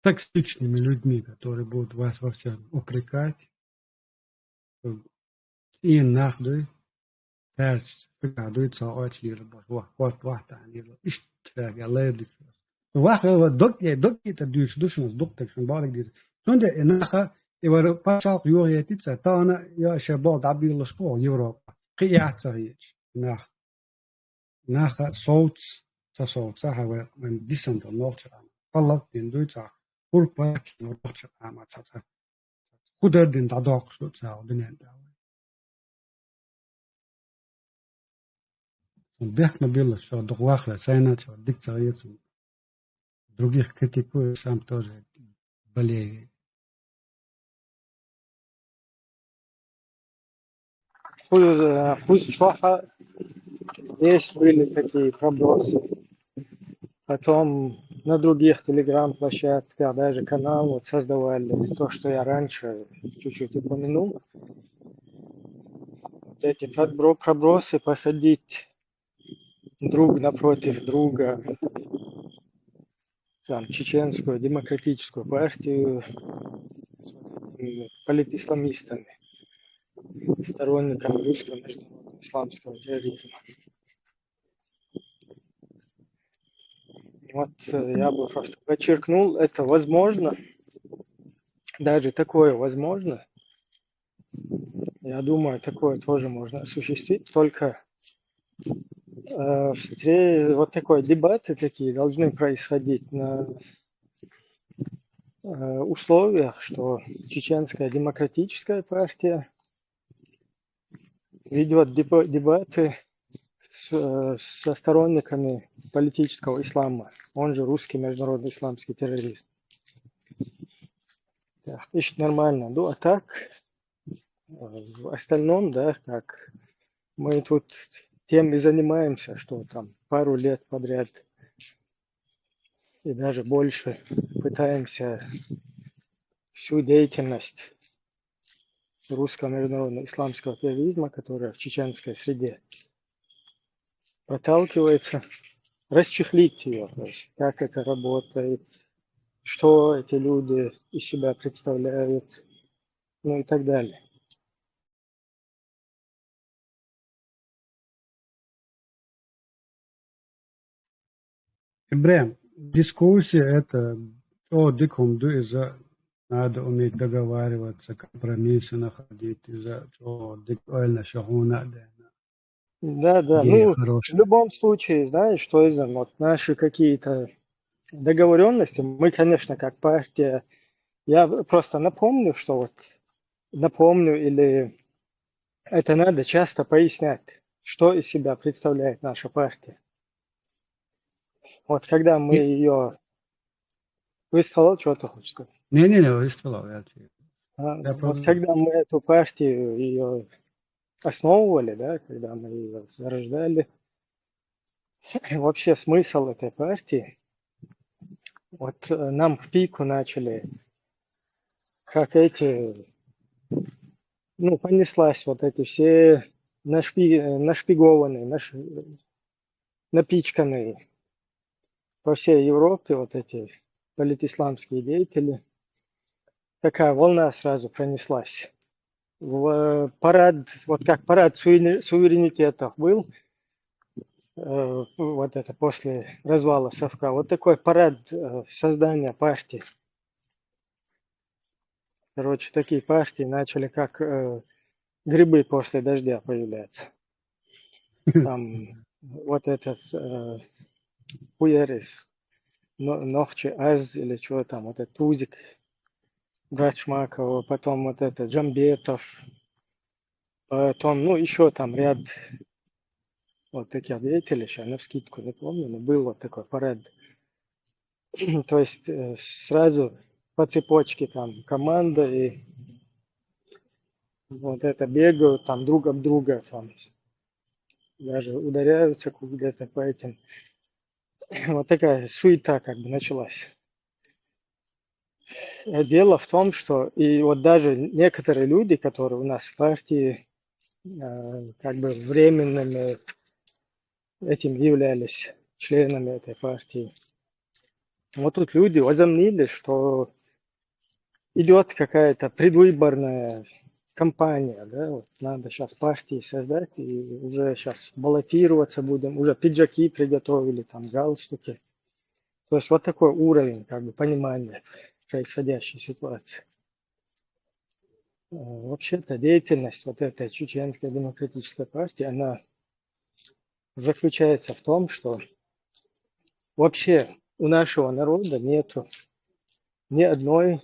токсичными людьми, которые будут вас во всем упрекать. И нахуй дуется очень работа. Вот они иштрага леди. Вот доки это душ нас доктор шон барик дир. Сонде наха يبقى باشا يوري تيتسا تانا يا شباب عبير الشقوق يوروبا قيات هيك ناخ صوت صوت صح من ديسنت نوتش طلب دين دويتا قربا نوتش ما تصا خدر دين دادوق شو تصا دين بيحنا بيلا شو دغواخلا سينا شو ديكتوريت других критикует сам тоже болеет. Пусть Чоха, здесь были такие пробросы. Потом на других телеграм-площадках, даже канал вот создавали то, что я раньше чуть-чуть упомянул. Вот эти пробросы посадить друг напротив друга, там, чеченскую демократическую партию с вот этими политисламистами, сторонниками русского международного исламского терроризма. Вот я бы просто подчеркнул, это возможно, даже такое возможно. Я думаю, такое тоже можно осуществить, только вот такой дебаты такие должны происходить на условиях, что Чеченская демократическая партия ведет дебаты со сторонниками политического ислама, он же русский международный исламский терроризм. Так, ищет нормально. Ну, а так, в остальном, да, как мы тут тем и занимаемся, что там пару лет подряд и даже больше пытаемся всю деятельность русского международного исламского терроризма, которая в чеченской среде проталкивается, расчехлить ее, то есть как это работает, что эти люди из себя представляют, ну и так далее. Ибрahim, дискуссия это о диком дуэза надо уметь договариваться, компромиссы находить, из-за чего дикольно шагуна. Да, ну в любом случае, знаешь, что из-за вот наши какие-то договоренности, мы, конечно, как партия, я просто напомню, что вот напомню или это надо часто пояснять, что из себя представляет наша партия. Вот когда мы ее... Вы сказали, что ты хочешь сказать? Не, вы сказали. Вот когда мы эту партию ее основывали, да, когда мы ее зарождали, вообще смысл этой партии, вот нам в пику начали, как эти, ну, понеслась вот эти все нашпигованные, напичканные по всей Европе вот эти политисламские деятели. Такая волна сразу пронеслась. В парад, вот как парад суверенитетов был, вот это после развала Совка, вот такой парад создания партии. Короче, такие партии начали как грибы после дождя появляться. Там вот этот Хуерис, Нохчи Аз или что там, вот этот Тузик, брат Шмакова, потом вот это Джамбетов, потом, ну, еще там ряд вот таких деятелей, сейчас навскидку не помню, но был вот такой парад То есть сразу по цепочке там команда и вот это бегают там друг об друга, там даже ударяются где-то по этим. Вот такая суета как бы началась. Дело в том, что и вот даже некоторые люди, которые у нас в партии как бы временными этим являлись членами этой партии. Вот тут люди возомнили, что идет какая-то предвыборная кампания, да, вот надо сейчас партии создать и уже сейчас баллотироваться будем, уже пиджаки приготовили, там галстуки. То есть вот такой уровень как бы понимания происходящей ситуации. Вообще-то деятельность вот этой Чеченской демократической партии, она заключается в том, что вообще у нашего народа нету ни одной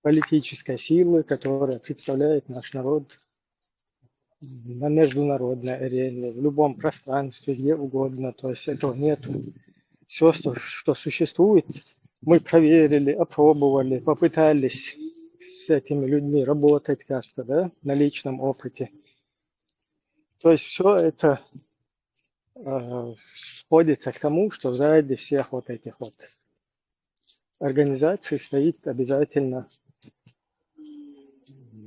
политической силы, которая представляет наш народ на международной арене, в любом пространстве, где угодно. То есть этого нету. Все, что существует, мы проверили, опробовали, попытались с этими людьми работать как-то, да, на личном опыте. То есть все это сходится к тому, что сзади всех вот этих вот организаций стоит обязательно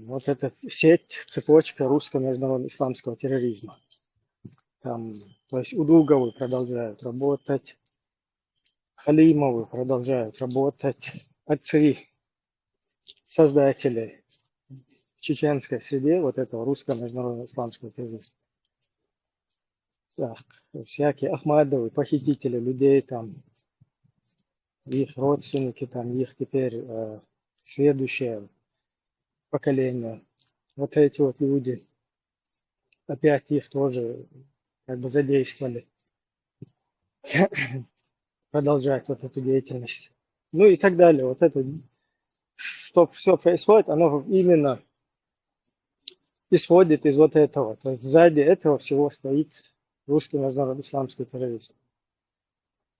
вот эта сеть, цепочка русского международного исламского терроризма. Там, то есть Удуговы продолжают работать, Халимовы продолжают работать, отцы, создатели в чеченской среде вот этого русского международного исламского терроризма. Так, всякие Ахмадовы, похитители людей, там, их родственники, там, их теперь следующее поколение. Вот эти вот люди, опять их тоже как бы задействовали продолжать вот эту деятельность. Ну и так далее. Вот это, что все происходит, оно именно исходит из вот этого. То есть сзади этого всего стоит русский международный исламский терроризм.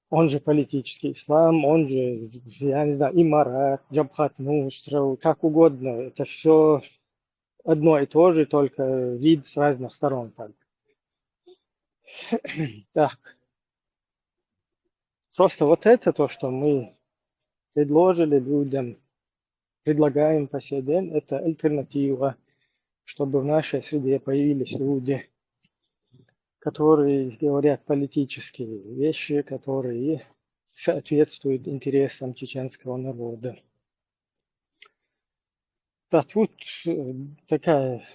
Он же политический ислам, он же, я не знаю, Имарат, Джабхат Нусра, как угодно. Это все одно и то же, только вид с разных сторон. Так. Просто вот это то, что мы предложили людям, предлагаем по сей день, это альтернатива, чтобы в нашей среде появились люди, которые говорят политические вещи, которые соответствуют интересам чеченского народа. Да, тут такая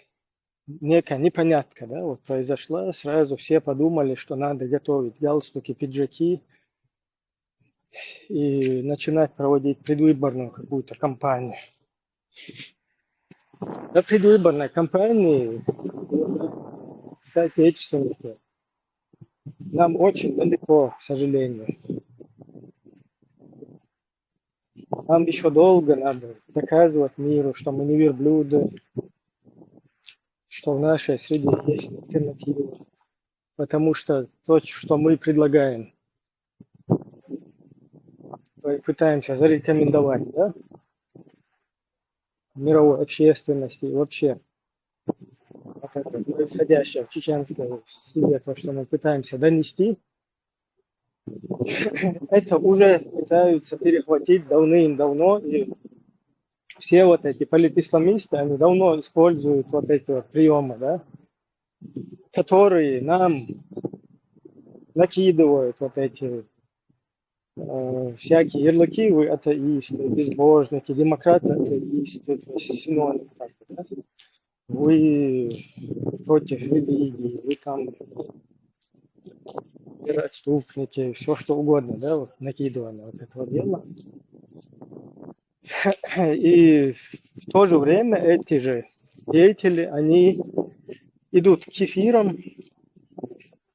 некая непонятка, да, вот произошла, сразу все подумали, что надо готовить галстуки, пиджаки и начинать проводить предвыборную какую-то кампанию. На предвыборной кампании соотечественники нам очень далеко, к сожалению. Нам еще долго надо доказывать миру, что мы не верблюды, что в нашей среде есть альтернатива. Потому что то, что мы предлагаем, пытаемся зарекомендовать, да, мировой общественности и вообще вот это происходящее в чеченской среде, то, что мы пытаемся донести, это уже пытаются перехватить давным-давно, и все вот эти политисламисты, они давно используют вот эти вот приемы, да, которые нам накидывают вот эти всякие ярлыки, вы атеисты, безбожники, демократы, атеисты, то есть синоним, как бы, да? Вы против религии, вы там отступники, все что угодно, да, вот накидывание вот этого дела. И в то же время эти же деятели, они идут к эфирам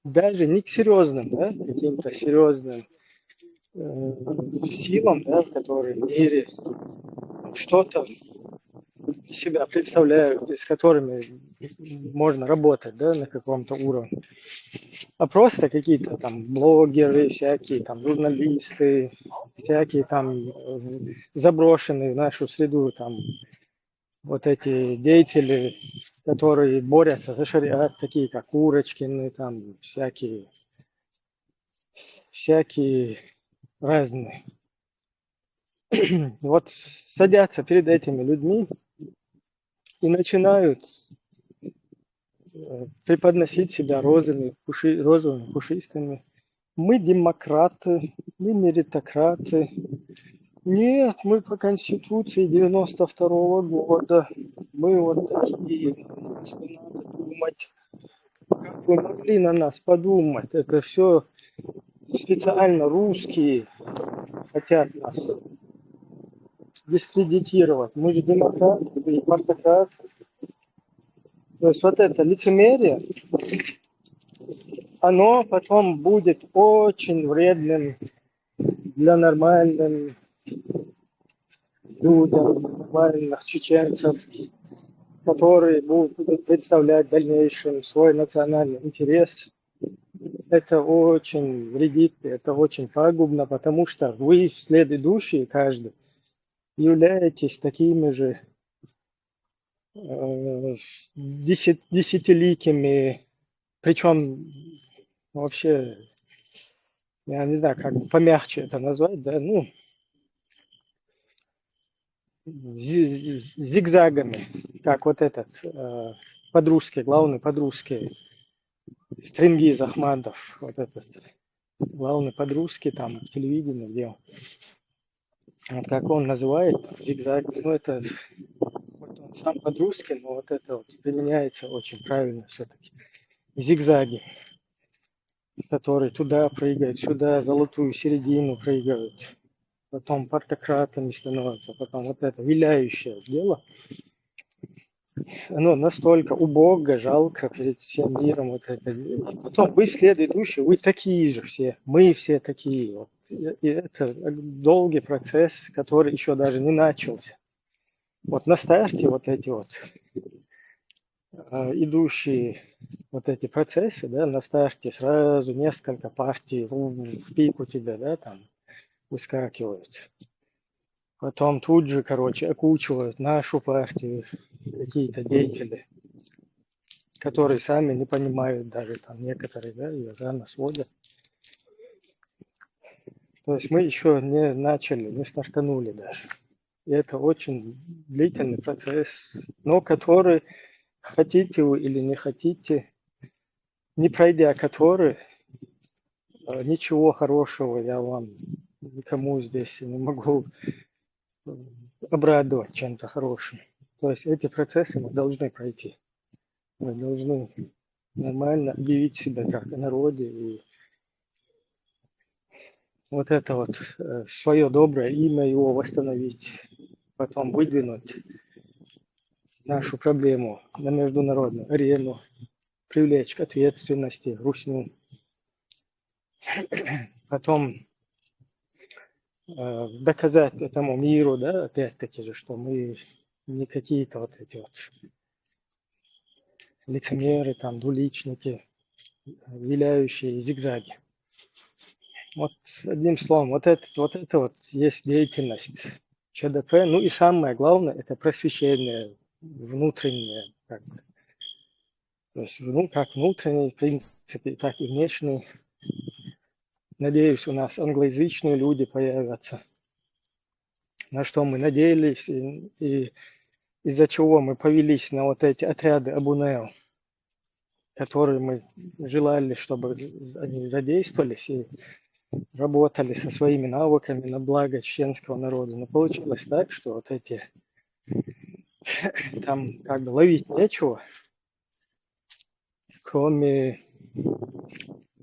даже не к серьезным, да, каким-то серьезным силам, да, которые в мире что-то себя представляют и с которыми можно работать, да, на каком-то уровне. А просто какие-то там блогеры, всякие там журналисты, всякие там заброшенные в нашу среду там вот эти деятели, которые борются за шариат, такие как Курочкины, там всякие разные. Вот садятся перед этими людьми и начинают преподносить себя розовыми, пушистыми. Мы демократы, мы меритократы. Нет, мы по Конституции 92-го года. Мы вот такие, если надо думать. Как вы могли на нас подумать? Это все специально русские хотят нас дискредитировать. Мы же демократы и партократы. То есть вот это лицемерие, оно потом будет очень вредным для нормальных людям, нормальных чеченцев, которые будут представлять в дальнейшем свой национальный интерес. Это очень вредит, это очень пагубно, потому что вы, вслед идущие, каждый, являетесь такими же десятиликими, причем вообще, я не знаю, как помягче это назвать, да, ну, зигзагами, как вот этот подрусский, главный подрусский, Стрингиз Ахмадов, вот этот главный подрусский там в телевидении, где он, вот как он называет, зигзаг, ну это вот он сам подрусский, но вот это вот применяется очень правильно все-таки. Зигзаги, которые туда прыгают, сюда, золотую середину прыгают, потом партократами становятся, потом вот это виляющее дело, оно настолько убого, жалко перед всем миром вот это. И потом вы вслед идущие, вы такие же все, мы все такие. Вот. И это долгий процесс, который еще даже не начался. Вот на старте вот эти вот идущие вот эти процессы, да, на старте сразу несколько партий в пик у тебя, да, там выскакивают. Потом тут же, короче, окучивают нашу партию какие-то деятели, которые сами не понимают даже там некоторые, да, и за нас водят. То есть мы еще не начали, не стартанули даже. И это очень длительный процесс, но который, хотите вы или не хотите, не пройдя который, ничего хорошего я вам никому здесь не могу обрадовать чем-то хорошим. То есть эти процессы мы должны пройти. Мы должны нормально объявить себя как о народе и вот это вот свое доброе имя его восстановить, потом выдвинуть нашу проблему на международную арену, привлечь к ответственности русню, потом доказать этому миру, да, опять-таки же, что мы не какие-то вот эти вот лицемеры, там, двуличники, виляющие зигзаги. Вот одним словом, вот это вот есть деятельность ЧДП. Ну и самое главное, это просвещение внутреннее, как бы. То есть, ну, как внутренний, в принципе, так и внешний. Надеюсь, у нас англоязычные люди появятся, на что мы надеялись, и из-за чего мы повелись на вот эти отряды Абунео, которые мы желали, чтобы они задействовались и работали со своими навыками на благо чеченского народа. Но получилось так, что вот эти там как бы ловить нечего, кроме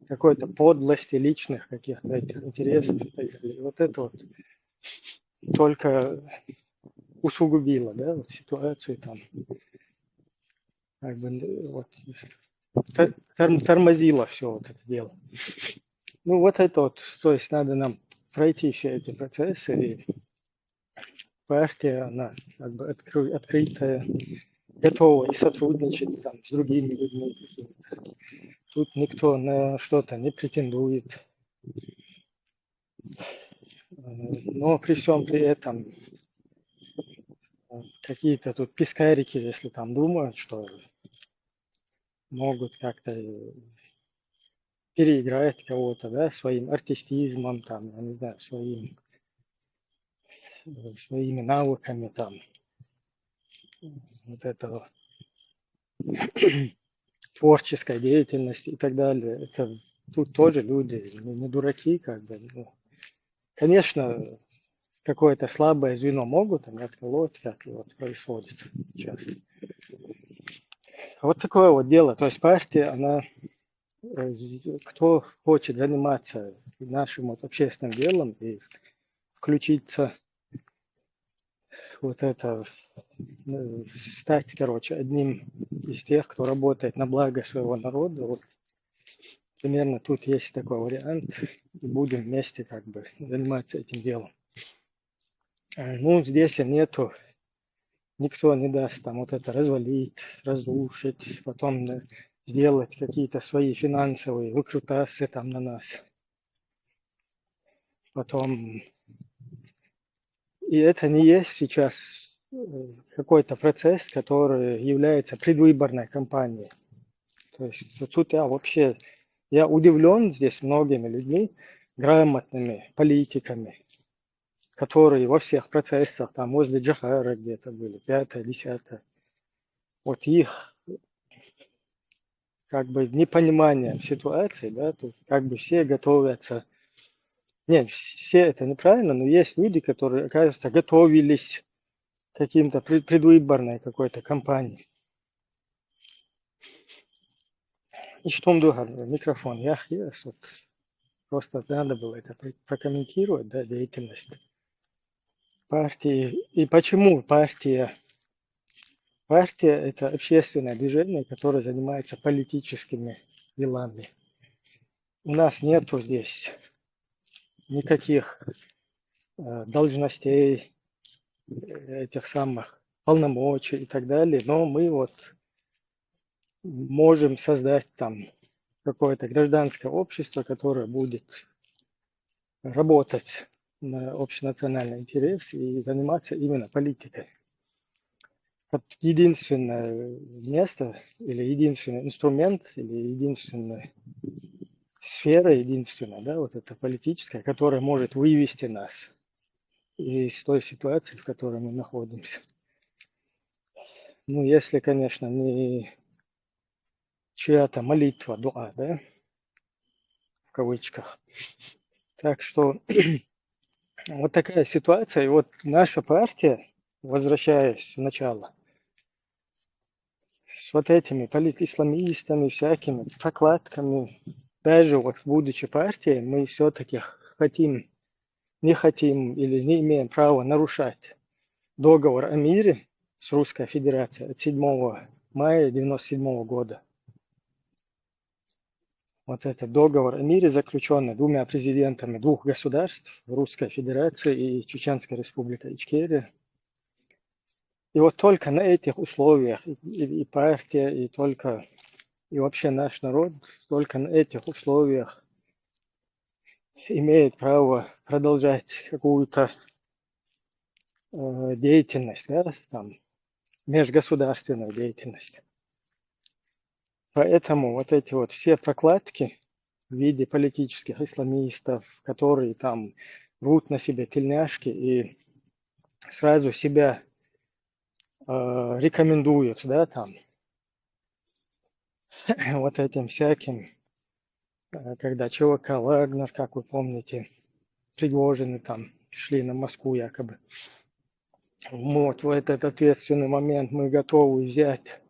какой-то подлости личных каких-то этих интересов. И вот это вот только усугубило, да, вот ситуацию там, как бы вот тормозило все вот это дело. Ну вот это вот, то есть надо нам пройти все эти процессы и партия, она как бы открытая, готова и сотрудничать там, с другими людьми. Тут никто на что-то не претендует. Но при всем при этом какие-то тут пескарики, если там думают, что могут как-то переиграть кого-то, да, своим артистизмом, там, я не знаю, своими навыками, там, вот этого творческой деятельности и так далее. Это тут тоже люди, не дураки, как бы. Ну, конечно, какое-то слабое звено могут они отколоть, как и вот происходит сейчас. Вот такое вот дело. То есть партия, она, кто хочет заниматься нашим вот общественным делом и включиться вот это, стать, короче, одним из тех, кто работает на благо своего народа. Вот примерно тут есть такой вариант. И будем вместе как бы заниматься этим делом. Ну, здесь нету, никто не даст там вот это развалить, разрушить, потом сделать какие-то свои финансовые выкрутасы там на нас. Потом, и это не есть сейчас какой-то процесс, который является предвыборной кампанией. То есть тут я удивлен здесь многими людьми, грамотными политиками, которые во всех процессах, там возле Джахара где-то были, 5-е, 10-е, вот их как бы непониманием ситуации, да, тут как бы все готовятся. Нет, все это неправильно, но есть люди, которые, оказывается, готовились к каким-то предвыборной какой-то кампании. И что микрофон, я вот просто надо было это прокомментировать, да, деятельность партии. И почему партия? Партия – это общественное движение, которое занимается политическими делами. У нас нету здесь никаких должностей, этих самых полномочий и так далее, но мы вот можем создать там какое-то гражданское общество, которое будет работать на общенациональный интерес и заниматься именно политикой. Как единственное место или единственный инструмент или единственная сфера, единственная, да, вот эта политическая, которая может вывести нас из той ситуации, в которой мы находимся. Ну, если, конечно, не чья-то молитва, дуа, да, в кавычках. Так что вот такая ситуация. И вот наша партия, возвращаясь в начало, с вот этими политисламистами, всякими прокладками, даже вот будучи партией, мы все-таки хотим, не хотим или не имеем права нарушать договор о мире с Русской Федерацией от 7 мая 1997 года. Вот этот договор о мире, заключенный двумя президентами двух государств, Русской Федерации и Чеченской Республики Ичкерия. И вот только на этих условиях и партия, и вообще наш народ, только на этих условиях имеет право продолжать какую-то деятельность, да, там, межгосударственную деятельность. Поэтому вот эти вот все прокладки в виде политических исламистов, которые там рвут на себе тельняшки и сразу себя рекомендуют, да, там, вот этим всяким, когда ЧВК Вагнер, как вы помните, Пригожины там шли на Москву якобы. Вот в этот ответственный момент мы готовы взять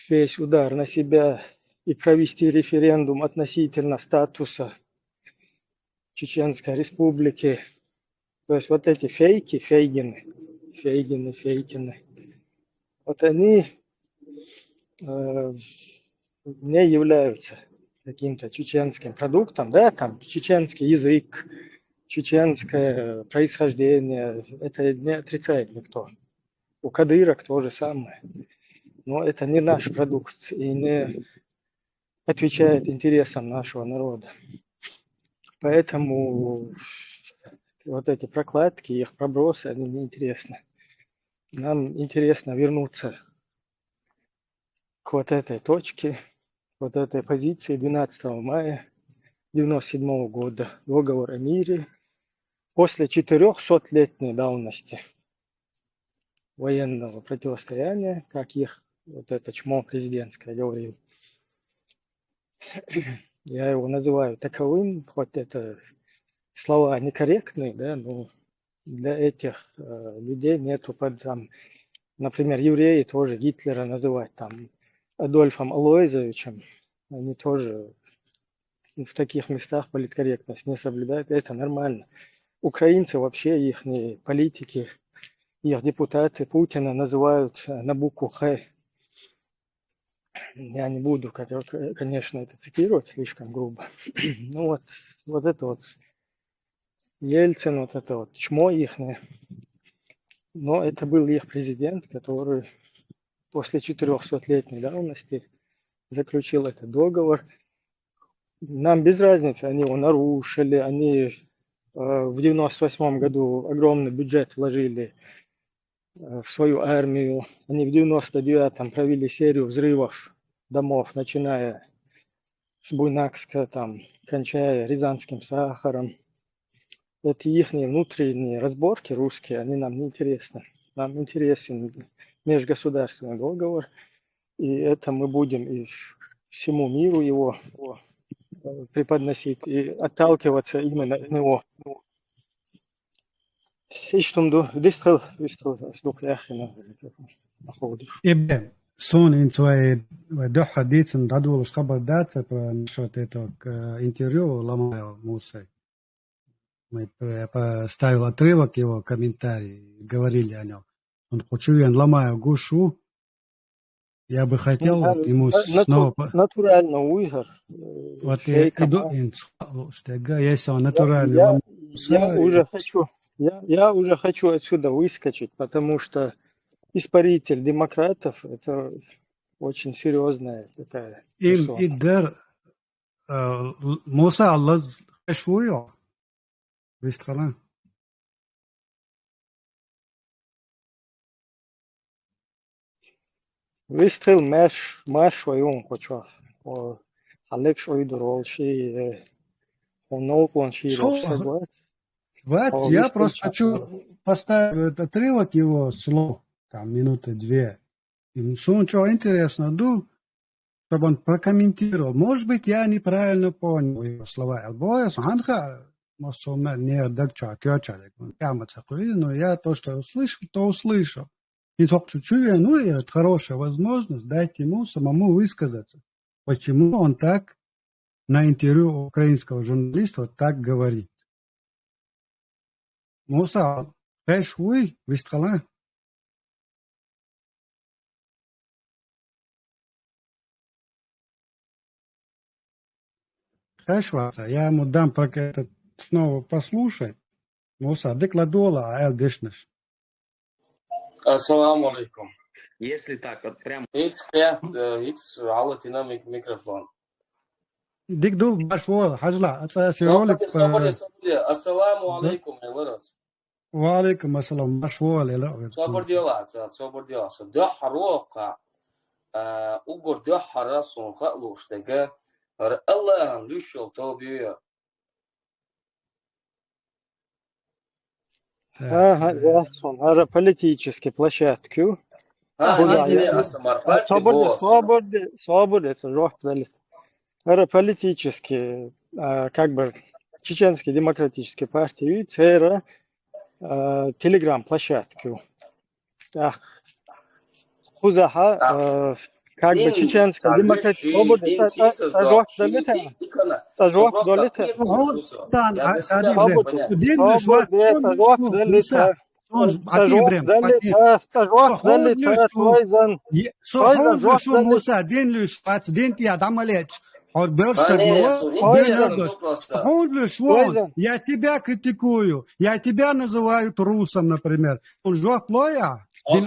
весь удар на себя и провести референдум относительно статуса Чеченской Республики. То есть вот эти Фейгины, вот они не являются каким-то чеченским продуктом, да, там чеченский язык, чеченское происхождение, это не отрицает никто. У кадырок то же самое. Но это не наш продукт и не отвечает интересам нашего народа. Поэтому вот эти прокладки, их пробросы, они неинтересны. Нам интересно вернуться к вот этой точке, вот этой позиции 12 мая 1997 года. Договор о мире после 400-летней давности военного противостояния, как их вот это чмо президентское говорил. Я его называю таковым, хоть это слова некорректные, да, но для этих людей нету, там, например, евреи тоже Гитлера называть там Адольфом Алоизовичем, они тоже в таких местах политкорректность не соблюдают, это нормально. Украинцы вообще, их политики, их депутаты Путина называют на букву Х. Я не буду, конечно, это цитировать слишком грубо. Ну вот это вот Ельцин, вот это вот чмо ихнее. Но это был их президент, который после 400-летней давности заключил этот договор. Нам без разницы, они его нарушили, они в 98 году огромный бюджет вложили в свою армию. Они в 99-м провели серию взрывов домов, начиная с Буйнакска, там, кончая Рязанским сахаром. Эти их внутренние разборки русские, они нам не интересны. Нам интересен межгосударственный договор, и это мы будем и всему миру его преподносить и отталкиваться именно от него. Ибн, сон in своей доха дицем дадул шкабар даться про насчет этого интервью Ламаева Мусы. Мы поставил отрывок его комментарий, говорили о нем. Он хочет Ламаев Гушу. Я бы хотел ему снова... Натурально уйгар. Вот я иду, что если он натурально... Я уже хочу отсюда выскочить, потому что испаритель демократов – это очень серьезная такая персона. Идер Муса Аллах швуё. Вистрана. Выстрел маш швуён хочу. Алекс ойдурол ши он ши согласен. Вот, я просто хочу поставить этот отрывок его слов, там, минуты 2. И что интересно, чтобы он прокомментировал. Может быть, я неправильно понял его слова. Но я то, что услышал, то услышал. И это хорошая возможность дать ему самому высказаться. Почему он так на интервью украинского журналиста вот так говорит. Муса, вы выстрела. Хорошо, я ему дам пока это снова послушать. Муса, декладола, а элдишнеш. Ассаламу алейкум. Если так, вот прям... Икс алатина микрофон. Дикдул башвол, хажла, это ролик... Ассаламу алейкум, Эларас. Валейкум ассалам, башвол, Эларас. Собор дела. Дохарока, угор дохара сунха луштега, Аллахам лишил тобия. Ага, политические площадки. Свобода, это жёстко. Это политические, как бы, чеченские демократические партии, ЦР, телеграм-площадки. Хузаха, как бы, чеченская демократическая свобода, Вот Берш как Конечно, интересно, ну просто. Вон, я тебя критикую, я тебя называю трусом, например. Он жёг плоя. Берш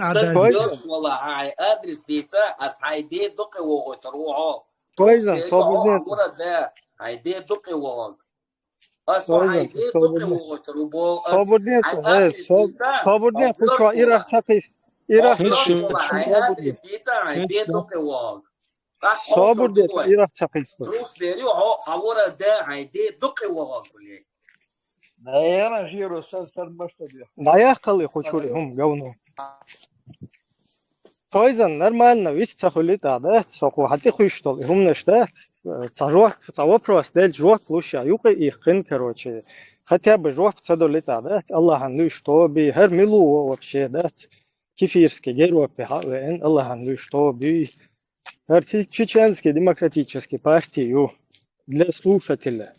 والله هاي أدرس بيتا أس هاي دي دقي وغو تروحو. Poison, свободец. هاي دي دقي وغو. هاي دي دقي وغو تروحو. Свободец, свободец, ты что, Ирак чакис? Ирак чакис. هاي أدرس بيتا هاي دي دقي وغو. Свободец, Ирак чакис. تروس بيريو عورة ده هاي دي دقي وغو كلي. أنا جيرو سلسل مستدي. Да я кали хочу ли, говно. Poison, нормально, видишь, цахулита, да? Соку, а ты хуй что ли? Умнешь, да? Вопрос, да, жёг лучше, юка их хин, короче. Хотя бы жёг цадолита, да? Аллах, ну что бы, хер милу вообще, да? Кефирский, Европе, Аллах, ну что бы. Чеченский демократический партию для слушателя.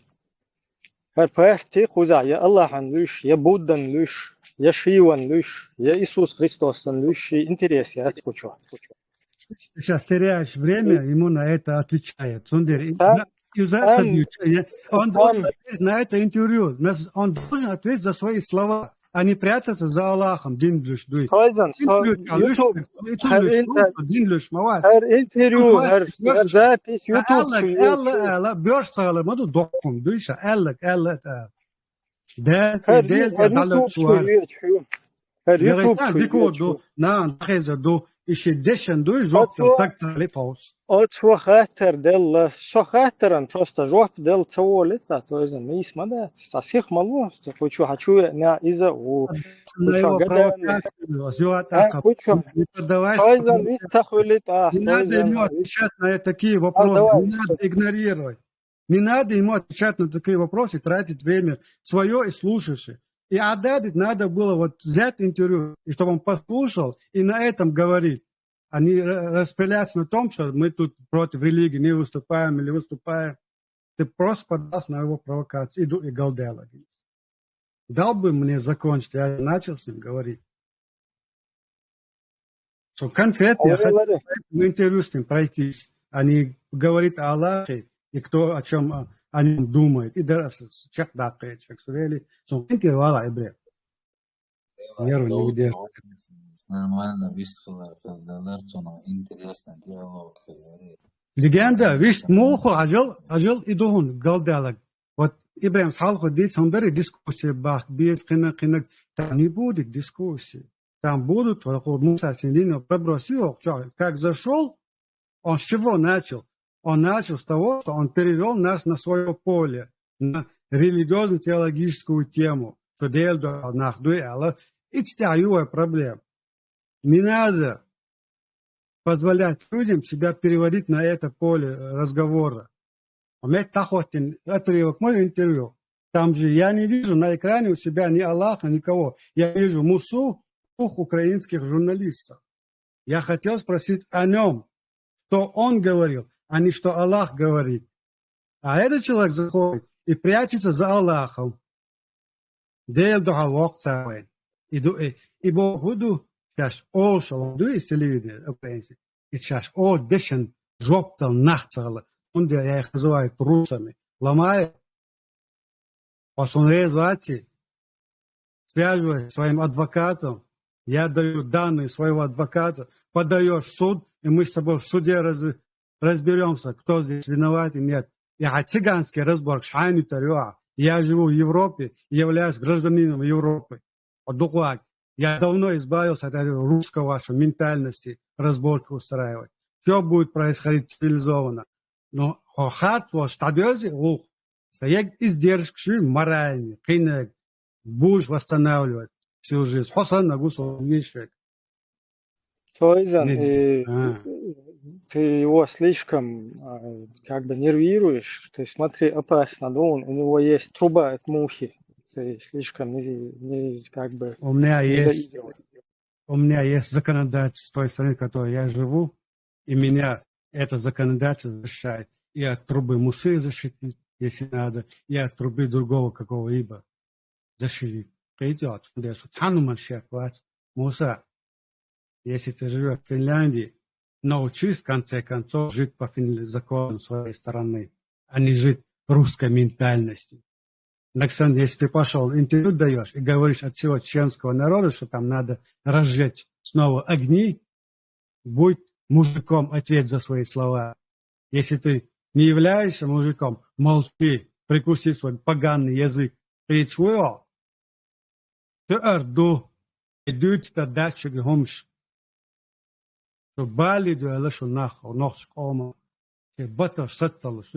Партия хуза, я Аллах, луш, я Будда, луш, я Шива, луш, я Иисус Христос, луш, интерес, я хочу. Сейчас теряешь время, ему на это отвечает. Он должен ответить на это интервью. Он должен ответить за свои слова, а не прятаться за Аллахом. Динлюш, дуй. Динлюш, мават. Интервью, запись, YouTube. Элла, бёрш сала, маду докум, дуйша, элла, да, YouTube, еще дешен дуй жоптал, так залипаус. От хатер дел, хатеран просто жоп дел цаволита, то есть не смада. Сасих мало, хочу на иза у. Не надо ему отвечать на такие вопросы, не надо игнорировать. Не надо ему отвечать на такие вопросы, тратить время свое и слушаешь. И Ададит надо было вот взять интервью, и чтобы он послушал, и на этом говорить, а не распыляться на том, что мы тут против религии не выступаем или выступаем. Ты просто поддался на его провокацию. Иду и галдела. Дал бы мне закончить, я начал с ним говорить. Что конкретно я хочу интервью с ним пройтись, а не говорить о Аллахе и кто о чем о нем думает. И даже человек дакает, человек сурели. Интервью Аллах, бред. Нервы не удерживает. Нормально выступила, интересно диалог. Легенда, видишь, муху ажал идухун галдалак. Вот Ибрахим Салху здесь он дарит дискуссии бах, без кинок, там не будет дискуссии. Там будут, Муса Синдина пробросил, как зашел, он с чего начал? Он начал с того, что он перевел нас на свое поле, на религиозно-теологическую тему, что делал нахду и Аллах. Это стяюая проблема. Не надо позволять людям себя переводить на это поле разговора. У меня тахотин, отрывок мой интервью. Там же я не вижу на экране у себя ни Аллаха, никого. Я вижу Мусу, двух украинских журналистов. Я хотел спросить о нем, что он говорил, а не что Аллах говорит. А этот человек заходит и прячется за Аллахом. Дел духа цавен. И Бог буду сейчас олшал, ду и селивиды украинцы. И сейчас дешен жоптал нахцала. Он я их называю трусами. Ломает. Посмотри, звати. Связывай своим адвокатом. Я даю данные своего адвоката. Подаешь в суд, и мы с тобой в суде разберемся, кто здесь виноват и нет. Я цыганский разбор, шайну тарюа. Я живу в Европе и являюсь гражданином Европы. Я давно избавился от этой русской вашей ментальности, разборки устраивать. Все будет происходить цивилизованно. Но хартво, штадёзи, стоять издержки моральные, кинек, будешь восстанавливать всю жизнь. Хосан на гусу вещек. Тойзан, ты его слишком как бы нервируешь. Ты смотри, опасно, да, у него есть труба от мухи. Ты слишком не как бы... У меня есть законодательство с той страны, в которой я живу, и меня это законодательство защищает. И от трубы мусы защитить, если надо, и от трубы другого какого-либо защитить. Идет. Муса, если ты живешь в Финляндии, научись в конце концов жить по законам своей страны. а не жить русской ментальностью. Александр, если ты пошел, интервью даешь и говоришь от всего чеченского народа, что там надо разжечь снова огни, будь мужиком, ответь за свои слова. Если ты не являешься мужиком, молчи, прикуси свой поганый язык. Ты чего? Ты орду, идут до дальше гомш. Что бали дуэла, что нахуй кома. Ты баташ сатталыш.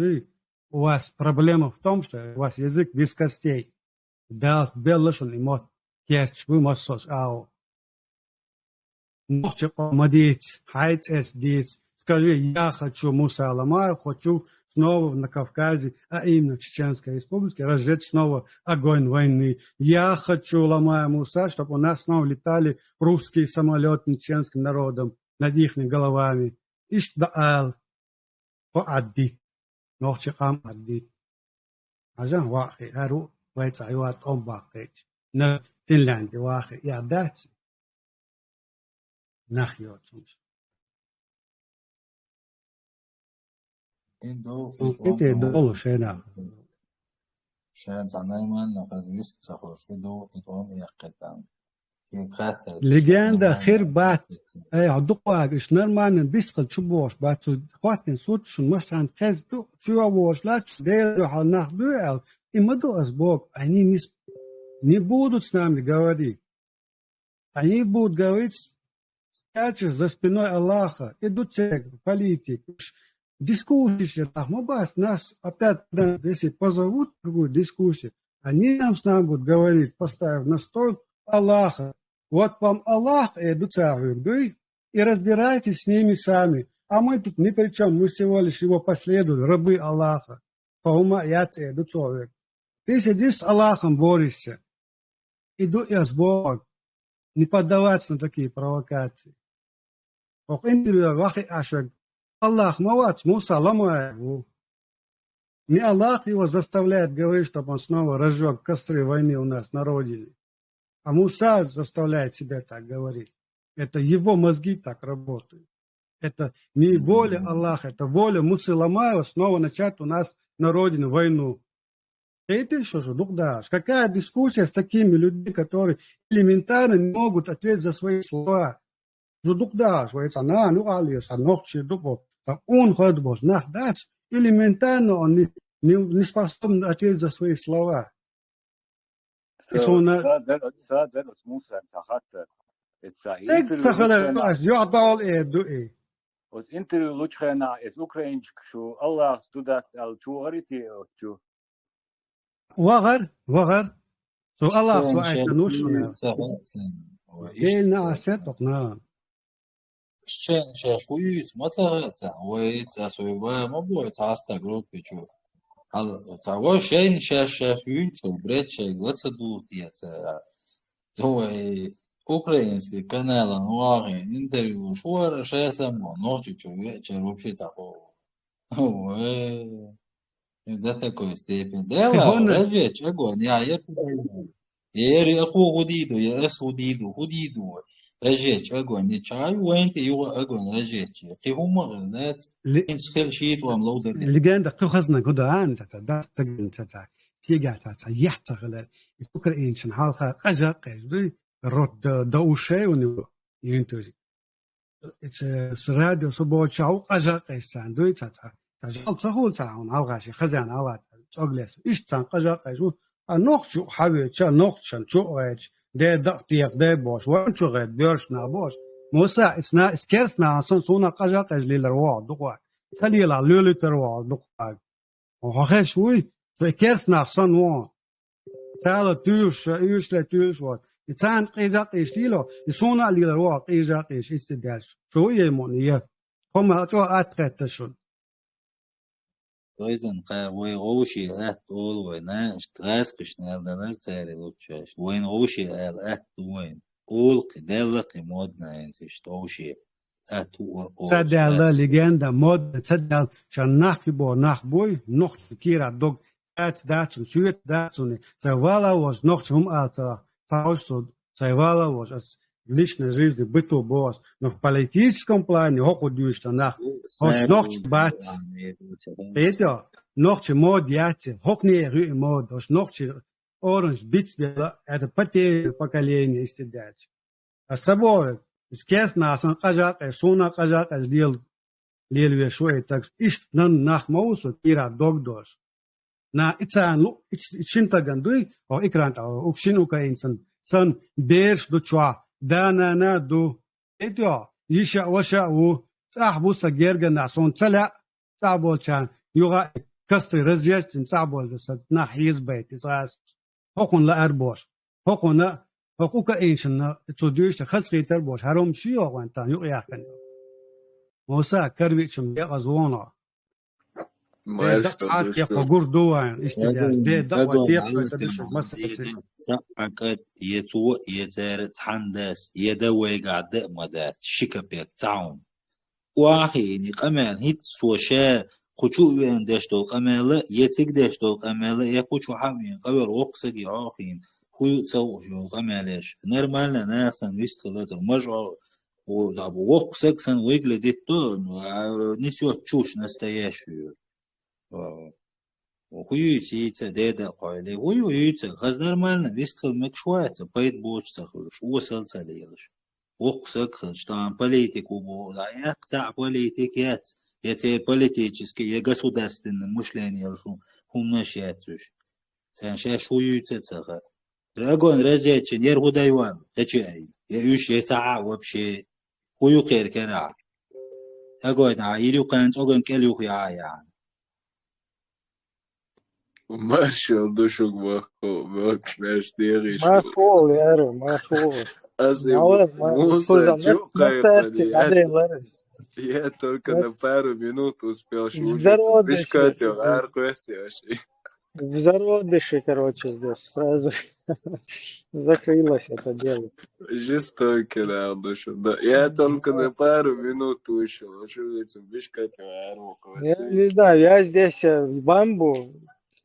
У вас проблема в том, что у вас язык без костей. Да, беллашун и мот. Керч, вы массос, ау. Нохче комадец, хайц дец. Скажи, я хочу Муса Аламаев, хочу снова на Кавказе, а именно в Чеченской Республике, разжечь снова огонь войны. Я хочу, Ламая Муса, чтобы у нас снова летали русские самолеты над чеченским народом, над их головами. Ишдаал, поадди, нохче амадди. Ажан вахи, ару, вайца юат омбакеч. На Финляндии вахи, я дать. Нахьет. إنت دولو شينا شاید زنای من نفذویست سخوش إدوم يقدم يقاتل لجندا خير بات اي عدقوا اشنر مان بيسقل شبوش بات خواتن صوت شن مشان خز تو شو ووش لا ديل حنا دوال имаду азбок они не будут с нами говорить. Они будут говорить скачешь за спиной Аллаха, идут политики. Дискуссии, Мабас, нас опять, если позовут в другую дискуссию, они нам с нами будут говорить, поставив на стол Аллаха. Вот вам Аллах, и разбирайтесь с ними сами. А мы тут ни при чем, мы всего лишь его последуют, рабы Аллаха. По ума я тебе, человек. Ты сидишь с Аллахом, борешься. Иду я с Богом. Не поддаваться на такие провокации. Аллах мавац, Муса Ламаеву. Не Аллах его заставляет говорить, чтобы он снова разжег костры войны у нас на родине. А Муса заставляет себя так говорить. Это его мозги так работают. Это не воля Аллаха, это воля Мусы Ламаева снова начать у нас на родине войну. И ты что же, дашь? Какая дискуссия с такими людьми, которые элементарно не могут ответить за свои слова? Жудукдаш, вайцана, ну алис, анохчи, дупо. Он ходбос, нахдаш, элементарно он не способен ответить за свои слова. Ек сахалер, аз юхдал дуи. От интервью лучхена из украинчик, что Аллах студат ал чуарити отчу. Вагар. So Allah so ayta nushuna. Elna asetokna. شويت ما تغطى ويتسوي ما بوي تاستا جروب بيجو هل تاو شين شويت شو بريت شيء وتصدو تيتا هو أوكرانسكي канал نواقي интервью شو شيء سمو نوشي شوي جروب شيء تاو هو ده такой степень дела режечь огонь я يري أخو غديدو يا أس غديدو رجعت أقول نتشاي وين تيجوا أقول رجعت كي هم غنات إنسخل شيء واملو ذا اللي جان دقيق خزنا قدران تدرس تجن تدرس تيجي يحتغل يفكر إنسان حالها قجا قجدي رد دوشة ونو ينتوي الراديو صبوا شاو قجا قجسان دوي تجال تقول تعاون عالغاشي خزان عالات أجلس إيش تان قجا قجو نقشو حبيت شا نقشن شو عايش ده دقيق ده باش وين شو غير بيرش نابوش موسى إسنا إسكرسنا سونا قجا قجلي الرواق دقوا خلي لا لولي ترواق دقوا وخش شوي فكرسنا صنوان تعال تيوش لا تيوش وات يتان قيزا قيش ليلو يسونا لي الرواق قيزا قيش استداش شو يمونيه هم شو أتقتشون Toizan وين غوشي أول وين اشتغاس قشنا لنا تاري لوتشاش وين غوشي وين أول قدالة قمودنا ينسيش توشي تصدق لجندا مود تصدق شان نحكي بوي نحكي كيرا دوغ داتسون سويت داتسون سوالا واش نحكيهم алта таушсо савала واش личной жизни быту босс, но в политическом плане хоку дюшта нах. Хоч ночь бац. Это نوخش مود ياتي هوكني غي مود وش نوخش اورنج بيتس بلا это потери поколение истидать السبو سكيس ناسن قجاق سونا قجاق ديال ليل شوي تاكس ايش نن ناخ موسو تيرا دوغدوش نا اتسان لو اتشنتا غندوي او اكرانت او اوكشينو كاينسن سن بيرش دو تشوا دانا نا دو اديو يشا وشا و صاحبو سجيرغا ناسون تلا صاحبو كان يوغا كسر رزيت صاحبو نا حيز بيت اساس حقن لا اربوش حقن حقوق انسان توديش خصيتر بوش هروم شي او انت يو ياكن موسى كرويتشم يغزونا دقات يقور دوان استدعاء دي دقوة دي قوة مسكسي ساقت يتو يتار تحندس يدوي قاعد مدات شكبك تعون واخي ني قمال هيت سوشا خشوع وين دشتو قمال يتك دشتو قمال يخشو حامين قبل وقسقي عاخين هو سو شو قمالش نرمالنا ناخسن ويستخلط مجع ودابو وقسق سن ويقل ديتو نسيو تشوش نستياشو وخيوتي دادا قايله ويوتي غاز نرمالنا ويستخل مكشوات بيت بوش تخلش وصل تليلش وقسق خلش طبعا политик وبو لا يقطع политикات يتي политические государственное мышление шо умнашятуш санша шуюца цаха драгон разячин яргудайван тачай я юш ясаа вообще хую خير كنا اقعد عايلو كانت اوغن كليو يا ماشي دوشك باخو باكش ديري ما فول يا رو ما فول Asi Musa я только на пару минут успел шутить. Бешкатил, аркуэси вообще. В зародыше, короче, здесь сразу закрылось это дело. Жестокий, да, душу. Да. Я только на пару минут вышел. Шутить, бешкатил, аркуэси. Я не знаю, я здесь в Бамбу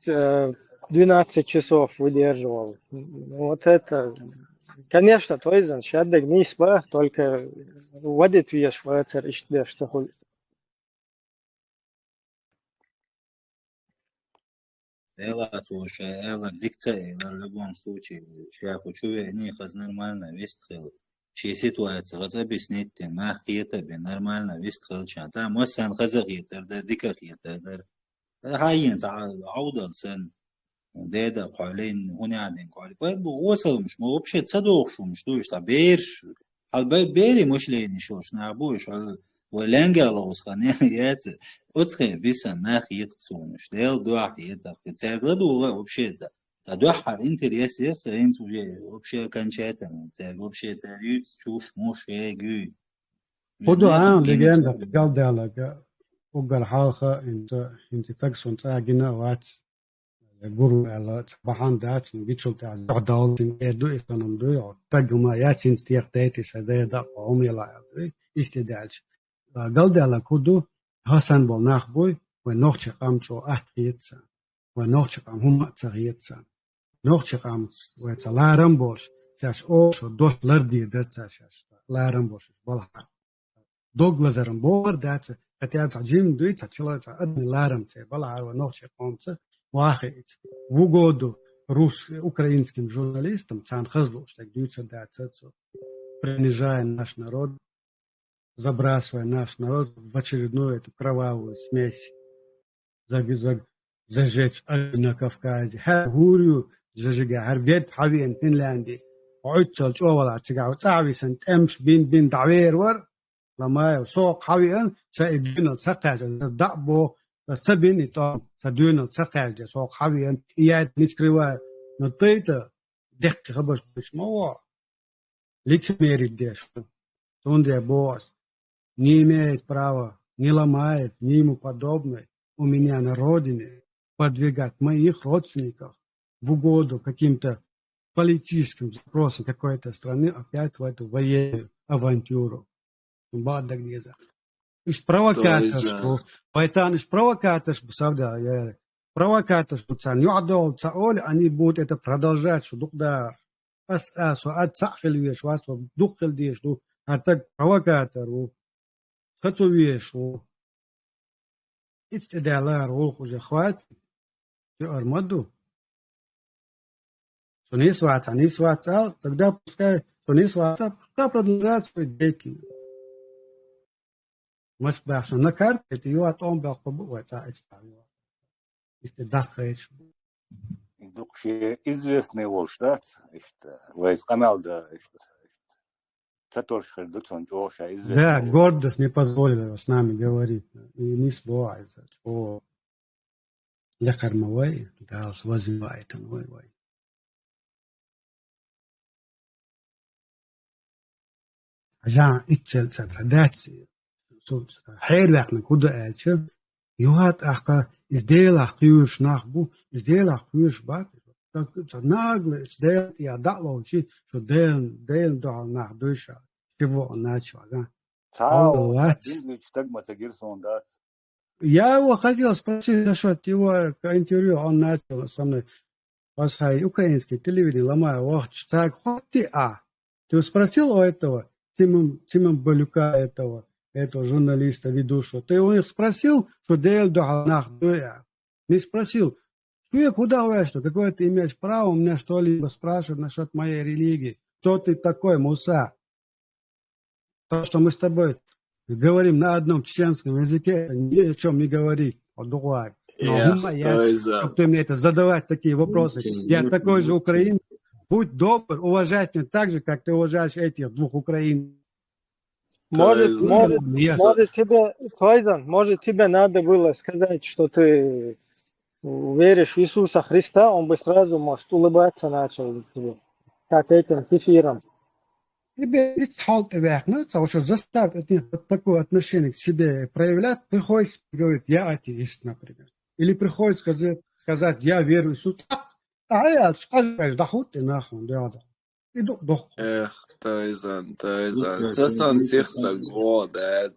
12 часов выдерживал. Вот это... Конечно, Тойзен, шаддаг не спа, только водит веш, вацер ищет, что хуй. Эла тоже, эла дикция, в любом случае, я хочу не хаз нормально вестхил. Чьи ситуация, хаз объяснить, нахи тебе нормально вестхил, чан. Там осан хазагитер, да дикахитер, да. Хайен عودل سن ده قالين هنا عندين قال باید وصل مش ما вообще صدق شو مش دوش تا بيرش حال بيري مش ليني شوش نعبوش حال ولنجا لوس خانه يات اتخي بيسن ناخيت قصونش ديل دوحي ده تساعد вообще ده تدوح الانتريس يسين سوجي вообще кончательно تساعد вообще تساعد чушь مش يجي خدو عن لجنة قال ده لك وقال حالخة انت تقصون تاجنا وات guru ala bahan dat vichul ta dal tin edu istanum do tagma yatin stiqtati sadada umila istidalch galdala kudu hasan bol nakhboy wa nochch qamcho ahtiyetsa wa nochch qam huma tsagiyetsa nochch qam wa tsalaram bosh tas o so dostlar dir dat tas laram bosh balha doglazaram bor dat atat jim duit tchila ta adni laram tse balha wa nochch qamtsa واحد وجوده روس украинским журналистам цан хазло что даются да цецо принижая наш народ забрасывая наш народ в очередную эту кровавую смесь зажечь на Кавказе هوريو زجاجة هربيت حبيبين فنلندي وعدت شوالع تجاو تعبي سنت امش بين دعوير ور لما يسوق حبيبين سيدنا سقاج دعبو سبيني طام سدونا سقاج سوق حبيبين إياد نسكروا نطيته دق خبش مش موضوع ليك ميري ديش сонде босс не имеет права, не ломает, ни ему подобное у меня на родине подвигать моих родственников в угоду каким-то политическим запросам какой-то страны опять в эту военную авантюру. Иш провокаторство, поэтому иш провокаторство, савда, я провокаторство, цан юадол, цаоль, они будут это продолжать, что дух-дар, ас-асу, ад-цахил веш, вас-у, дух-хил деш, дух, а так провокатору, хочу вешу, استدلال روح وجخوات يقر مدو سونيس واتسال тогда пускай سونيس واتسал пускай продолжает свою деятельность. Может быть, что на карте это его от он был побывать, а это если дахаешь. Дукши известный волштат, вайс канал да, Саторшхер Дуксон Джоша известный. Да, гордость не позволила с нами говорить. И не сбывается, что для кормовой, да, свозивает он, ой. عشان اتشل تصدقت حيل احنا كده اتش يوهات احقا ازديل احقيوش ناخبو ازديل احقيوش بات ناغل ازديل يا دعلو شي شو ديل دعال ناخدوشا شبو ناتشو اغا Я его хотел спросить насчет его интервью, он начал со мной, пасхай, украинский телевидение, ломаю, ох, так, хоть ты, ты спросил у этого Тима Балюка, этого журналиста, ведущего, ты у них спросил, что Дейл Духанах, не спросил, что я куда вышел, какое ты имеешь право у меня что-либо спрашивать насчет моей религии, кто ты такой, Муса? То, что мы с тобой говорим на одном чеченском языке, ни о чем не говорит, о другом. Чтобы ты мне это задавать такие вопросы. Я такой же украинец. Будь добр, уважать меня так же, как ты уважаешь этих двух украинцев. Может тебе надо было сказать, что ты веришь в Иисуса Христа, он бы сразу, может, улыбаться начал, как этим кефиром. Тебе заставь такое отношение к себе проявлять, приходится говорить, я атеист, например. Или приходится сказать, я верю в Иисуса. Ja, скажешь, да хуй ты нахуй, да. Эх, Тайзан, Сасан всех согласен.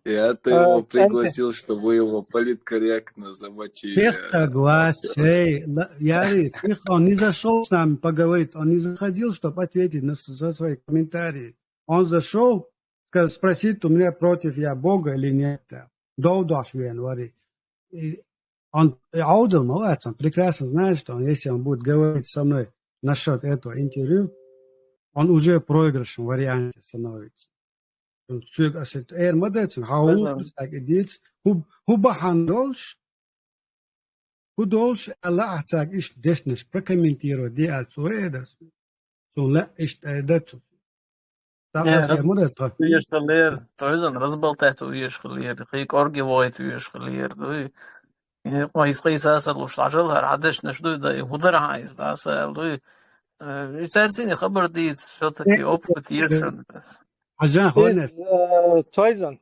Я-то его пригласил, чтобы его политкорректно замочили. Всех согласен. Ярис, он не зашел с нами поговорить, он не заходил, чтобы ответить за свои комментарии. Он зашел, спросить у меня, против я Бога или нет. Доудаш в январе. Он аудио молодец, он прекрасно знает, что если он будет говорить со мной насчет этого интервью, он уже в проигрышном варианте становится. Худолш Аллах так иш дешнеш прокомментировать, делать суэдас. Сулла иш тайдату. разболтать уешь хлеер, хик оргивает уешь хлеер, ويسقي ساسل وشعجلها عدش نشدو دا يهودر عايز دا سالو يتسارتيني خبر ديت شو такие опыт ешен.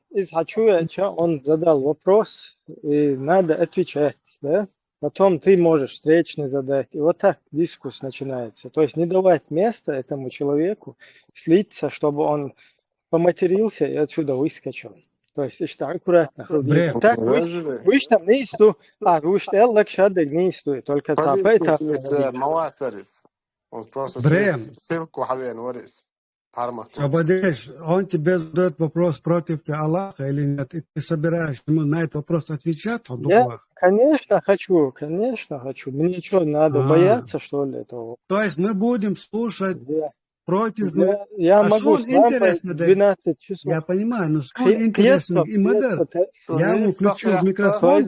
Из Хачуевича он задал вопрос, и надо отвечать, да? Потом ты можешь встречный задать. И вот так дискуссия начинается. То есть не давать места этому человеку слиться, чтобы он поматерился и отсюда выскочил. То есть işte аккуратно. Так, вы там не исту, вы что лакшадек не исту, только тапай тапай. Малацарис. Он просто ссылку хавен ворис. Ободешь, он тебе задает вопрос против Аллаха или нет, и ты собираешь ему на этот вопрос отвечать? Я, конечно, хочу. Мне что, надо бояться, что ли, этого? То есть мы будем слушать против... Я могу интересно, 12 часов. Я понимаю, но сколько интересно. И модер. Я ему включил микрофон.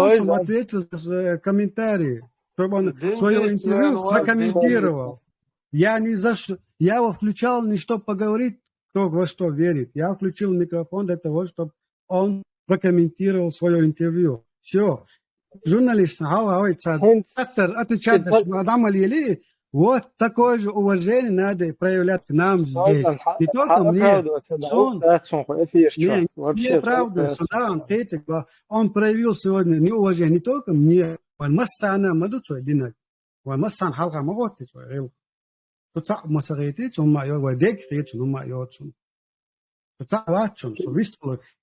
Чтобы он ответил с комментарием, чтобы он свое интервью прокомментировал. Я его включал не чтобы поговорить, кто во что верит. Я включил микрофон для того, чтобы он прокомментировал свое интервью. Все. Журналист, отвечает, мадам Алиели, вот такое же уважение надо проявлять к нам здесь. Не только мне. Не правда, он проявил сегодня неуважение не только мне.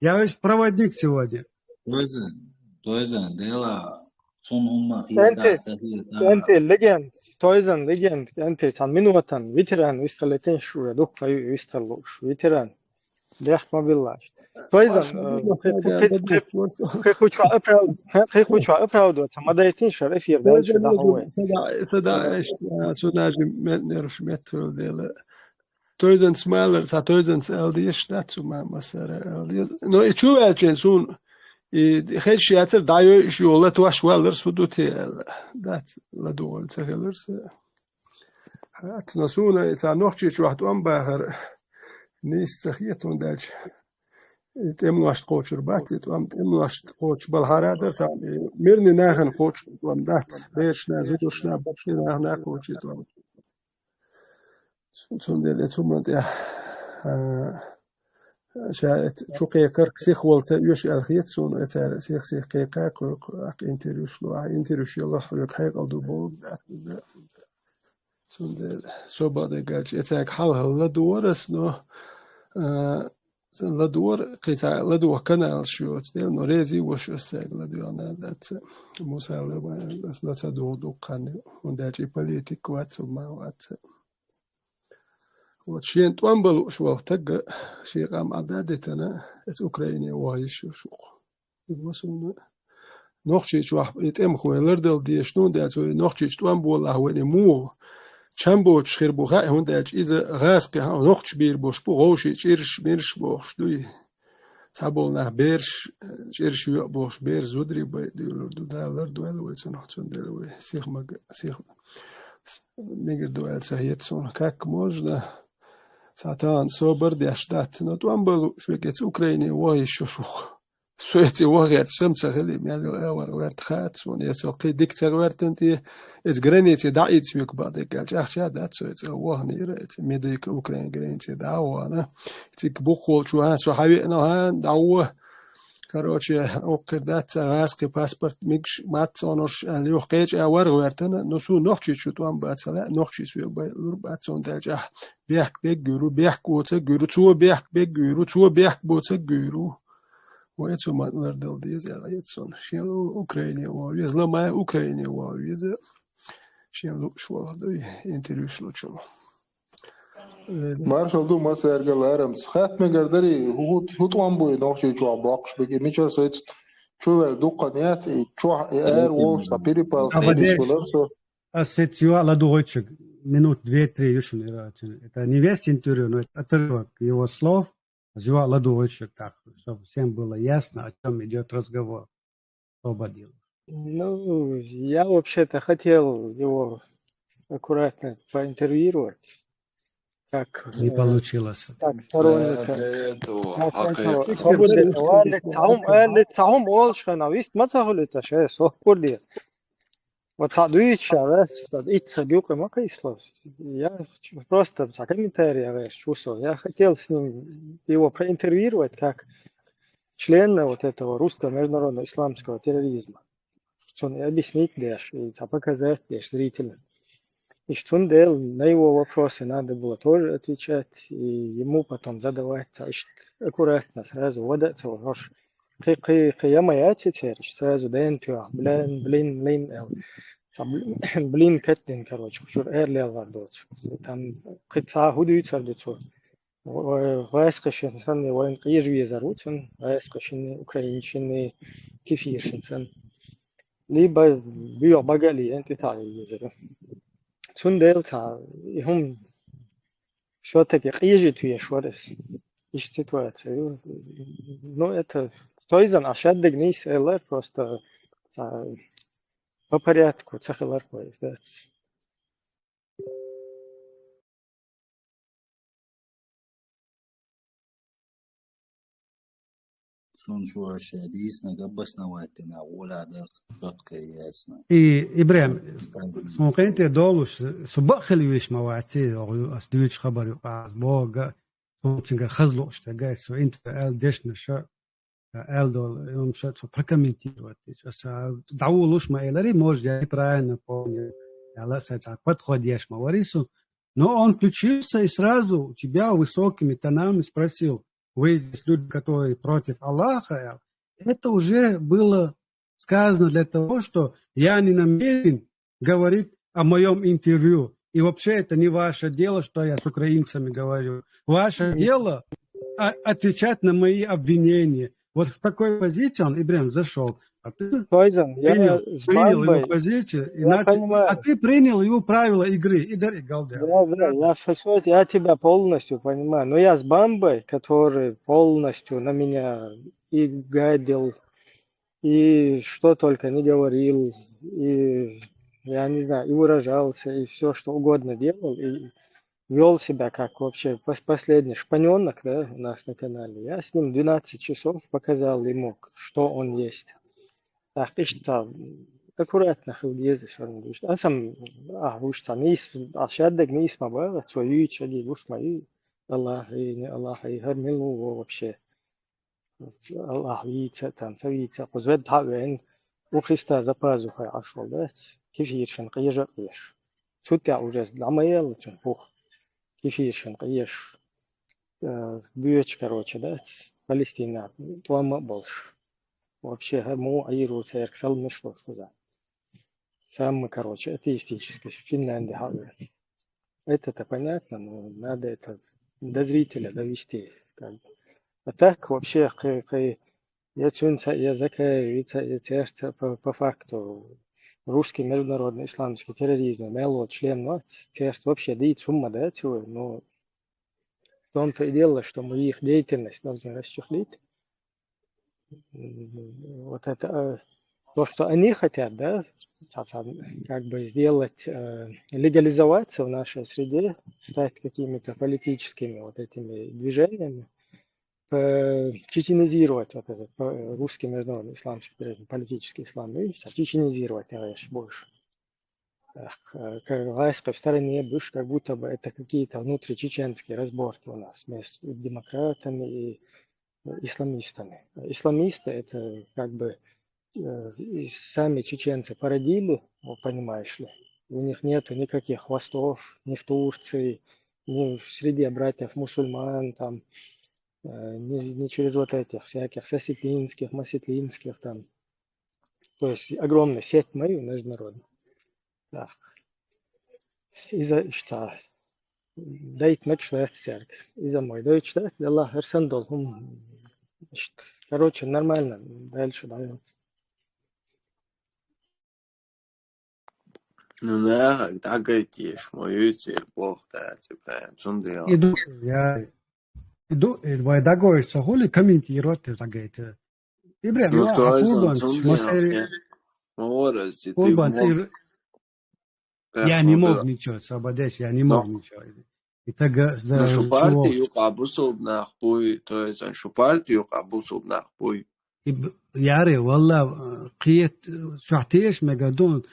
Я весь проводник сегодня. أنت ليجند تويزن ليجند أنت تعمل وطن فيتران ويستلتين شو يدوق في ويستلوش فيتران ليح ما بالله Toizan, хочу оправдываться. Мадайтин эфир дальше договор. صدا سوناجم نرش متر دل تويزن سمالر تا تويزن سال ديش ناتسو ما مسار نو اتشو الچن سون خيش ياتر دايو شولا تواش والر سودوتي دات لا دول تخلرس هات نسونا تا نوخشي واحد ام باخر نيس تخيتون دالش تملاش قوچر بات تملاش قوچ بالهارادر تا ميرني ناخن قوچ ام دات بيش نازوش نا بش نا قوچ تو سندل تومنت يا شايت شوقي كرك سيخ ولت يوش الخيت سون اتار سيخ قيقا قق انتريوش لو انتريوش يلا لك حيق الدو بول سندل صوبا دغاج اتاك حال لا دورس نو لا دور قيتا لا دور كانال شو تدل نو ريزي وش استاك لا دور انا دات موسى لا تدور دو قان ونداجي بوليتيك وات ما وات وشين توامبل شو تج شيء قام عدادتنا اس اوكرانيا وايش شو وصلنا نوخشي شو يتم خويلردل دي شنو دات نوخشي توامبل هو مو چمبو خير بوخا هون دات از غاسق نوخش بير بوش بوشي چيرش ميرش بوش دوي تابولنا بيرش چيرش بوش بير زودري دو دالر دوال ويتنحتون دلوي سيخ نيجر دوال سهيتسون как можно ساعتان صبر داشتات نتوامبل شو كيت اوكراني واي شوشوخ سويتي وغير شمس خلي مالو ورت خات ونيسوقي ديكتر ورتنتي از جرانيتي دايت ميك بعد قال اخشى دات سويت وهني ريت ميديك اوكران جرانيتي داوانا تيك بوخول شو ها سو حبي انا هان داوه Короче, окрдат раске паспорт мигш матсонош алюхкеч авар вертена, но су нохчи чутуам бацала, нохчи су лур батсон дажа. Бях бег гуру, бях коца гуру, цу бях бег гуру, цу бях боца гуру. Воецу матлар дал диз яетсон. Шелу Украине вавиз, лама Украине вавиз. Шелу швалдой интервью шлучу. Marshall do mas ergelerem schat me gerderi hut wan boy noch jo box bege micher so jetzt chuver do qaniat chu air wall sapiripal so Ассетью ala дуойчик минут 2-3 еще не рачен. Это не весь интервью, но это отрывок его слов. Зю ala дуойчик так, чтобы всем было ясно, о чем идет разговор. Освободил. Ну, я вообще-то хотел его аккуратно поинтервьюировать. Как не получилось. Так, сторонника. تعهم اول شنا ويست ما تقولت شيء صحولي وتعديش بس تديت صديق ما كيسلو я просто за комментарии чувствовал. Я хотел с ним его проинтервьюировать как члена вот этого русского международного исламского терроризма. Что он объяснить дашь и показать дашь зрителям. И что он делал, на его вопросы надо было тоже отвечать, и ему потом задавать аккуратно, сразу водаться, уж قيامة ياتي сразу دين توا блин كتن короче شو إيرلي الغردوت там قطعة هدوء تردتوا غاسقشن سن وين قير ويزاروتن غاسقشن أوكرانيشن كيفيرشن ليبا بيو بقالي أنت تعي يزرو Цундельта, им все-таки қиежетуе шорес. И ситуация. Ну, это Тойзан ашаддег нис элэр просто по порядку цахелэр поездать. Sunču šedīs negabas navaitina ulādāk totka ясно. И Ибрahim, ممكن دولش صباح خليوش مواتي أو أستويش خبر يقاس بوجا ممكن خزلو اشتغل سو أنت ال دشنا شا ال دول يوم شا سو прокомментировать. Сейчас дауложь маэлари может я правильно помню. Я сейчас подходишь маварису, но он включился и сразу у тебя высокими тонами спросил: вы здесь люди, которые против Аллаха, это уже было сказано для того, что я не намерен говорить о моем интервью. И вообще это не ваше дело, что я с украинцами говорю. Ваше дело отвечать на мои обвинения. Вот в такой позиции он, Ибрахим, зашел. А ты Файзан, я принял его позицию, а ты принял его правила игры. Идар и Галдер. Да, я тебя полностью понимаю. Но я с Бамбой, который полностью на меня и гадил, и что только не говорил, и, я не знаю, и выражался, и все, что угодно делал, и вел себя как вообще последний шпаненок, да, у нас на канале. Я с ним 12 часов показал ему, что он есть. Так, işte аккуратно хылдезы шарн душт. Асам вушта нис ашаддаг нис маба твою чаги душ мои Аллах и хармилу вообще Аллах вица там савица кузвед хавен ухиста запазуха ашвал да кифиршин қияжа қияш сутя уже дамаял чун пух кифиршин қияш бюч короче да Палестина твама больше вообще му аиру церк салмыш сказать. Самый, короче, атеистический, в Финляндии. Это-то понятно, но надо это до зрителя довести. Как бы. А так вообще, я по факту русский международный исламский терроризм, мело член вообще дит сумма, да, но в том-то и дело, что мы их деятельность должны расчехлить. Вот это то, что они хотят, да, как бы сделать, легализоваться в нашей среде, стать какими-то политическими вот этими движениями, чеченизировать вот этот русский международный исламский терроризм, политический ислам, и чеченизировать, наверное, больше. В стороне будешь, как будто бы это какие-то внутричеченские разборки у нас между демократами и исламистами. Исламисты это как бы сами чеченцы породили, понимаешь ли. У них нету никаких хвостов ни в Турции, ни в среде братьев мусульман, там, ни через вот этих всяких сосетинских, масетлинских там. То есть огромная сеть мою международную. Да. Из-за что? Дайт мекшвет церковь. Из-за мой дойчтат, Аллах арсандол. Короче, нормально. Дальше даем. Ну да, так и мою цель Бог дает, прям сундел. Иду, vai dagojas хули комментировать это. Ибрахим, Ну кто из Фурбан, сундел? Морас, и ты Фурбан, я не мог ничего, Сабадеш, я не мог ничего. На шу партию кабусов нахуй, то есть на шу партию кабусов нахуй. Яре, والله قيت شعتيش مجدون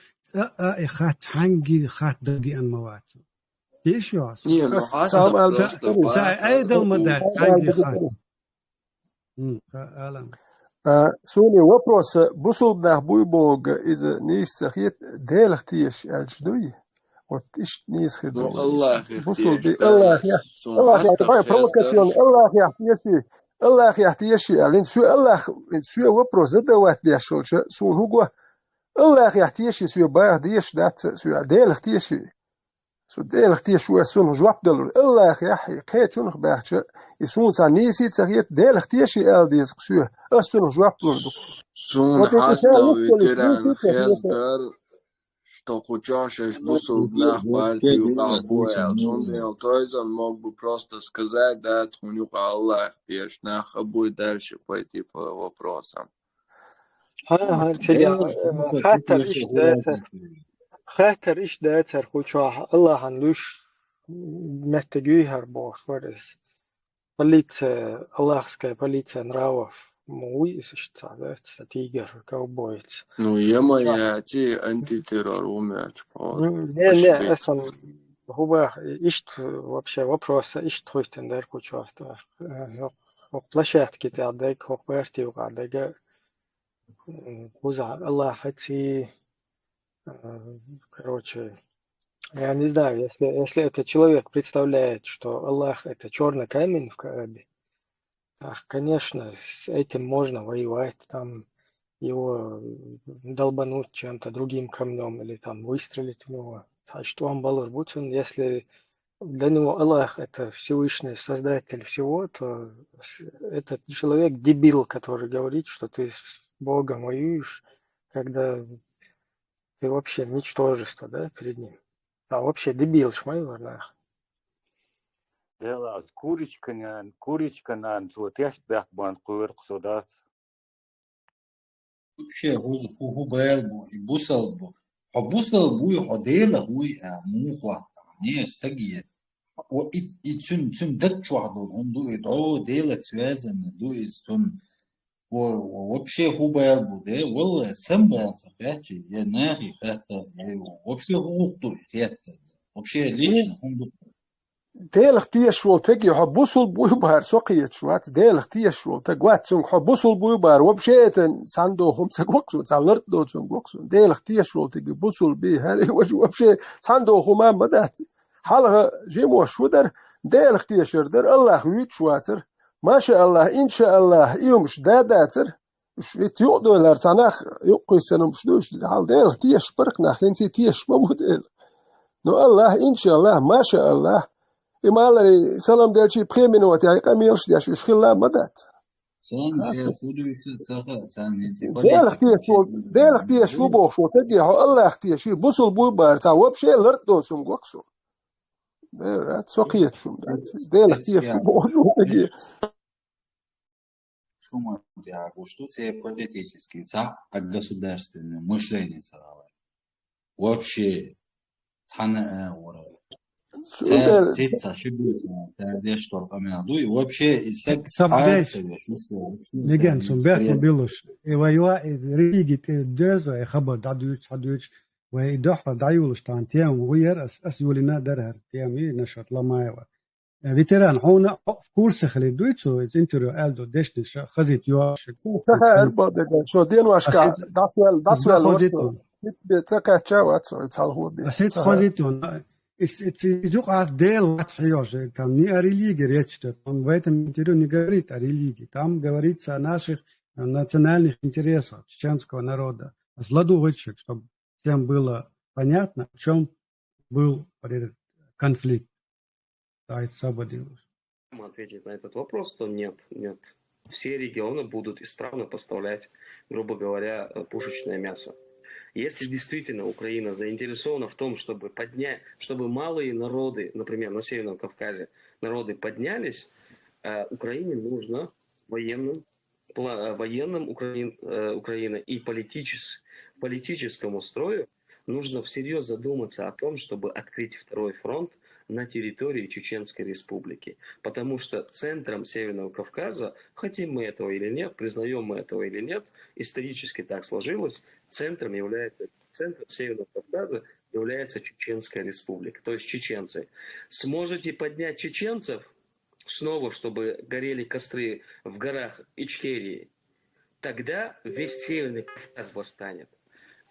خات حنجي خات دقي المواد ايش يا Не, ну хасна просто ايضا مدات حنجي خات Суни вопрос бусулбнах буйбог из нисахит делахтиш альчдуй. Вот иш нисхир Ну Аллах бусулби Аллах я такая провокационная Аллах я тиеши алин су Аллах су вопрос задавать дешол сун хуго Аллах я тиеши су баах деш дат су делахтиши سو ديل اختيش ويسون جواب دلو الله يا حي قيت شنو باخش يسون سانيسي تسغيت ديل اختيش ال ديس سو اسون جواب دلو سون حاستا ويتران خيزدر что хочешь бусу нах партию кабуя он тоже мог бы просто сказать да тхунюк Аллах тешь нах будет дальше пойти по вопросам خاطر إيش ده ترخوش الله هنلوش محتاجيه باش ورس بليت الله سكا بليت نراوف موي إيش تعرف تيجر كاوبويت ну ема я ти антитеррор умеч не أصلا هو إيش вообще вопрос إيش تويتن ده كوش واحد هو بلاشات كده عندك هو بيرتي وعندك وزع الله حتى короче, я не знаю, если этот человек представляет, что Аллах это черный камень в Каабе, конечно, с этим можно воевать, там его долбануть чем-то другим камнем или там выстрелить в него. А что он балур будет, если для него Аллах — это Всевышний Создатель всего, то этот человек дебил, который говорит, что ты с Богом воюешь, когда ты вообще ничтожество, да, перед ним. А вообще дебил, шмай варнах. Дела куричканан, вот я так бан куверк содат. Вообще, هو بالبو يبوسل بو حبوسل بو يحديله هو مو خواط не استجيه وإتسن دك واحدون هم دو يدعو ديلك سوازن دو إتسن ووبشي هو بالبو ده والله سنبال صفاتي يا ناخي خاطر وبشي هو دو خاطر وبشي ليش هم دو ديلك تيش ولتجي حبوسل بوي بار سوقيت شوات ديلك تيش ولتجوات سون حبوسل بوي بار وبشيتن ساندو هم سقوقسون سالرت دو سون قوقسون ديلك تيش ولتجي بوسل بي هالي وبشي ساندو هم مدات حالها جيمو شودر ديلك تيش يردر الله ويت شواتر ما شاء الله إن شاء الله يومش داداتر مش يتيقدو لارتاناخ يقوي سنة مش دوش حال ديلك تيش برقنا خلينتي تيش مموديل نو الله إن شاء الله ما شاء الله إمالي سلام دلشي بخيمين وتعيق أميرش ديش يشخلا مدات سان سياسودو يتساقا سان ديل اختيه شو بوخ شو تجي هو الله اختيه شي بوصل بوي بار تا وبشي لرتو شم قوقسو ديل سوقيت شو ديل اختيه شو بوخ شو تجي Шума диагу, что це политический государственное мышление целое. Вообще, цана ура. Цеца шибуса, цадеш только менаду и вообще исак Sabdesh. Negen Sumberg mobilos. Ewa ريجي دوزو خبر دادوش حدوش ويدحر دايولش تانتيام وغير أسيولنا درهر تيامي نشط لما يوا. فيتران هون كورس خلي دويتسو انترو ألدو دشنش خزيت يواش. سخا أربعة شو دين واشكا داسوال ورسو. بتسقى تشاوات تعال هو بي. أسيت خزيتون. It's a del wat хьёж, там не о религии речь идет, он в этом интервью не говорит о религии, там говорится о наших национальных интересах чеченского народа. Злодувочек, чтобы всем было понятно, в чем был конфликт. Ответить на этот вопрос, то нет. Все регионы будут исправно поставлять, грубо говоря, пушечное мясо. Если действительно Украина заинтересована в том, чтобы малые народы, например, на Северном Кавказе, народы поднялись, Украине нужно военным Украина и политическому строю нужно всерьез задуматься о том, чтобы открыть второй фронт на территории Чеченской Республики. Потому что центром Северного Кавказа, хотим мы этого или нет, признаем мы этого или нет, исторически так сложилось, центром Северного Кавказа является Чеченская Республика, то есть чеченцы. Сможете поднять чеченцев снова, чтобы горели костры в горах Ичкерии, тогда весь Северный Кавказ восстанет.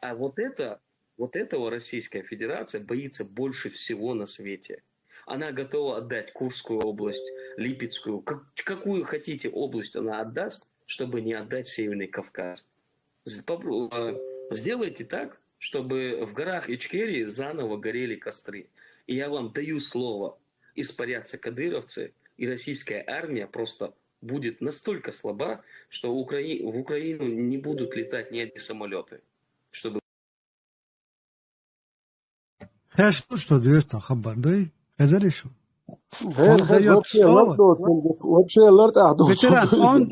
А вот этого Российская Федерация боится больше всего на свете. Она готова отдать Курскую область, Липецкую, какую хотите область она отдаст, чтобы не отдать Северный Кавказ. Сделайте так, чтобы в горах Ичкерии заново горели костры. И я вам даю слово, испарятся кадыровцы, и российская армия просто будет настолько слаба, что в Украину не будут летать ни одни самолеты. Чтобы... Что двести хабар, да? Хазаришо. Он дает слово.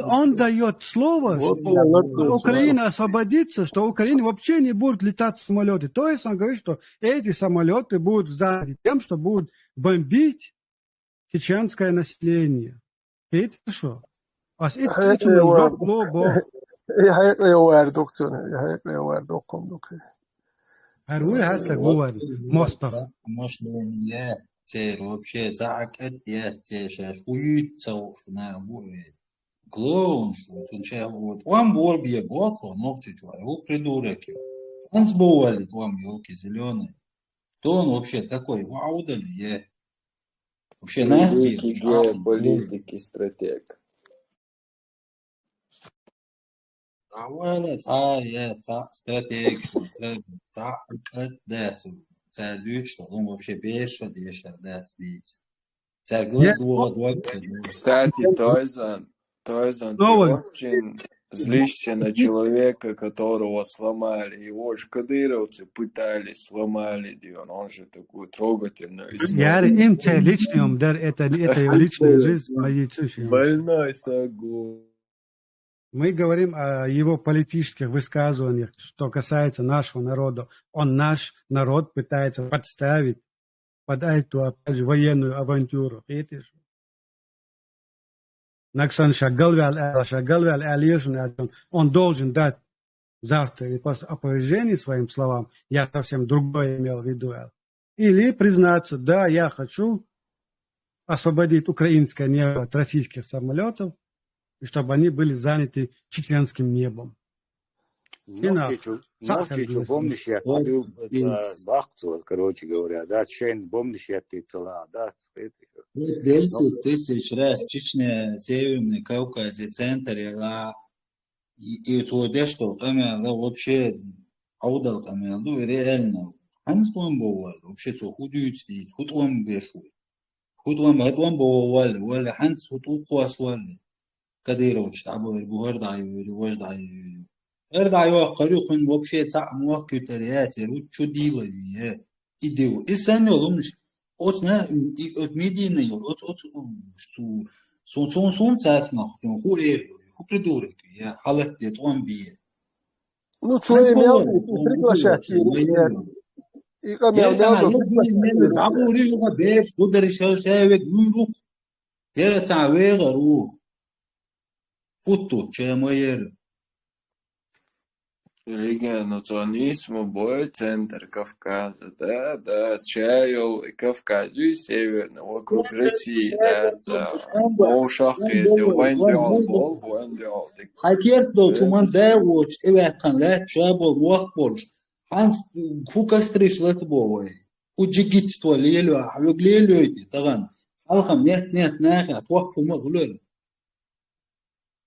Он дает слово, что Украина освободится, что в Украине вообще не будут летать самолеты. То есть он говорит, что эти самолеты будут заняты тем, что будут бомбить чеченское население. Это что? Jag är doktor. هروي هسه جوه مصطفى مشلونية تير вообще زعقت يا تيشاش ويتسو شنا بوي глон что сначала вот он был бегот он ногти чуя его придурок он сбывали там елки зеленые то он вообще такой вау дали вообще великий геополитик и стратег. Awalnya saya strategi, целюч, что он вообще бешен, дешердец, видите. Церглы Кстати, Тойзан, ты очень злишься на человека, которого сломали. Его же кадыровцы пытались, сломали, он же такую трогательную историю. Я им личным, да, это его личная жизнь, позицию. Больной Сагу. Мы говорим о его политических высказываниях, что касается нашего народа. Он наш народ пытается подставить под эту, опять же, военную авантюру. Видишь? Наксан Шагалвал Алешин, он должен дать завтра или после опровержения своим словам, я совсем другое имел в виду. Или признаться, да, я хочу освободить украинское небо от российских самолетов, и чтобы они были заняты чеченским небом. Новчичу, помнишь, я ходил за Бахту, короче говоря, да, Чечен, помнишь, я ты цела, да, 10 тысяч раз Чечня, Северный Кавказ и центр, и то, что там вообще аудал там, ну, реально, Ханс вам бывал, вообще то худеют здесь, худ вам бешу, худ вам бывал, вали, Ханс худ уквас вали, Кадырович, табор, Бугардаю, Вождаю. Эрдаю Карюхин вообще так мог кютерять, рут чудиловые. Идею. И сами ломж, от медийный, от сум цатнах, ху придурок, я халат дет он бие. Ну, свои мелкие приглашать. И я говорю, что беш, что решил шевек, ну, я говорю, футу, чем моер. Регионационизм, бой, центр Кавказа, да, Чаял и Кавказ, и Северный, вокруг России, да, Моушах, Вандиал. Хайкерт до чуман дэвоч, эвэкхан лэт, чабол, вахболш, ханс, фукастриш лэт бовай, уджигитство лелю, авюг лелю, таган, халхам, нет, нахи, отвахпу маглэр.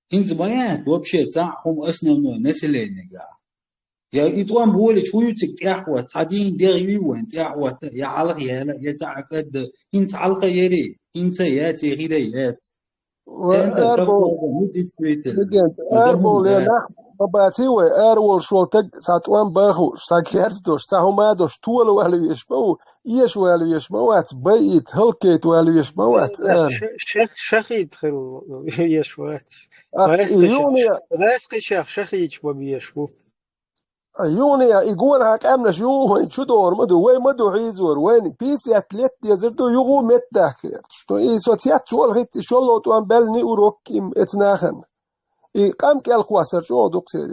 Инзбаят, вообще, цахум основное население, да. Я и там более чуются тяхва, один деревьев, тяхва, я алг яла, я تعقد انت алг яри, انت يا تغيريات. Центр Кавказа, ну действительно. Эрбол я бабатиwe эрвол шолтаг сатуан баху сакердош сахумадош туал валвишмо иеш валвишмо ат байит хелкет валвишмо ат شخيد خل يشوات راسك شخيج ببيشو يونيا يقول هاك امنش يو شو دور مدو وين مدو عيزور وين بيسي اتلت يزردو يغو متداخر شو اي سوتيات شو الغيت شو لو توان بلني وروكيم اتناخن اي قام كال قواسر شو دوكسر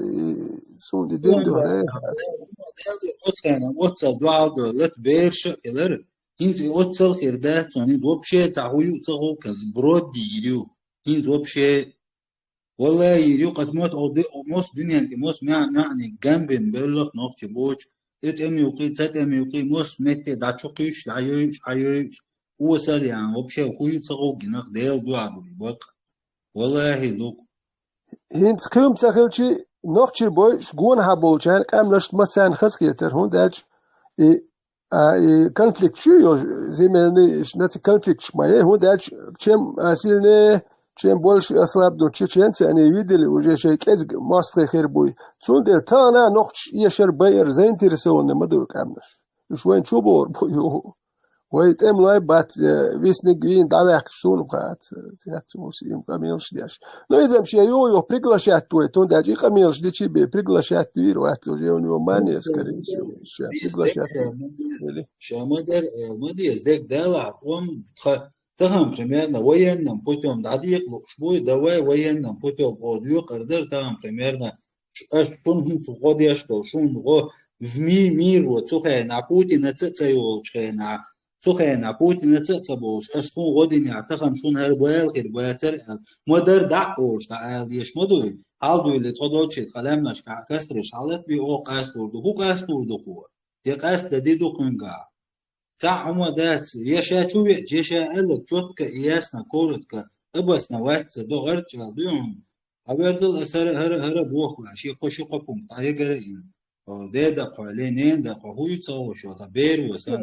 سون دي دين دو اوتانا اوتا دعاء لت بيرش كلر انت اوتسل خيردات سوني دوبشي تعويو تغو كز برود ديريو انت دوبشي والله يريو قسمات موس دنيا انت موس يعني جنب بلغ نوخش بوش ات ام يوقي تات ام يوقي موس مت داتشوكيش عيوش وصل يعني وبشي خوي تصغو جناق ديل دعاء بق والله لوك هنت قيم تخلشي نوخش بوش جون هابولشان قام لشت مسان خسكيتر هون داج конфликт شو زي نتي конфликт شمايه هون داج чем асильне чем больше ослабнут чеченцы, они видели уже шейкез мастер хербуй. Цундер тана нохч ешер байер заинтересованный мадуй камнаш. Шуен чубор бою. Вайт эмлай бат висник вин давак сун бат. Цятмус им камилш дяш. Но идем ще ё приглашать твой, тон дяж и камилш дичи бе приглашать виру, это уже у него мания скорее всего. Приглашать. Шамадер элмадиес дек дала он تهم примерно военным путем дадик лукшбой давай военным путем одью кардер тахам примерно аш тун хин цугодия что шун го в мир вот цухе на Путина цецеол чхена цухе на Путина цецебол аш тун годиня тахам шун хербел хербетер модер дакош та еш модуй алдуйле тодочит қаламнаш кастриш халат би о кастурду ху кастурду ху я каст дадиду кунга تعمو دات يشا شو جيشا قالك جوتك إياسنا كورتك أبسنا واتس دو غرتش ديون عبرت الأسر هر بوخ شي خوشي قبهم تعي جرائم Деда Палин, да Пахуица, что Таберу, Сан.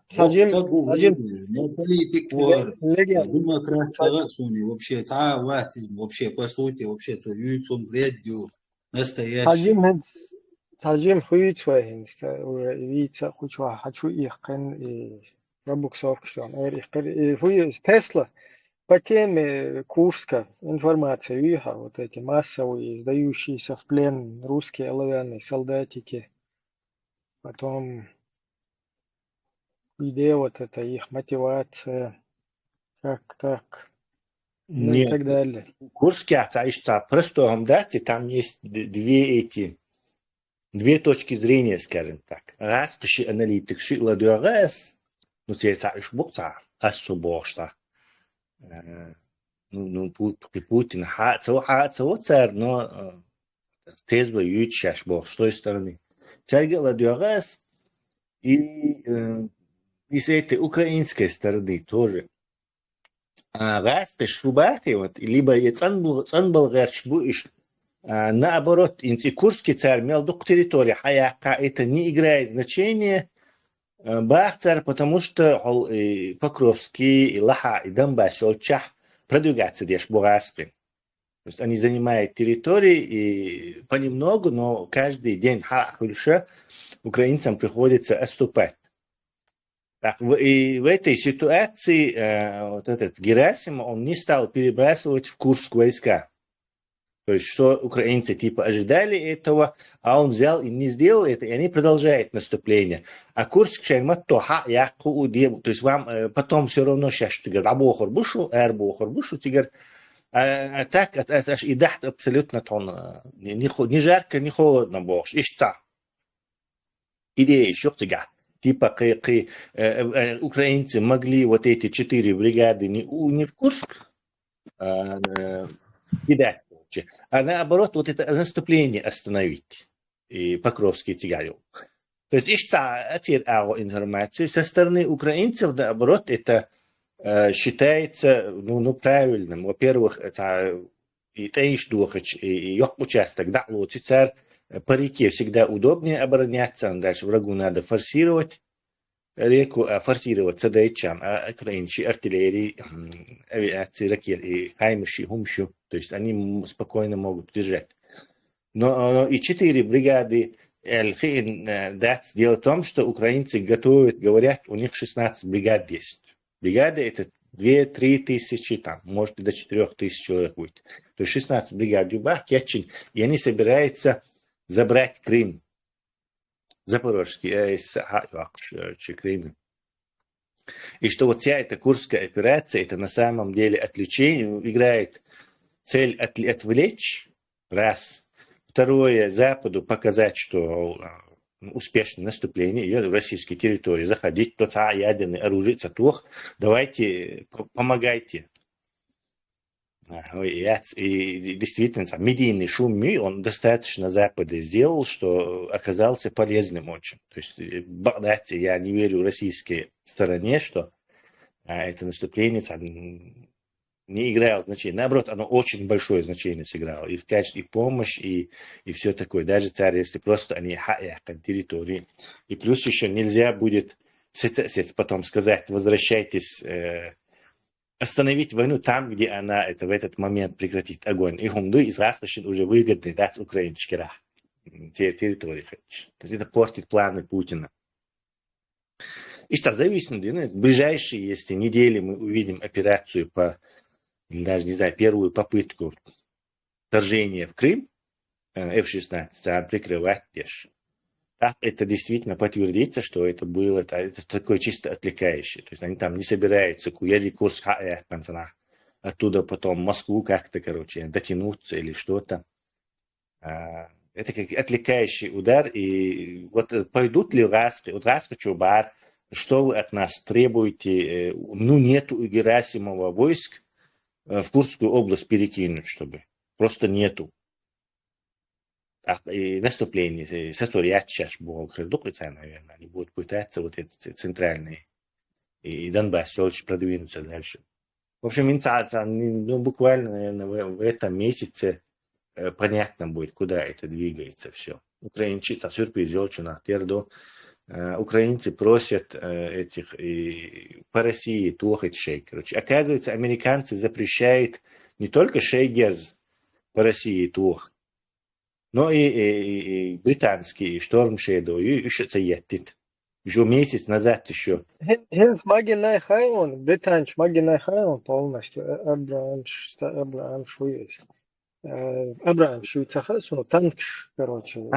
Сажим, Не политик вор, леген, демократ, Сагасуни, вообще, вообще, по сути, вообще, то юйцом бредью настоящий. сажим хуйцвахин, вица хучва, хочу их кен рабук софкштон, хуй Тесла. По теме Курска информация виха, вот эти массовые, сдающиеся в плен русские оловянные солдатики, потом идея вот это, их мотивация, как так, ну и Нет, так далее. Курский отца просто дате, там есть две точки зрения, скажем так. Раз, кши аналитик, ши ладуарес, ну, теперь цаиш букца, асубошта. Ну, Путин, хаца, царь, но трезво юит шаш бог, с той стороны. Царь ладуарес, и с этой украинской стороны тоже. Раз шубахи, вот, либо цанбал гершбуиш, наоборот, Курский царь имел дух территории, хаяка, это не играет значения, бах царь, потому что Покровский, и Лаха, и Донбасс, Олчах продвигаться дешь бугаспин. То есть они занимают территории и понемногу, но каждый день украинцам приходится отступать. Так, и в этой ситуации вот этот Герасим, он не стал перебрасывать в Курск войска. То есть, что украинцы типа ожидали этого, а он взял и не сделал это, и они продолжают наступление. А Курск шельмат тоха яку удебу. То есть, вам потом все равно сейчас тигр абохор бушу, эрбохор бушу тигр. А так, и дахт абсолютно тон. Не жарко, не холодно бог. Ишца. Идея еще тигр. Типа, украинцы могли вот эти 4 бригады не в Курск кидать, а наоборот, вот это наступление остановить. И Покровский тягарил. То есть, информацию со стороны украинцев, наоборот, это считается правильным. Во-первых, это и Тейшдухач, и Йох участок, да, лучше царь. По реке всегда удобнее обороняться, дальше врагу надо форсировать реку, форсировать цадайчан, украинцы, артиллерии, авиации, ракет, и хаймыши, хумшу, то есть они спокойно могут держать. Но и 4 бригады ДАЦ, дело в том, что украинцы готовят, говорят, у них 16 бригад есть. Бригады это 2-3 тысячи, там, может и до 4 тысяч человек будет. То есть 16 бригад Юбах, Кетчин, и они собираются забрать Крым. Запорожский, Крым. И что вот вся эта Курская операция, это на самом деле отвлечение, играет цель отвлечь, раз. Второе, Западу показать, что успешное наступление идет в российские территории, заходить, то ядерное оружие, давайте, помогайте. И действительно, медийный шум, он достаточно Запада сделал, что оказался полезным очень. То есть, я не верю российской стороне, что это наступление не играло значения. Наоборот, оно очень большое значение сыграло. И в качестве помощь, и все такое. Даже царь, если просто они территории. И плюс еще нельзя будет потом сказать, возвращайтесь, остановить войну там, где она в этот момент прекратит огонь. И хумду из Расташин уже выгодный дать украинский рах. Территории. То есть это портит планы Путина. И что зависит, в ближайшие, если недели мы увидим операцию по, даже не знаю, первую попытку вторжения в Крым, F-16, прикрывать Теш. Так это действительно подтвердится, что это было, это такое чисто отвлекающее. То есть они там не собираются Курск, оттуда потом Москву как-то, дотянуться или что-то. Это как отвлекающий удар. И вот пойдут ли Чубар, что вы от нас требуете? Нету у Герасимова войск в Курскую область перекинуть, чтобы. Просто нету. И наступление, сатурят сейчас наверное, они будут пытаться вот эти центральные и Донбасс очень продвинуться дальше. В общем, буквально, наверное, в этом месяце понятно будет, куда это двигается все. украинцы, сюрприз делают тердо. Украинцы просят этих по России тухать шей. Короче, оказывается, американцы запрещают не только шейгез по России тух, но и британские Storm Shadow, и еще цееттит. Еще месяц назад еще. Хенс магинай хайон, британч магинай хайон полностью. Абрам Шуис. Абрам Шуицахас, ну танк, короче.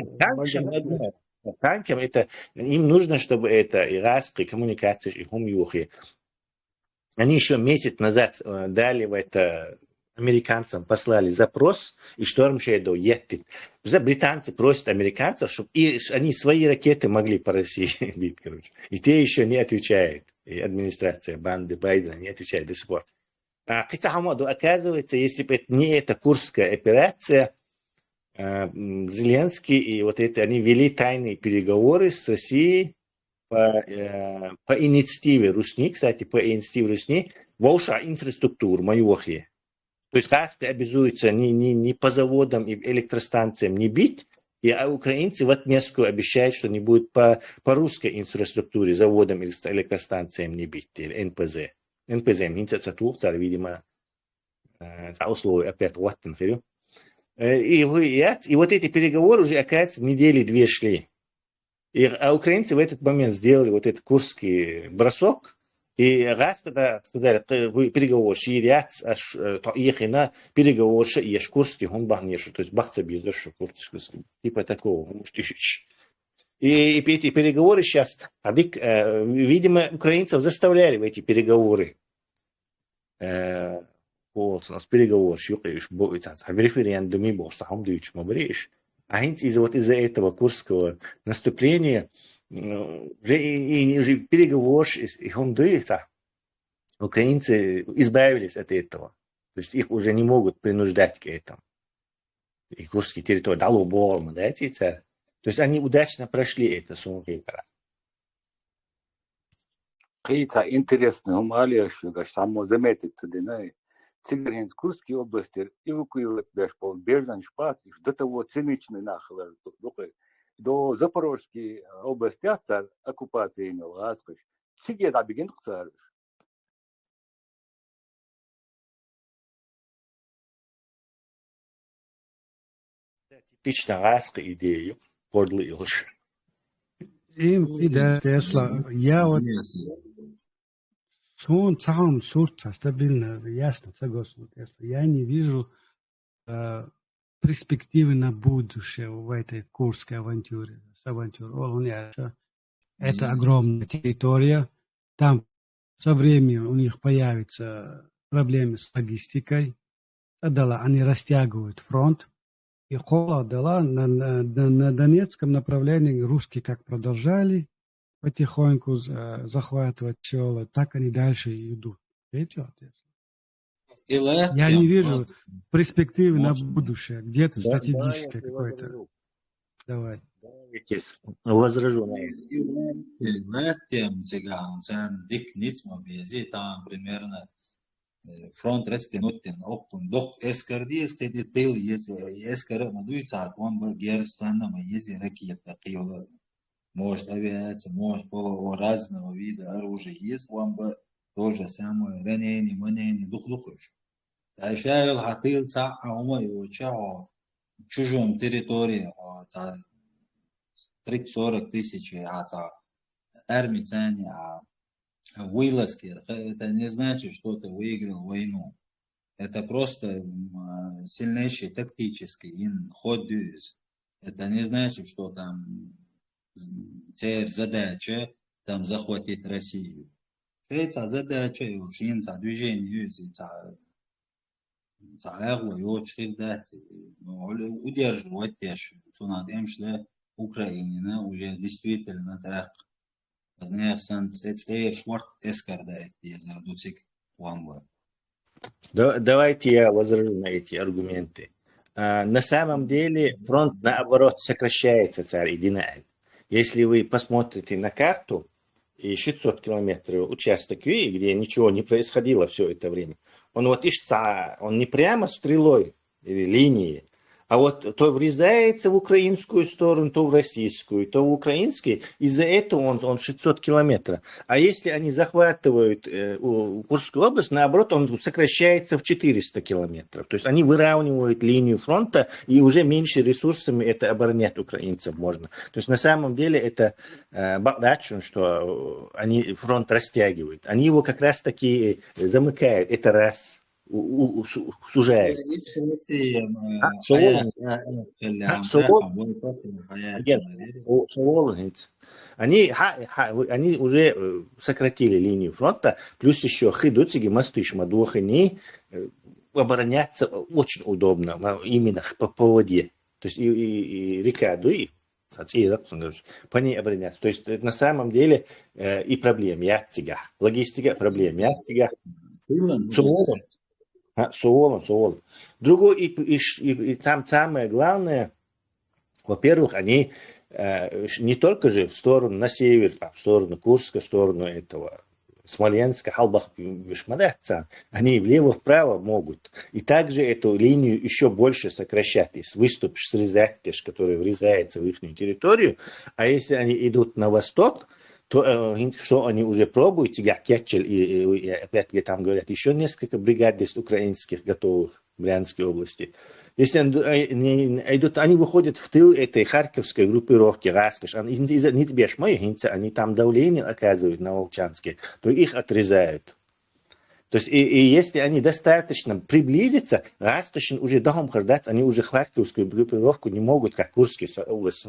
Танкам это, им нужно, чтобы это иракские коммуникации, и хумюхи. Они еще месяц назад дали в это американцам, послали запрос, и Storm Shadow едет. Британцы просят американцев, чтобы они свои ракеты могли по России бить, короче. И те еще не отвечают. И администрация банды Байдена не отвечает до сих пор. Оказывается, если бы не эта курская операция, Зеленский и вот это, они вели тайные переговоры с Россией по инициативе Русни, кстати, по инициативе Русни, волша инфраструктуру, Майохи. То есть Каспий обязуется ни по заводам и электростанциям не бить, и украинцы в отместку обещают, что не будет по русской инфраструктуре, заводам и электростанциям не бить, или НПЗ. НПЗ, видимо, условия опять Уаттен. И вот эти переговоры уже, оказывается, недели две шли. А украинцы в этот момент сделали вот этот курский бросок. И раз, когда сказали, переговорщи, иряц, аж ехина, переговорщи, и аж курский, он бахнешу, то есть бахца бездошу курский, типа такого. И эти переговоры сейчас, видимо, украинцев заставляли в эти переговоры. Вот, у нас переговорщи, а в референдуме был, что он дают, мы говоришь. А из-за этого курского наступления, переговорщи, он дают, украинцы избавились от этого. То есть их уже не могут принуждать к этому. И курские территории дало Борма, да, эти царь. То есть они удачно прошли это сумка. Какие-то интересные умали, что само заметить туда, Цигринс Курской области эвакуировать бешпол, Бежан Шпац, и до того циничный нахлад, до Запорожской области царь оккупации имел, ласкоч. Сидит объект царь. Типично райская идея, подлый лжь. Да, Тесла, я вот сам сурца стабильно, ясно, согласен. Я не вижу перспективы на будущее в этой курской авантюре. Это огромная территория. Там со временем у них появятся проблемы с логистикой. Они растягивают фронт. И холодала на Донецком направлении русские как продолжали потихоньку захватывать село, так они дальше идут. Я не вижу перспективы на будущее, где-то стратегическое какое-то. Давай. Возражу на это. Примерно фронт растянутен, окун, док эскардиес, кеди тыл, эскара, мадует, он бы герстана, мы ези ракета, киола. Может авиация, может по разного вида оружия есть, он бы то же самое, ранение, манение, дух-духуш. А еще хатил ца, а ума его чао, чужом территории, 30-40 тысяч, армии цене, вылазки, это не значит, что ты выиграл войну. Это просто сильнейший тактический ход. Это не значит, что там цель, задача там захватить Россию. Это задача, движение, удерживать Украину, уже действительно так. Давайте я возражу на эти аргументы. На самом деле фронт, наоборот, сокращается, царь Идинаэль. Если вы посмотрите на карту, и 600 километров участок, где ничего не происходило все это время, он вот он не прямо стрелой или линией, А вот то врезается в украинскую сторону, то в российскую, то в украинский. Из-за этого он 600 километров. А если они захватывают Курскую область, наоборот, он сокращается в 400 километров. То есть они выравнивают линию фронта, и уже меньше ресурсами это оборонять украинцев можно. То есть на самом деле это бардачун, что они фронт растягивают. Они его как раз таки замыкают. Это раз. سجاعد они уже сократили линию фронта, плюс еще хидуцики, мостыш, мадуахани, обороняться очень удобно, именно по воде. То есть и река Дуи, по ней обороняться. То есть на самом деле и проблем, логистика, проблем, Суолом. Другой, и там самое главное, во-первых, они не только же в сторону, на север, в сторону Курска, в сторону этого Смоленска, Халбах, Вишмадатца, они влево-вправо могут. И также эту линию еще больше сокращать, если выступ срезать, который врезается в их территорию. А если они идут на восток, то что они уже пробуют, Кетчель, и опять-таки там говорят, еще несколько бригад есть украинских готовых в Брянской области. Если они идут, они выходят в тыл этой харьковской группировки, Раскаш, они там давление оказывают на Волчанске, то их отрезают. То есть, и если они достаточно приблизятся, Расташин уже дом хардать, они уже харьковскую группировку не могут, как Курский область,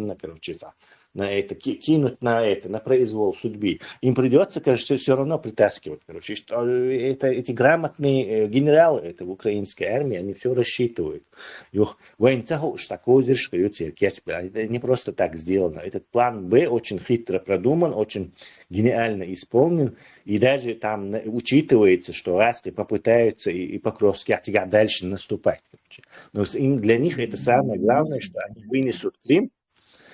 на это, кинуть на произвол судьбы. Им придется, конечно, все равно притаскивать, что эти грамотные генералы это в украинской армии, они все рассчитывают. Это не просто так сделано. Этот план Б очень хитро продуман, очень гениально исполнен, и даже там учитывается, что Расты попытаются и Покровский дальше наступать. Но для них это самое главное, что они вынесут Крым,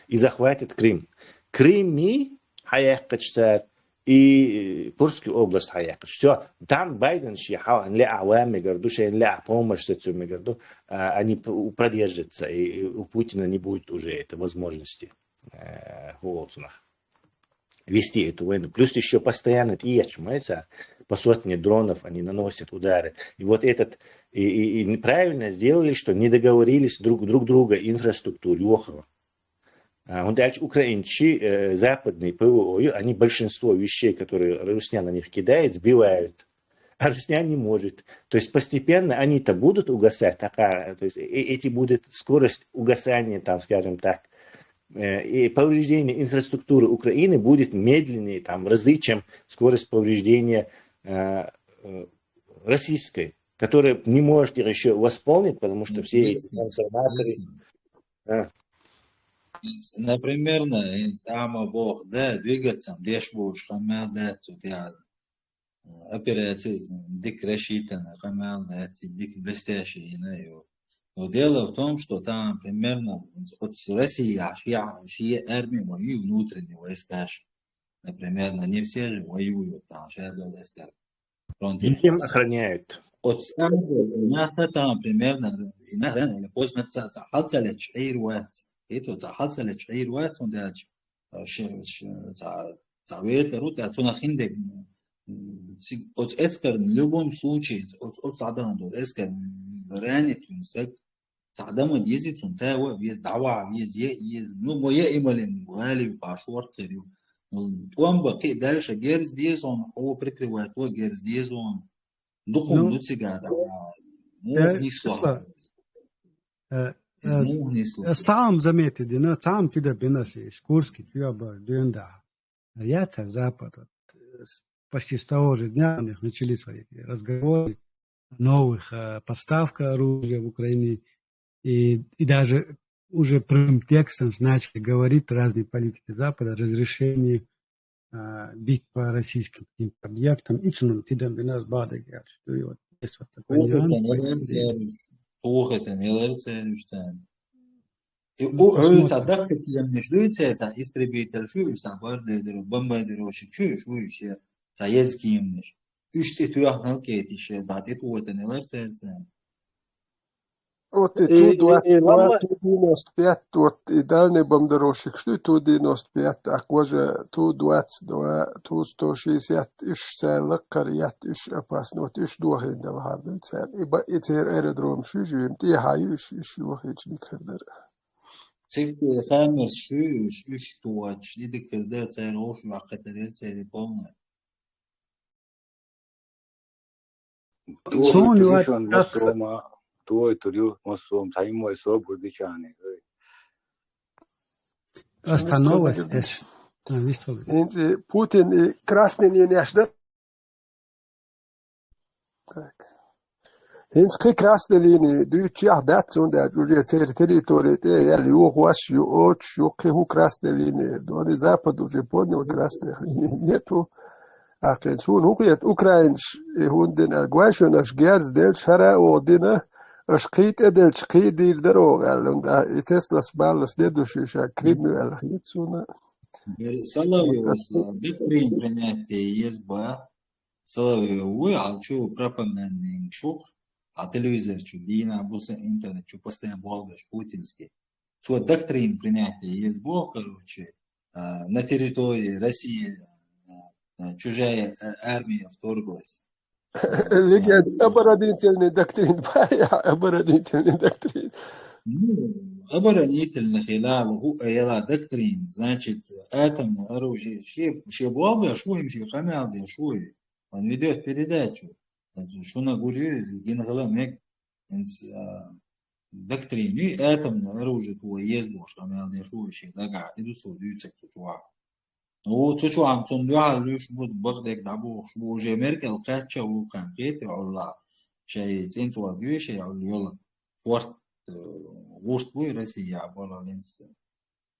и захватит Крым. Крыми Хаяхкачтар и Курскую область Хаяхкач. Все, там Байден помощь они продержатся, и у Путина не будет уже этой возможности вести эту войну. Плюс еще постоянно по сотне дронов они наносят удары. И вот этот и правильно сделали, что не договорились друг друга инфраструктуре Лохова. Дальше украинцы, западные ПВО, они большинство вещей, которые Русня на них кидает, сбивают. А Русня не может. То есть постепенно они-то будут угасать, то есть эти будет скорость угасания, там, скажем так, и повреждение инфраструктуры Украины будет медленнее, там, в разы, чем скорость повреждения российской, которая не может еще восполнить, потому что все эти трансформаторы... Например, ама бог, да, двигаться, дешь будешь, хамя, да, тут я операции дик рассчитаны, хамя, да, дик блестящие, но дело в том, что там примерно от России армии воюют внутренние войска, например, не все же воюют там, Им охраняют. От самого, там примерно, или поздно, حصلت أي وقت это حصلت أي وقت ونداج تعويت روت أتونا خندق от эскер в любом случае от садам до эскер ранит инсек садам ездит он того вез дава вез ну моя ималин гали пашвар терю он баки дальше герз диез он его прикрывает его герз диез он духом дуцига да не слава Сам заметили, но сам туда бинасиш, Курский, Тюаба, Дюнда. Я Запад. Почти с того же дня у них начались свои разговоры о новых поставках оружия в Украине. И даже уже прямым текстом начали говорить разные политики Запада о разрешении бить по российским объектам. И что нам туда бинас бада говорит. И вот есть вот такой нюанс. это neler çevirmişler. O sadak tepkilenmişliği ta istrebiyetel şu sabar dedi bomba dedi o şu işe sayez kimmiş. İşte tuyah halk yetişe dadet o neler çevirsen. Вот и Ту-22, Ту-95, вот и дальний бомбардировщик, что и Ту-95, так уже Ту-22, Ту-160, иш целых карьят, иш опасно, вот иш дуахин да вахардан цел. И цер аэродром шужим, и хаю иш дуахич дикхердер. Цик хамер шуш, иш туач, дикхердер цер ош вахатарел цер полная. Distribution masoma, tuoi turiu masom, saimo eso burdichani. Новость. Путин и красный линия ждет. Так. Инскри красной линии, дючи ахдат унда, уже территории, я юг ваш, юг, юг, красной линии. Дони Запад уже понял, красных линий нету. А кенсун угет Украинш, хундин агвашон аш герз дел шара одина, аш кит эдел шкит дир дорог, алунда, и Теслас баллас следующий кридну алхитсуна. Соловьев, битвин принятие ЕСБ, Соловьев, вы алчу пропагандный шок, а телевизор чудина, буса интернет, чу постоянно болгаш путинский. Что доктрин принятия ЕСБ, короче, на территории России чужая армия вторглась. Оборонительный доктрин, оборонительный доктрин. Оборонительный хилал, доктрин, значит, атомное оружие, шебуабля, шуем, шехамялды, шуи. Он ведет передачу. Что на гуре, генгаламек, доктрин, и атомное оружие, твой есть, шехамялды, шуи, шехдага, идут судуются к сучуа. Ну, сучуа, он дуал, лишь будет багдек дабу, что уже Америка, алкача, улкан, кейте, алла, шей, центуа, гюшей, алла, форт, وورد بوي رسيا بولا لينس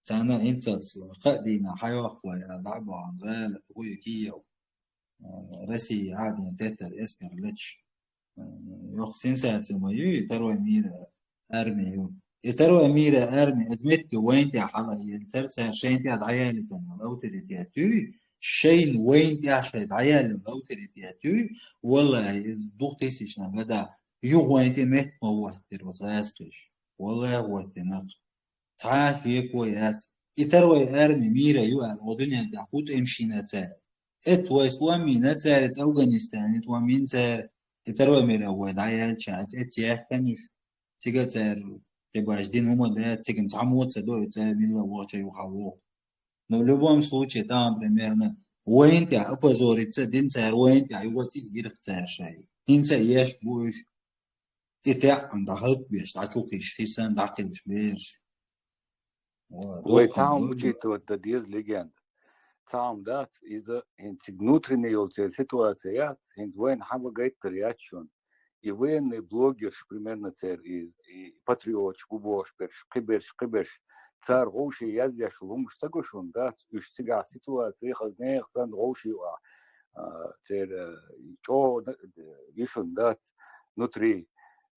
تانا انتس قدينا حيوقوا لعبوا عن غال بوي كيو رسي عادي تتر اسكر لتش يوخ سنسات سمايو تروى ميرا ارمي تروى ميرا ارمي ادمت وين تي حلا ينترسا شين تي عيالي تنا لو تريتياتو شين وين تي عشان عيالي لو تريتياتو والله دوقتيسيش نغدا يوغوينتي مت موتر وتاسكش والله وتنق تعال فيك ويات يتروي ارمي ميرا يوال ودنيا دحوت امشي نتا ات ويس وامي نتا افغانستان ات وامي نتا يتروي ميرا ودايا شات ات يحكنش تيجاتر تباش دين هما ده تيجم تعموت سدو تا ميلا وقت يوحو но в любом случае там примерно وين تي ابوزوريت دين تار وين تي يوتي يرقتا شيء انت ياش بوش إتى عند هاد بيش تعشوكيش خيسان داخلش بيش ويتعاون بجيتو الديز ليجند تعاون دات إذا هنت внутренние يولتي ситуация هنت وين حاجة جايت رياكشن يوين بلوجرش примерно цер и патриот бубош قبش цар غوشي يزيش لومش تقولشون دات يش تجا سитуация خزنيخ سان غوشي وا цер جو يشون دات внутри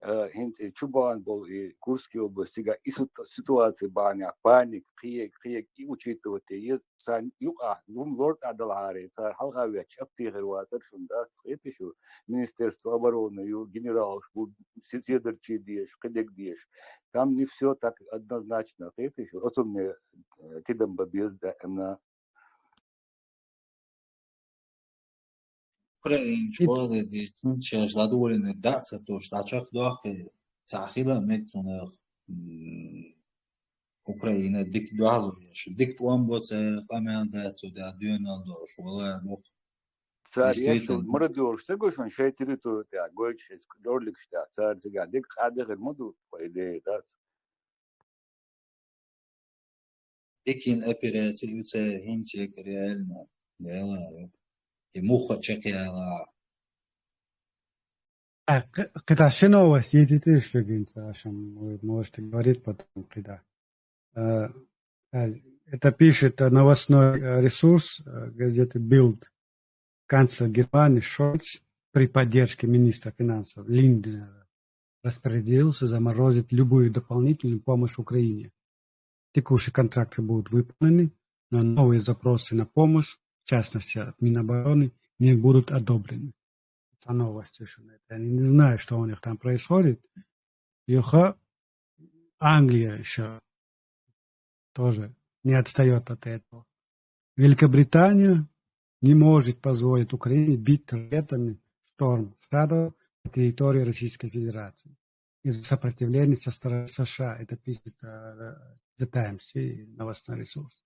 هند чубан был и Курский область сега и ситуация баня паник крик и учитывать есть сан юга лорд адалари цар халгавич аптигерватер шунда это министерство обороны и генерал седерчи диеш кедек диеш там не все так однозначно это еще особенно тидам бабезда на Украин школа дي تنشاش لادور إن الدعسة توش تعشق دوخ تعخيلا مكتونا أوكرانيا ديك دوالو يش ديك توام بوت قامان داتو دا ديونا دوش ولا بوك царь яшул мордёр сегошон шей территорию та гойч дорлик шта царь сега дик хадер моду по идее да ديكين أبيراتي يوتا هنتي كريالنا لا يموخ شكيا قطع شنو новость? Едете что вы можете говорить потом, когда. Это пишет новостной ресурс газеты Bild. Канцлер Германии Шольц при поддержке министра финансов Линднера распорядился заморозить любую дополнительную помощь Украине. Текущие контракты будут выполнены, но новые запросы на помощь, в частности от Минобороны, не будут одобрены. Это новость еще. Я не знаю, что у них там происходит. Юха Англия еще тоже не отстает от этого. Великобритания не может позволить Украине бить ракетами «Шторм» Shadow на территории Российской Федерации из-за сопротивления со стороны США. Это пишет The Times и новостной ресурс.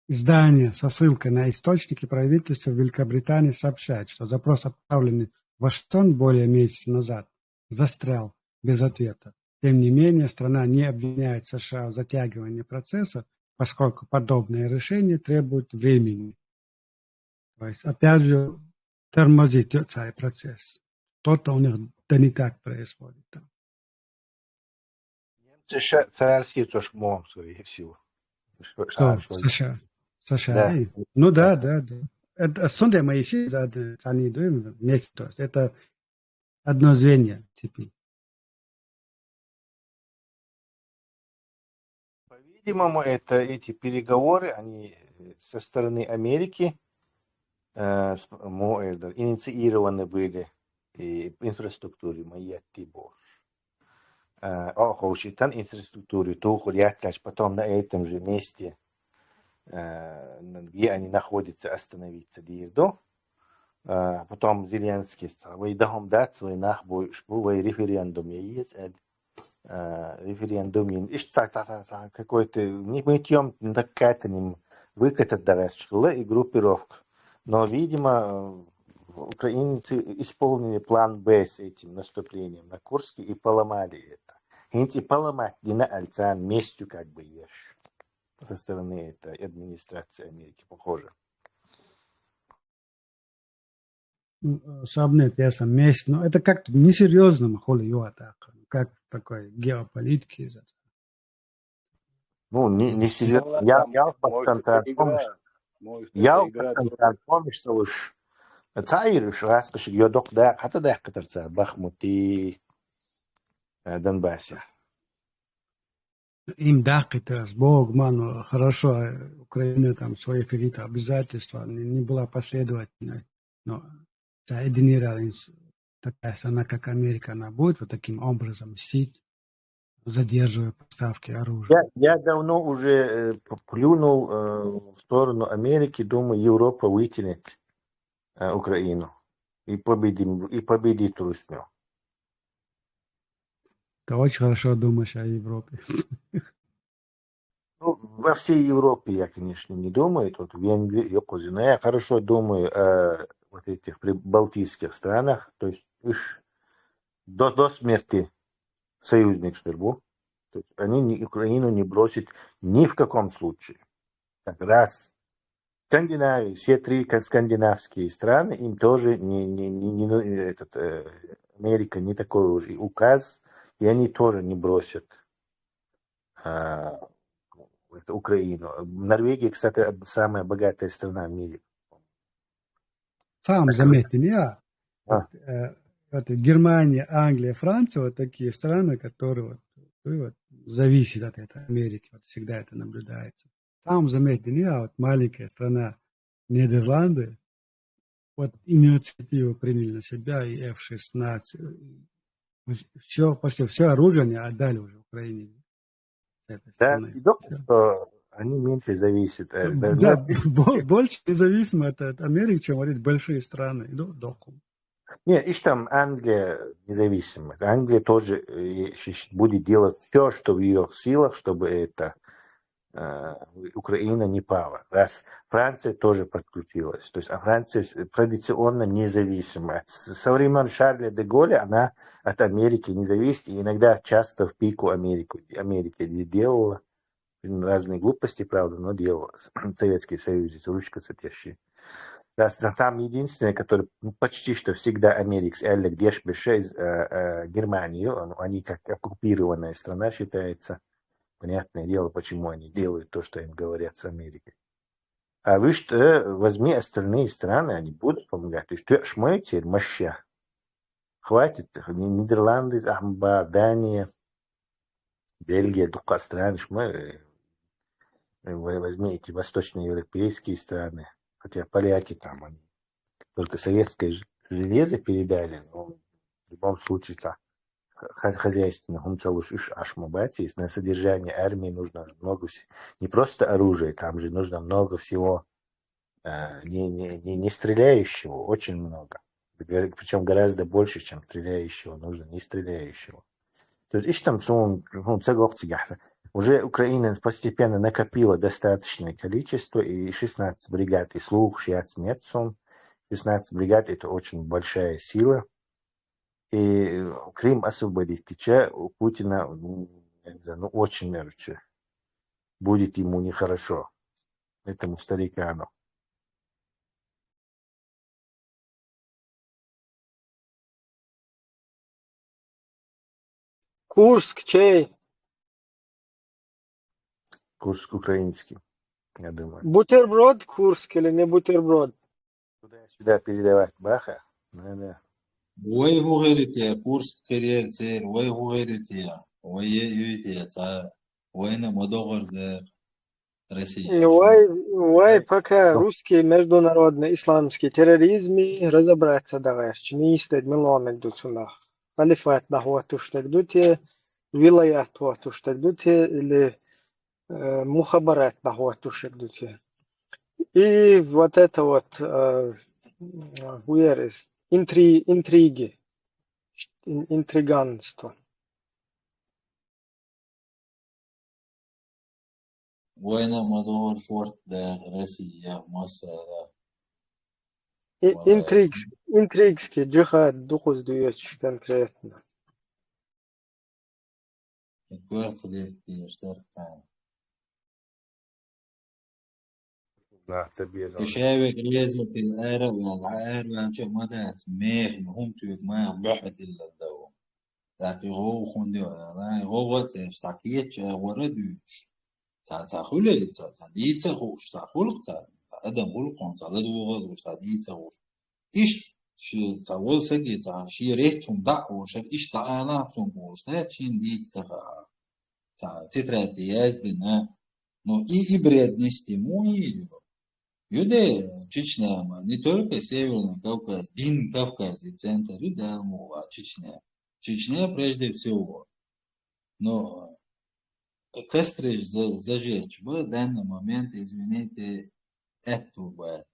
Издание со ссылкой на источники правительства Великобритании сообщает, что запрос, отправленный в Вашингтон более месяца назад, застрял без ответа. Тем не менее, страна не обвиняет США в затягивании процесса, поскольку подобные решения требуют времени. То есть, опять же, тормозит целый процесс. Что-то у них да не так происходит там. Царские тоже мом, скорее всего. Что? США. США. Да. Ну да. Это сундем еще за они вместе. То есть это одно звенье теперь. По-видимому, эти переговоры, они со стороны Америки инициированы были и инфраструктуре Майятти Бош. Хоучитан инфраструктуре Тухурьятлаш, потом на этом же месте, где они находятся, остановиться Дирдо. Потом Зеленский сказал, вы дахом дать свой нахбой, шпувой референдум есть, референдум есть, какой-то, не мытьем, накатанным, выкатать дорожку и группировку. Но, видимо, украинцы исполнили план Б с этим наступлением на Курске и поломали это. И поломать не на альцан местью как бы ешь. Со стороны этой администрации Америки, похоже. Сабнет я сам месть, но это как-то несерьезно, холи его атака. Как такой геополитики. Ну, не серьезно. Я под концерт помнишь, что уж цаирыш, раз кашик йодок да, хата да катарца, Бахмут и Донбассе. Им дахкать Бог, ману, хорошо, Украина там свои какие-то обязательства, не была последовательной, но соединилась такая страна, как Америка, она будет вот таким образом мстить, задерживая поставки оружия. Я давно уже плюнул в сторону Америки, думаю, Европа вытянет Украину и победит Русню. Ты очень хорошо думаешь о Европе. Ну, во всей Европе я, конечно, не думаю. Тут в Венгрии, но я хорошо думаю о вот этих прибалтийских странах. То есть уж до смерти союзник Штырбу. То есть они Украину не бросят ни в каком случае. Как раз Скандинавия, все три скандинавские страны, им тоже Америка не такой уже указ, и они тоже не бросят Украину. Норвегия, кстати, самая богатая страна в мире. Сам заметил, я. Германия, Англия, Франция, вот такие страны, которые зависят от этой Америки, вот всегда это наблюдается. Сам заметил, я, вот маленькая страна Нидерланды, вот инициативу приняли на себя, и F-16, почти все оружие они отдали уже Украине. Да, и что они меньше зависят. Да, больше независимы от Америки, чем говорит большие страны. Не, и там Англия независимая. Англия тоже будет делать все, что в ее силах, чтобы Украина не пала. Раз Франция тоже подключилась. То есть Франция традиционно независимая. Со времен Шарля де Голля она от Америки не зависит. И иногда часто в пику Америки делала разные глупости, правда, но делала. Советский Союз, ручка сотящая. Там единственное, которое почти что всегда Америка, Германию, они как оккупированная страна считается. Понятное дело, почему они делают то, что им говорят с Америкой. А вы что, возьми остальные страны, они будут помогать. То есть, шмой теперь моща. Хватит. Нидерланды, Амба, Дания, Бельгия, только страны, шмой. Возьми эти восточноевропейские страны. Хотя поляки там, они только советское железо передали, но в любом случае хозяйственных, на содержание армии нужно много всего. Не просто оружие, там же нужно много всего не стреляющего, очень много. Причем гораздо больше, чем стреляющего, нужно не стреляющего. То есть, уже Украина постепенно накопила достаточное количество, и 16 бригад, и слух, 16 бригад, это очень большая сила. И Крым освободить, у Путина, очень, короче, будет ему нехорошо, этому старикану. Курск чей? Курск украинский, я думаю. Бутерброд Курск или не бутерброд? Сюда передавать Баха, надо. Ой, гугерите, Курск керер цер, ой, гугерите, ой, юйте, ой, на модогор Россия. Ой, пока русский международный исламский терроризм разобраться давай, не истед миллион идут халифат нахвату штагдуте, вилаят хвату штагдуте или мухабарат нахвату штагдуте. И вот это вот интриги, интриганство. Война модогор шорт Россия, Мосса. Интригский джихад духу сдуешь конкретно. تشابك لازم في العرب والعار وانشاء مدات ميخ مهم تيوك ما بحد إلا الدوام لكن هو خندي هو ساكيت وردوش تخلق تديت خوش تخلق تقدم خلقون تدو غلط تديت خوش إيش شيء تقول سجى شيء ريحتهم دعوة شاف إيش تعالى تنقوش لا شيء ديت تترى تياز دنا но и бред нестимует. Юде Чечня, не только Северный Кавказ, Дин Кавказ и центр, да, Чечня. Чечня прежде всего. Но костры зажечь в данный момент, извините, это бывает.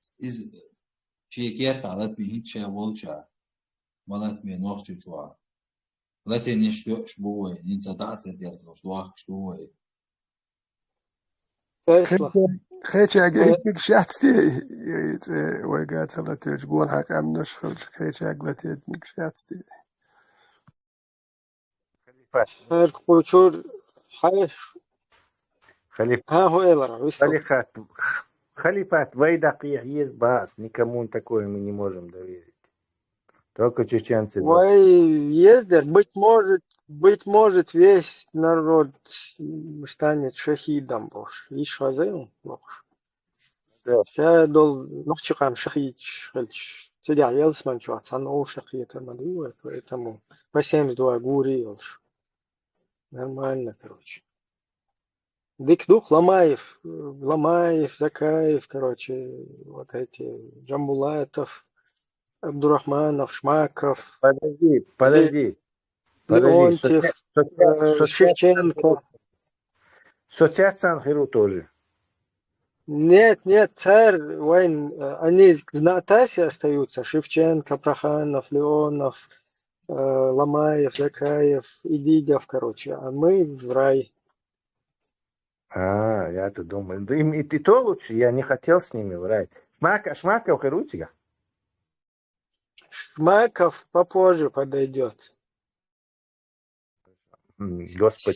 Чекер талат михича волча, малат ми ногчу чуа. Латин что шбуй, не задаться дертло, что خيشاق بيك شاتستي ويقاتل تجقون حق عم نشفل خيشاق بتيد بيك شاتستي فرق بوشور حيش ها هو إلرا Халифат, Вайдакия есть бас, никому такое мы не можем доверить. Только чеченцы. Ездер, быть может, весь народ станет шахидом, бож. Ишь вазел, бож. Сейчас noch чекам шахид, сидя елсман чуат, санол шахид, поэтому по 72 гури, нормально, короче. Дик дух Ламаев, Закаев, короче, вот эти Джамбулатов, Абдурахманов, Шмаков. Подожди. Леонтьев, Шевченко. Соцяцан Хиру тоже. Нет, царь, они на Тасе остаются. Шевченко, Проханов, Леонов, Ламаев, Закаев, Идигов, короче. А мы в рай. Я-то думаю. И то лучше, я не хотел с ними в рай. Шмаков Хиру тебя? Шмаков попозже подойдет. Господи.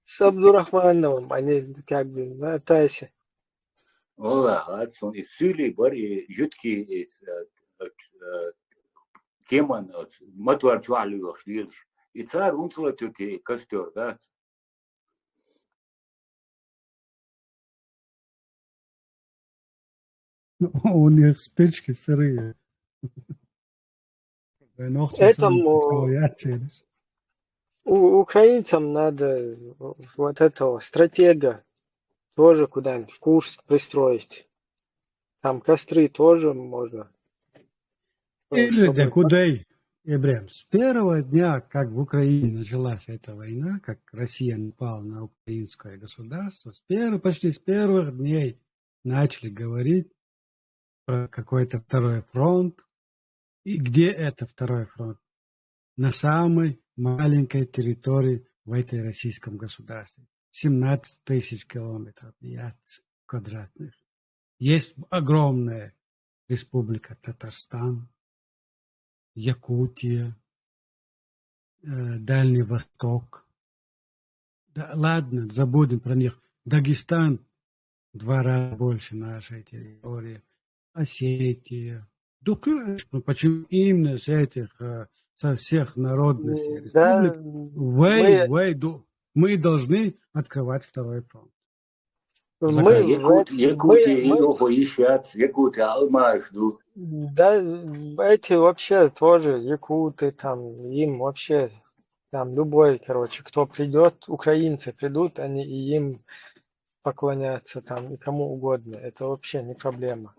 С Абдурахмановым, они как бы на Тасе. Вала, и сюли бari jutki теман матуар чуалю охлиш. И цар унцлатюки костер, да? У них спички сырые. Этому украинцам надо вот этого стратега тоже куда-нибудь в Курск пристроить. Там костры тоже можно. Или куда? Ибрем, с первого дня, как в Украине началась эта война, как Россия напала на украинское государство, почти с первых дней начали говорить про какой-то второй фронт. И где это второй фронт? На самой маленькой территории в этой российском государстве. 17 тысяч километров квадратных. Есть огромная республика Татарстан, Якутия, Дальний Восток. Да, ладно, забудем про них. Дагестан 2 раза больше нашей территории. Осетия. Да, конечно, почему именно со всех народностей республик мы должны открывать второй фронт. Якутия, Алмажду. Да, эти вообще тоже якуты, там, им вообще, там, любой, короче, кто придет, украинцы придут, они и им поклонятся, там, и кому угодно. Это вообще не проблема.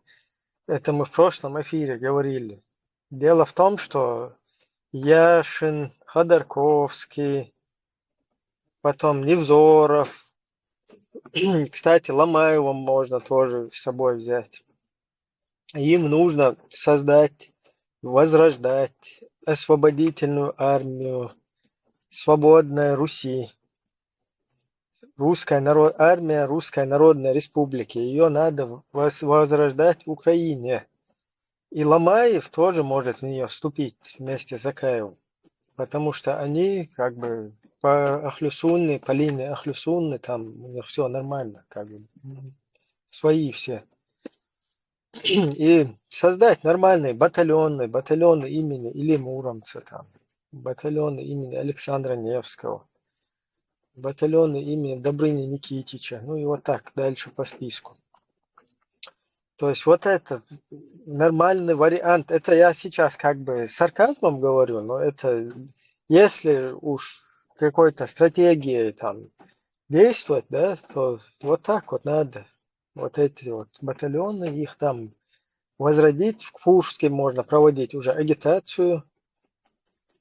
Это мы в прошлом эфире говорили. Дело в том, что Яшин, Ходорковский, потом Невзоров, кстати, Ломаева можно тоже с собой взять. Им нужно создать, возрождать освободительную армию свободной Руси. Армия Русской Народной Республики. Ее надо возрождать в Украине. И Ломаев тоже может в нее вступить вместе с Акаевым. Потому что они как бы по Ахлюсунне, по линии Ахлюсунны, там у них все нормально, как бы свои все. И создать нормальные батальоны имени Ильи Муромца, там, батальоны имени Александра Невского, батальоны имени Добрыни Никитича, ну и вот так дальше по списку. То есть вот это нормальный вариант. Это я сейчас как бы с сарказмом говорю, но это если уж какой-то стратегией там действовать, да, то вот так вот надо. Вот эти вот батальоны, их там возродить. В Курске можно проводить уже агитацию.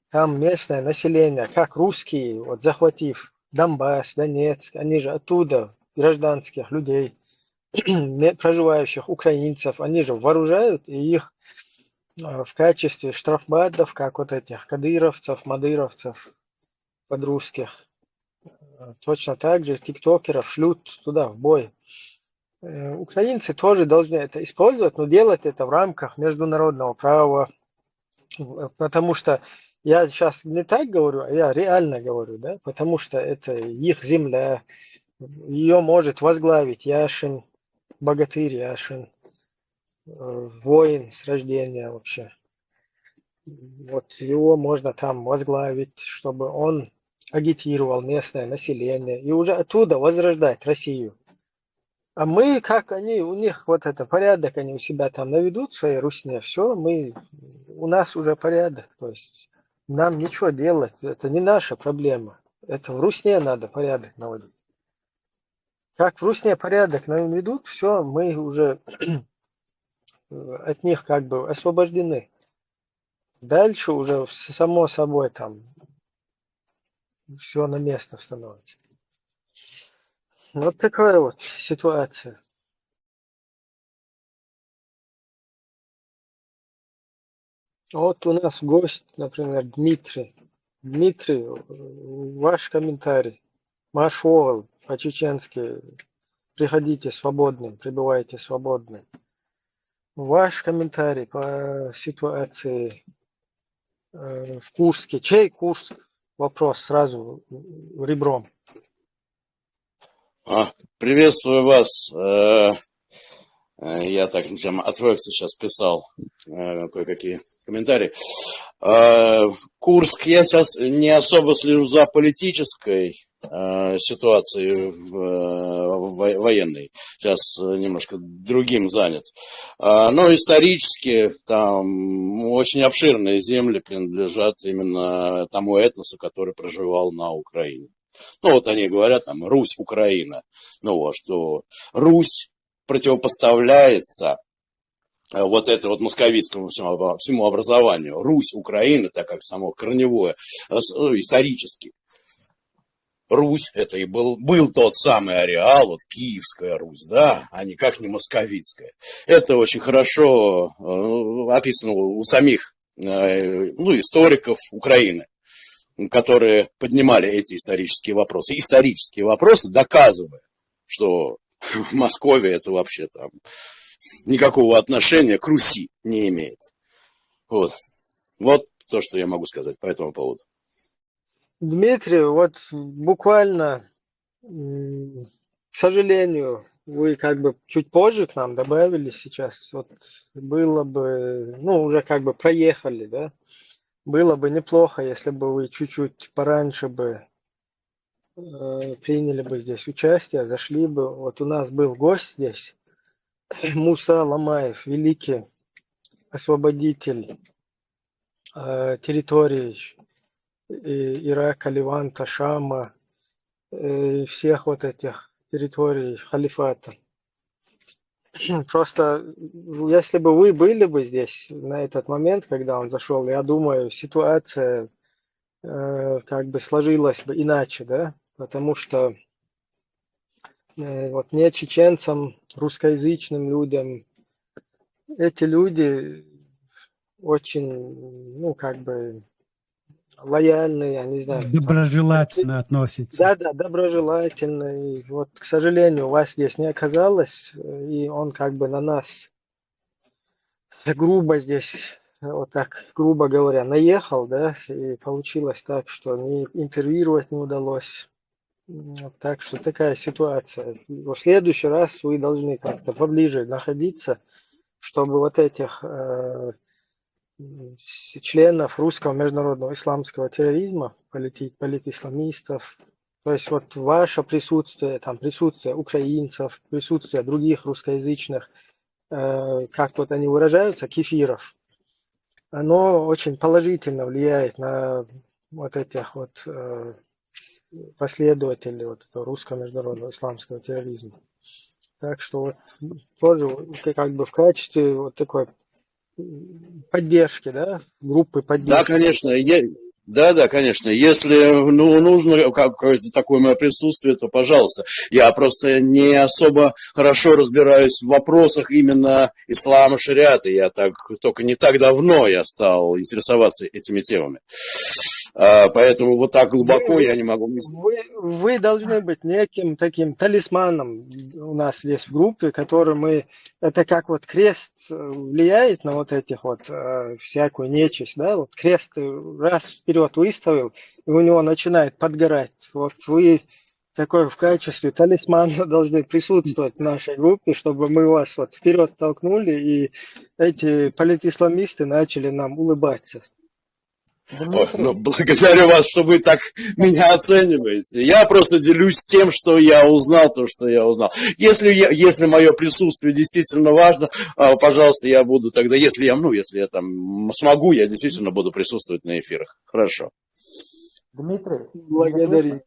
Там местное население, как русские, вот захватив Донбасс, Донецк, они же оттуда, гражданских людей, проживающих украинцев, они же вооружают и их в качестве штрафбатов, как вот этих кадыровцев, мадыровцев подрусских. Точно так же тиктокеров шлют туда в бой. Украинцы тоже должны это использовать, но делать это в рамках международного права. Потому что я сейчас не так говорю, а я реально говорю, да, потому что это их земля. Ее может возглавить Яшин, богатырь Яшин, воин с рождения вообще. Вот его можно там возглавить, чтобы он агитировал местное население и уже оттуда возрождать Россию. А мы, как они, у них вот это порядок, они у себя там наведут в своей русне, все, у нас уже порядок, то есть нам ничего делать, это не наша проблема, это в русне надо порядок наводить. Как в русне порядок наведут, все, мы уже от них как бы освобождены. Дальше уже само собой там все на место становится. Вот такая вот ситуация. Вот у нас гость, например, Дмитрий. Дмитрий, ваш комментарий. Машовал по-чеченски. Приходите свободным, пребывайте свободным. Ваш комментарий по ситуации в Курске. Чей Курск? Вопрос сразу ребром. Приветствую вас. Я так отвлекся, сейчас писал кое-какие комментарии. Курск, я сейчас не особо слежу за политической ситуацией военной. Сейчас немножко другим занят. Но исторически там очень обширные земли принадлежат именно тому этносу, который проживал на Украине. Ну вот они говорят там Русь, Украина. Ну вот что Русь противопоставляется вот это вот московитскому всему образованию. Русь, Украина, так как само корневое, исторически. Русь, это и был тот самый ареал, вот Киевская Русь, да, а никак не московитская. Это очень хорошо описано у самих историков Украины, которые поднимали эти исторические вопросы. Исторические вопросы, доказывая, что Московия это вообще там никакого отношения к Руси не имеет. Вот то, что я могу сказать по этому поводу. Дмитрий, вот буквально, к сожалению, вы как бы чуть позже к нам добавились сейчас. Вот было бы, уже как бы проехали, да? Было бы неплохо, если бы вы чуть-чуть пораньше бы приняли бы здесь участие, зашли бы. Вот у нас был гость здесь, Муса Ламаев, великий освободитель территорий Ирака, Леванта, Шама, всех вот этих территорий халифата. Просто, если бы вы были бы здесь на этот момент, когда он зашел, я думаю, ситуация как бы сложилась бы иначе, да, потому что вот не чеченцам, русскоязычным людям, эти люди очень, как бы лояльные, я не знаю. Доброжелательно относится. Да, доброжелательно. И вот, к сожалению, вас здесь не оказалось, и он как бы на нас грубо здесь, вот так, грубо говоря, наехал, да, и получилось так, что ни интервьюировать не удалось. Так что такая ситуация. В следующий раз вы должны как-то поближе находиться, чтобы вот этих членов русского международного исламского терроризма, политисламистов, то есть вот ваше присутствие, там присутствие украинцев, присутствие других русскоязычных, как вот они выражаются, кефиров, оно очень положительно влияет на вот этих вот последователей вот этого русского международного исламского терроризма. Так что вот тоже как бы в качестве вот такой поддержки, да, группы поддержки. Да, конечно, конечно. Если нужно какое-то такое мое присутствие, то пожалуйста. Я просто не особо хорошо разбираюсь в вопросах именно ислама, шариата. Я только не так давно я стал интересоваться этими темами. Поэтому вот так глубоко я не могу. Вы должны быть неким таким талисманом у нас здесь в группе, который мы... Это как вот крест влияет на вот этих вот всякую нечисть, да? Вот крест раз вперед выставил, и у него начинает подгорать. Вот вы такой в качестве талисмана должны присутствовать в нашей группе, чтобы мы вас вот вперед толкнули, и эти политисламисты начали нам улыбаться. Благодарю вас, что вы так меня оцениваете. Я просто делюсь тем, что я узнал, то, что я узнал. Если мое присутствие действительно важно, пожалуйста, я буду тогда, если я там смогу, я действительно буду присутствовать на эфирах. Хорошо. Дмитрий, благодарю.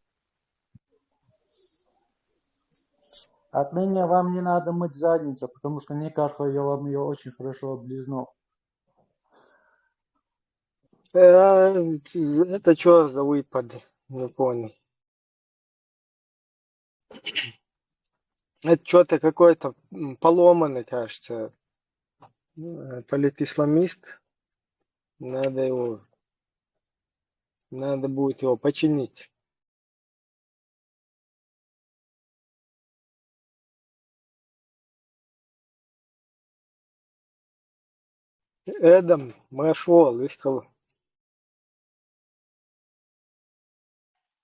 Отныне вам не надо мыть задницу, потому что Никаха вам ее очень хорошо облизнул. Это что за выпад? Не понял. Это что-то какой-то поломанный, кажется, политисламист. Надо будет его починить. Эдам, Машвол, выстал.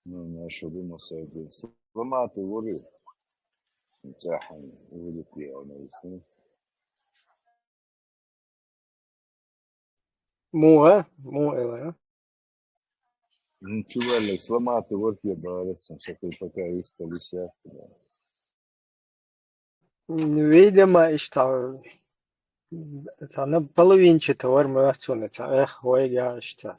Нашу думу saydı. Slamatı vuruyor. Müteahhim ولد يعني Муэ, да? Ничего, сломаты вот я барысом, что ты пока истолисяться. Видимо, işte sana половинчато вармуационница. Эх, ой, я işte.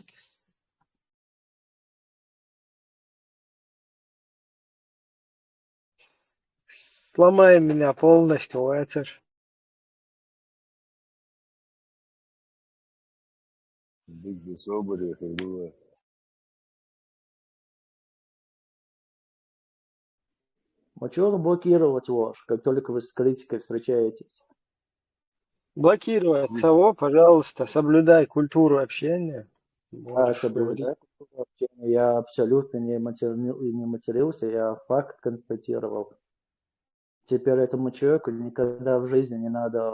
Сломай меня полностью, Уэцер. Биг Соболев и было. А чего блокировать ложь, как только вы с критикой встречаетесь? Блокировать того, пожалуйста, соблюдай культуру общения. Можешь говорить. Я абсолютно не матерился, я факт констатировал. Теперь этому человеку никогда в жизни не надо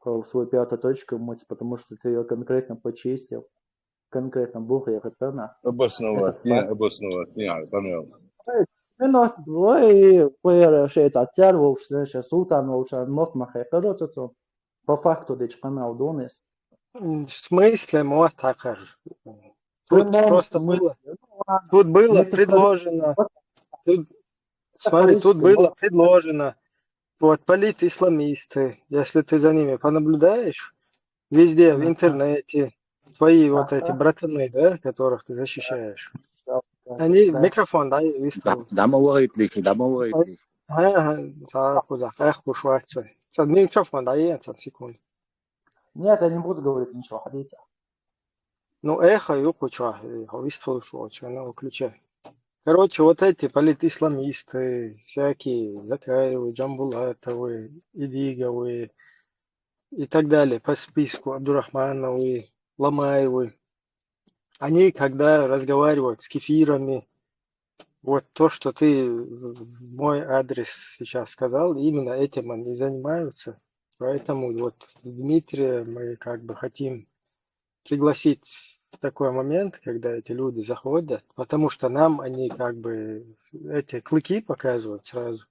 в свою пятую точку мыть, потому что ты ее конкретно почистил. Конкретно бухая ртана. Обосновать, не, понял. Ну, вы шеет оттярвал, что султан волшан мог махай, короче, по факту дичь канал донес. В смысле, Муатакар? Тут просто было. Тут было предложено. Смотри, тут было предложено. Вот политисламисты, если ты за ними понаблюдаешь, везде в интернете, твои вот эти братаны, да, которых ты защищаешь, они микрофон, да, выставили. Домовый. Микрофон, да, секунду. Нет, я не буду говорить ничего, ходите. Ну, эхо, юкуча, выставил, что она выключай. Короче, вот эти политисламисты, всякие Закаевы, Джамбулатовы, Идиговы и так далее, по списку Абдурахмановы, Ламаевы, они, когда разговаривают с кефирами, вот то, что ты в мой адрес сейчас сказал, именно этим они занимаются. Поэтому вот Дмитрия мы как бы хотим пригласить в такой момент, когда эти люди заходят, потому что нам они как бы эти клыки показывают сразу.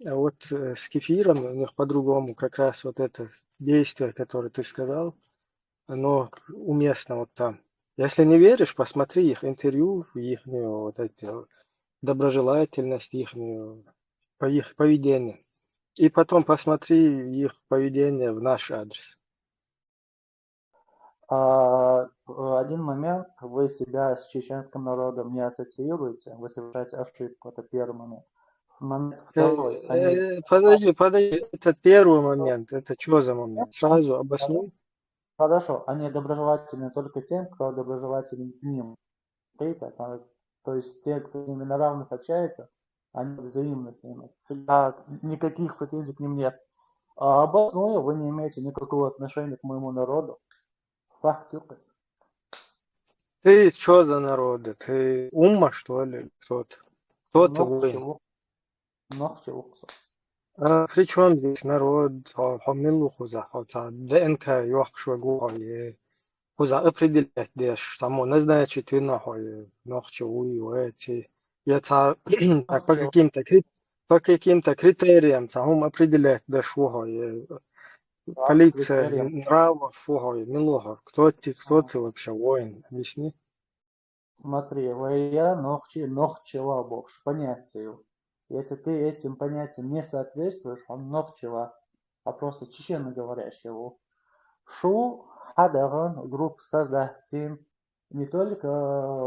А вот с кефиром у них по-другому как раз вот это действие, которое ты сказал, оно уместно вот там. Если не веришь, посмотри их интервью, их вот эти доброжелательность, их поведение. И потом посмотри их поведение в наш адрес. Один момент, вы себя с чеченским народом не ассоциируете, вы совершаете ошибку, это первый момент. Момент второй. Подожди, это первый момент, это что за момент? Сразу обоснуй. Хорошо, они доброжелательны только тем, кто доброжелателен к ним. То есть те, кто с ними на равных общается, они взаимно с ними. Никаких претензий к ним нет. А обоснуя, вы не имеете никакого отношения к моему народу. Факт юкас. Ты что за народы? Ты умма, что ли? Кто-то? Кто-то вы? А при чем здесь народ? Хамилу хуза, ДНК ёхшва гуай. Хуза определять деш. Само не значит ты нахуй нахче уйти. Я так по каким-то критериям там определять деш угай. Полиция, нравов, угай, милога. Кто ты вообще воин? Объясни. Смотри, я нохчева бокш, понятие. Если ты этим понятиям не соответствуешь, он нохчева, а просто чеченно говорящего. Шу хадаган групп создатель не только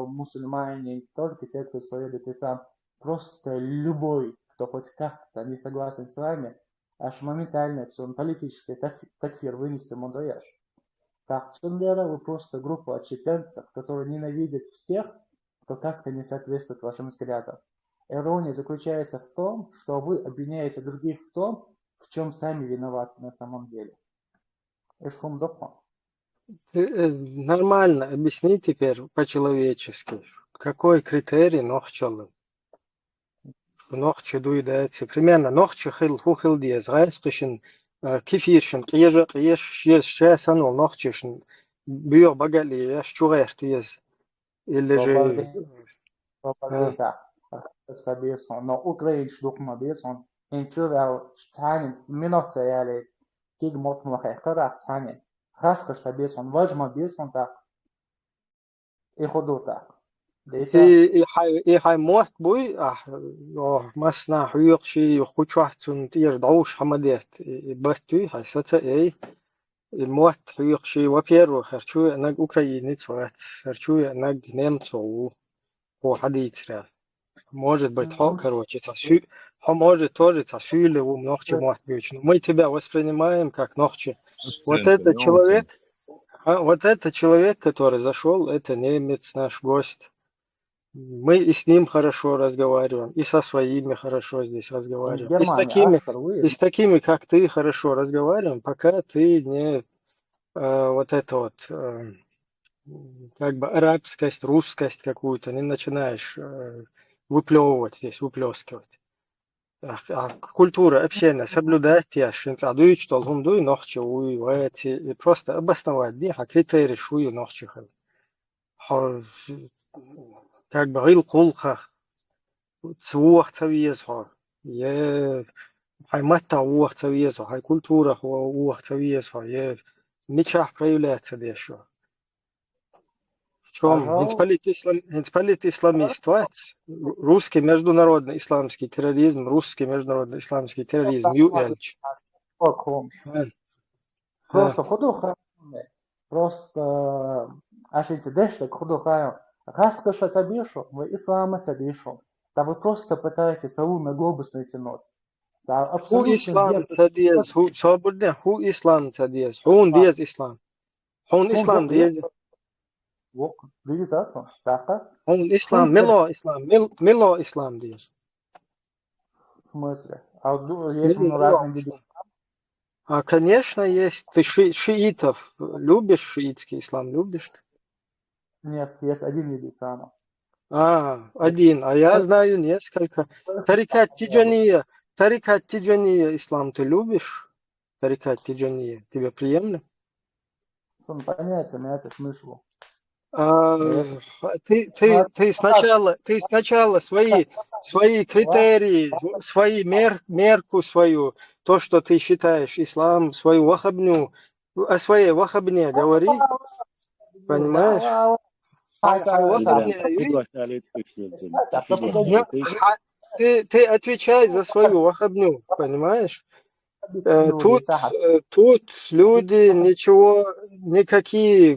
мусульмане, не только те, кто исповедует ислам, просто любой, кто хоть как-то не согласен с вами, аж моментально, что он политический такфир вынести мудаяш. Так, Чундера, вы просто группа отщепенцев, которые ненавидят всех, кто как-то не соответствует вашим взглядам. Ирония заключается в том, что вы обвиняете других в том, в чем сами виноваты на самом деле. Нормально, объясни теперь по-человечески. Какой критерий нохчалы? Нохче дуйдается. Примерно нохче хил диез. Гайскишин кефиршин қиеш шәсанул нохчешин бүйір багали яш чугайх диез. Или же... Но украинш духма бесон, инчувал чтанин минута яли киг мот махайхара чтанин. Хаскаш бесон, важма бесон так. И ходу так. И хай мот буй, масна хуйокши хучахтун тир дауш хамадет. И бартуй, хай сата эй. И мот хуйокши, во-первых, хочу наг украинец, хочу наг немцов. По хадитра. Может быть, короче, может тоже цасюли у нохче мот бьючно. Мы тебя воспринимаем как нохче. Вот этот человек, Вот это человек, который зашел, это немец, наш гость. Мы и с ним хорошо разговариваем, и со своими хорошо здесь In разговариваем. Германии И с такими, как ты, хорошо разговариваем, пока ты не вот это вот, как бы арабскость, русскость какую-то не начинаешь выплевывать здесь, выплескивать. Культура общения, соблюдать я шинцадуй, что лгумдуй, нохче уй, и просто обосновать, диха, критерии шую нохче. Как бы гил кулха, цвух цавьезха, е хайматта ух цавьезха, хай культура ух цавьезха, е мечах проявляется еще. В чем? Инспалит исламист, русский международный исламский терроризм, русский международный исламский терроризм, ЮЭЛЧ. Просто худу хайон, просто ашите дешта худу хайон. Раскаша табишу, вы ислама табишу. Да вы просто пытаетесь на глобус натянуть. Да, Ху ислам цадиез, ху свободне, ху ислам цадиез, хун диез ислам. Хун ислам диез. Видишь, да? Хун ислам, мило ислам диез. В смысле? А есть разные виды. Конечно, есть. Ты шиитов любишь, шиитский ислам любишь? Нет, есть один вид ислама. Один. А я знаю несколько. Тарикат Тиджания ислам ты любишь? Тарикат Тиджания. Тебе приемлем? Понятия, мне это смысл. Ты сначала свои критерии, мерку свою, то, что ты считаешь ислам, свою вахабню, о своей вахабне говори, понимаешь? Ты отвечай за свою вахабню, понимаешь? Тут люди никакие,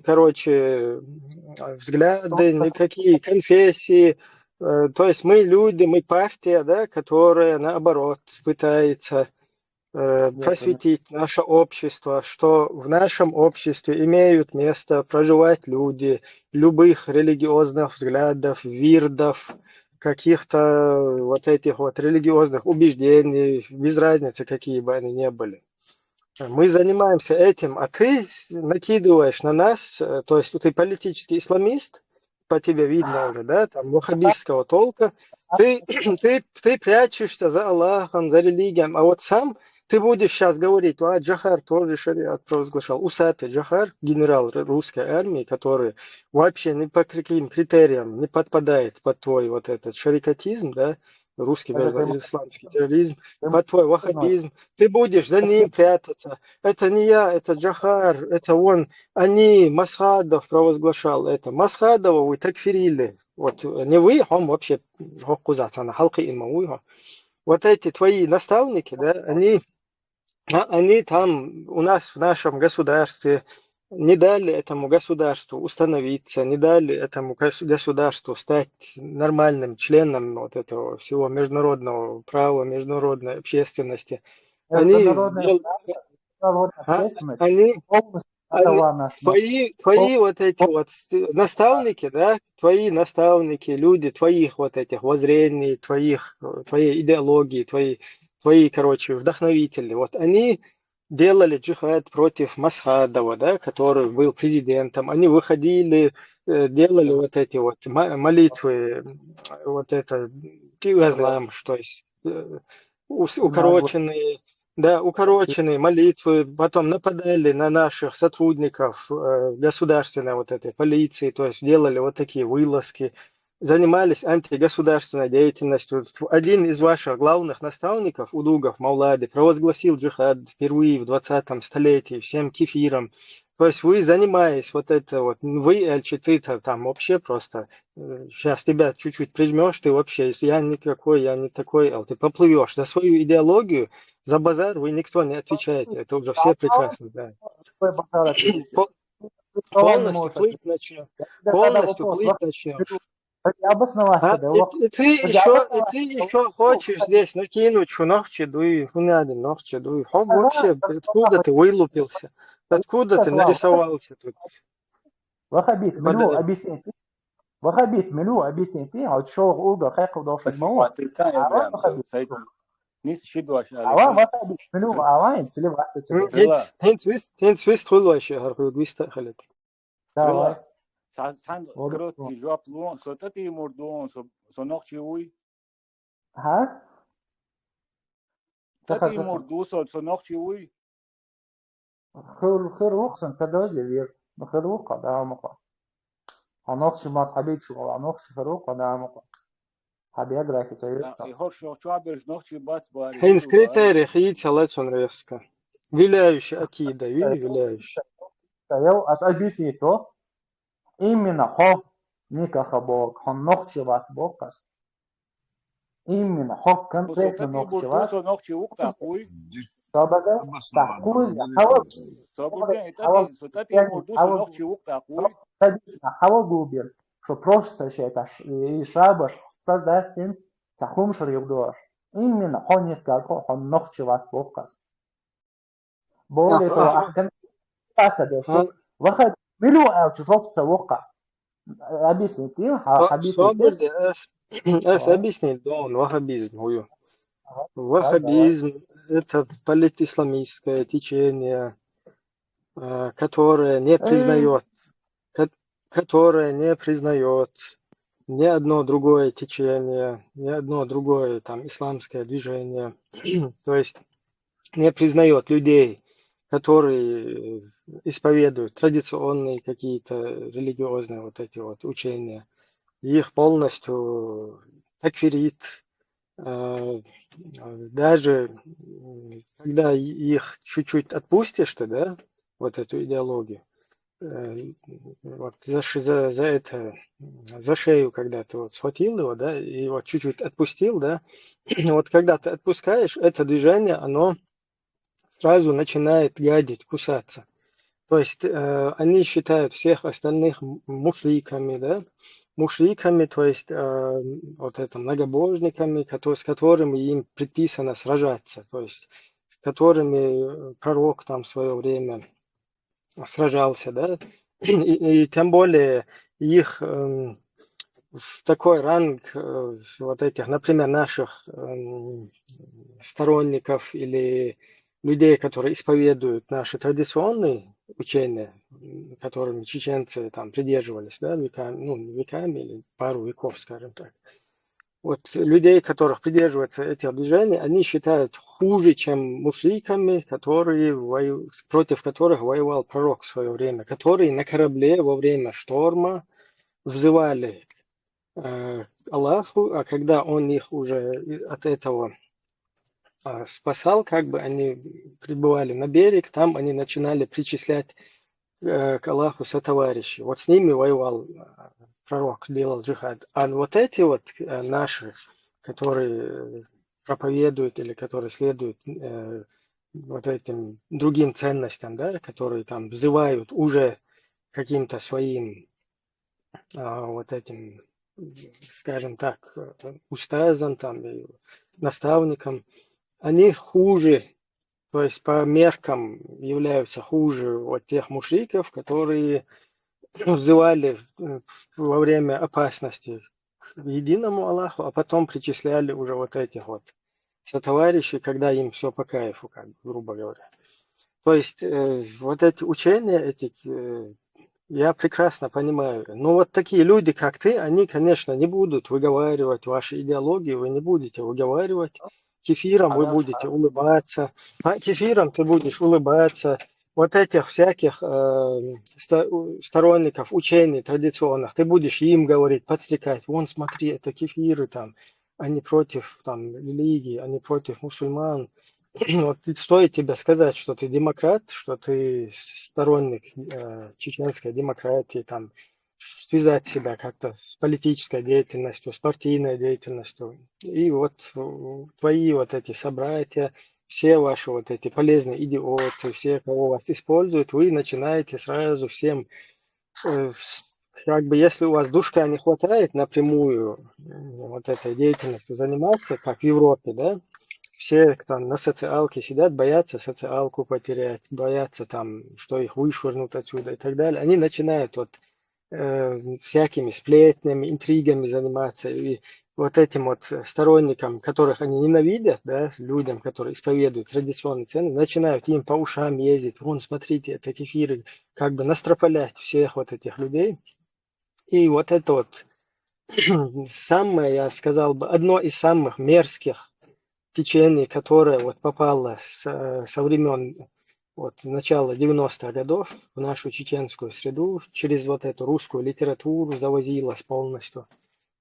взгляды, никакие конфессии. То есть мы люди, мы партия, да, которая наоборот пытается просветить наше общество, что в нашем обществе имеют место проживать люди любых религиозных взглядов, вирдов, каких-то вот этих вот религиозных убеждений, без разницы, какие бы они ни были. Мы занимаемся этим, а ты накидываешь на нас, то есть ты политический исламист, по тебе видно уже, да, там ваххабистского толка, ты прячешься за Аллахом, за религией, а вот сам ты будешь сейчас говорить, Джохар тоже шариат провозглашал. Усатый Джохар, генерал русской армии, который вообще ни по каким критериям не подпадает под твой вот этот шарикатизм, да, русский исламский терроризм, под твой ваххабизм, ты будешь за ним прятаться. Это не я, это Джохар, это он, Масхадов провозглашал это. Масхадова вы такфирили. Вот не вы, он вообще вот эти твои наставники, да, они там у нас в нашем государстве не дали этому государству установиться, не дали этому государству стать нормальным членом вот этого всего международного права, международной общественности. Твои вот эти вот наставники, да, твои наставники, люди твоих вот этих воззрений, твоей идеологии, твои, вдохновители, вот они делали джихад против Масхадова, да, который был президентом, они выходили, делали вот эти вот молитвы, вот это, что есть, укороченные молитвы, потом нападали на наших сотрудников государственной вот этой полиции, то есть делали вот такие вылазки, занимались антигосударственной деятельностью. Один из ваших главных наставников, Удугов Маулади, провозгласил джихад впервые в 20 столетии всем кефиром. То есть вы занимаетесь вот это вот, вы, Эльчи, ты-то там вообще просто, сейчас тебя чуть-чуть прижмешь, ты вообще, я никакой, я не такой, ты поплывешь за свою идеологию, за базар вы никто не отвечаете, это уже все прекрасно знают. Полностью плыть начнем. Ты еще хочешь здесь накинуть, что нахчи дуй, вообще, откуда ты вылупился? Откуда ты нарисовался тут? Вахабит, милу объяснить. Вахабит, милу объяснить. А вот что Уга как удался мало? А вахабит. А вахабит, милу, а если вас это. Хинт свист хулваше, хархуд виста халет. Давай. Сан кротки жоп лон, со тати мордон, со нохчи уй. ها؟ Тати морду, со нохчи уй. خير وخصن تدوزي بير خير وقع ده مقع هنخش ما تحبيت شو هنخش خير وقع ده مقع حد يقرأ في تغيير Хинс критерий хит салецон резка. Виляющий акида, виляющий. يو объясни то именно хо никаха бог хон нохчеват бокас именно хо конкретно нохчеват Sabada tahkuz хава губер, что просто считаешь и шабаш создать тахум шриюдош. Именно он не сказал, он нохчеват бокас. Более того, ахкан тацадо, что выход милу аучропца вока. Объясни ты, объясни. Объясни, да, он вахабизм, huyo. Ваххабизм – это политисламистское течение, которое не признает ни одно другое течение, ни одно другое там исламское движение. То есть не признает людей, которые исповедуют традиционные какие-то религиозные вот эти вот учения. Их полностью такфирит. Даже когда их чуть-чуть отпустишь ты, да, вот эту идеологию, вот за шею, когда ты вот схватил его, да, и вот чуть-чуть отпустил, да, вот когда ты отпускаешь, это движение, оно сразу начинает гадить, кусаться. То есть они считают всех остальных мушриками, да, мушриками, то есть вот это многобожниками, с которыми им предписано сражаться, то есть с которыми пророк там в свое время сражался, да, и тем более их в такой ранг вот этих, например, наших сторонников или людей, которые исповедуют наши традиционные учения, которыми чеченцы там придерживались, да, веками или пару веков, скажем так. Вот людей, которых придерживаются этих движений, они считают хуже, чем мушриками, против которых воевал пророк в свое время, которые на корабле во время шторма взывали Аллаху, а когда он их уже от этого спасал, как бы они прибывали на берег, там они начинали причислять к Аллаху сотоварищи. Вот с ними воевал пророк, делал джихад. А вот эти вот наши, которые проповедуют или которые следуют вот этим другим ценностям, да, которые там взывают уже каким-то своим вот этим, скажем так, устазам там, и наставникам, они хуже, то есть по меркам являются хуже от тех мушриков, которые взывали во время опасности к единому Аллаху, а потом причисляли уже вот этих вот сотоварищей, когда им все по кайфу, как бы, грубо говоря. То есть вот эти учения, я прекрасно понимаю. Но вот такие люди, как ты, они, конечно, не будут выговаривать ваши идеологии, вы не будете выговаривать. Кефиром вы будете улыбаться. А кефиром ты будешь улыбаться. Вот этих всяких сторонников учений традиционных, ты будешь им говорить, подстрекать. Вон, смотри, это кефиры там. Они против там религии, они против мусульман. Вот стоит тебе сказать, что ты демократ, что ты сторонник чеченской демократии, там, связать себя как-то с политической деятельностью, с партийной деятельностью. И вот твои вот эти собратья, все ваши вот эти полезные идиоты, все, кого вас используют, вы начинаете сразу всем, как бы, если у вас душка не хватает напрямую вот этой деятельностью заниматься, как в Европе, да, все, кто на социалке сидят, боятся социалку потерять, боятся там, что их вышвырнут отсюда и так далее. Они начинают вот всякими сплетнями, интригами заниматься. И вот этим вот сторонникам, которых они ненавидят, да, людям, которые исповедуют традиционные ценности, начинают им по ушам ездить. Вон, смотрите, это кефиры, как бы настропалять всех вот этих людей. И вот это вот самое, я сказал бы, одно из самых мерзких течений, которое вот попало со времен вот начала 90-х годов в нашу чеченскую среду, через вот эту русскую литературу завозилось полностью.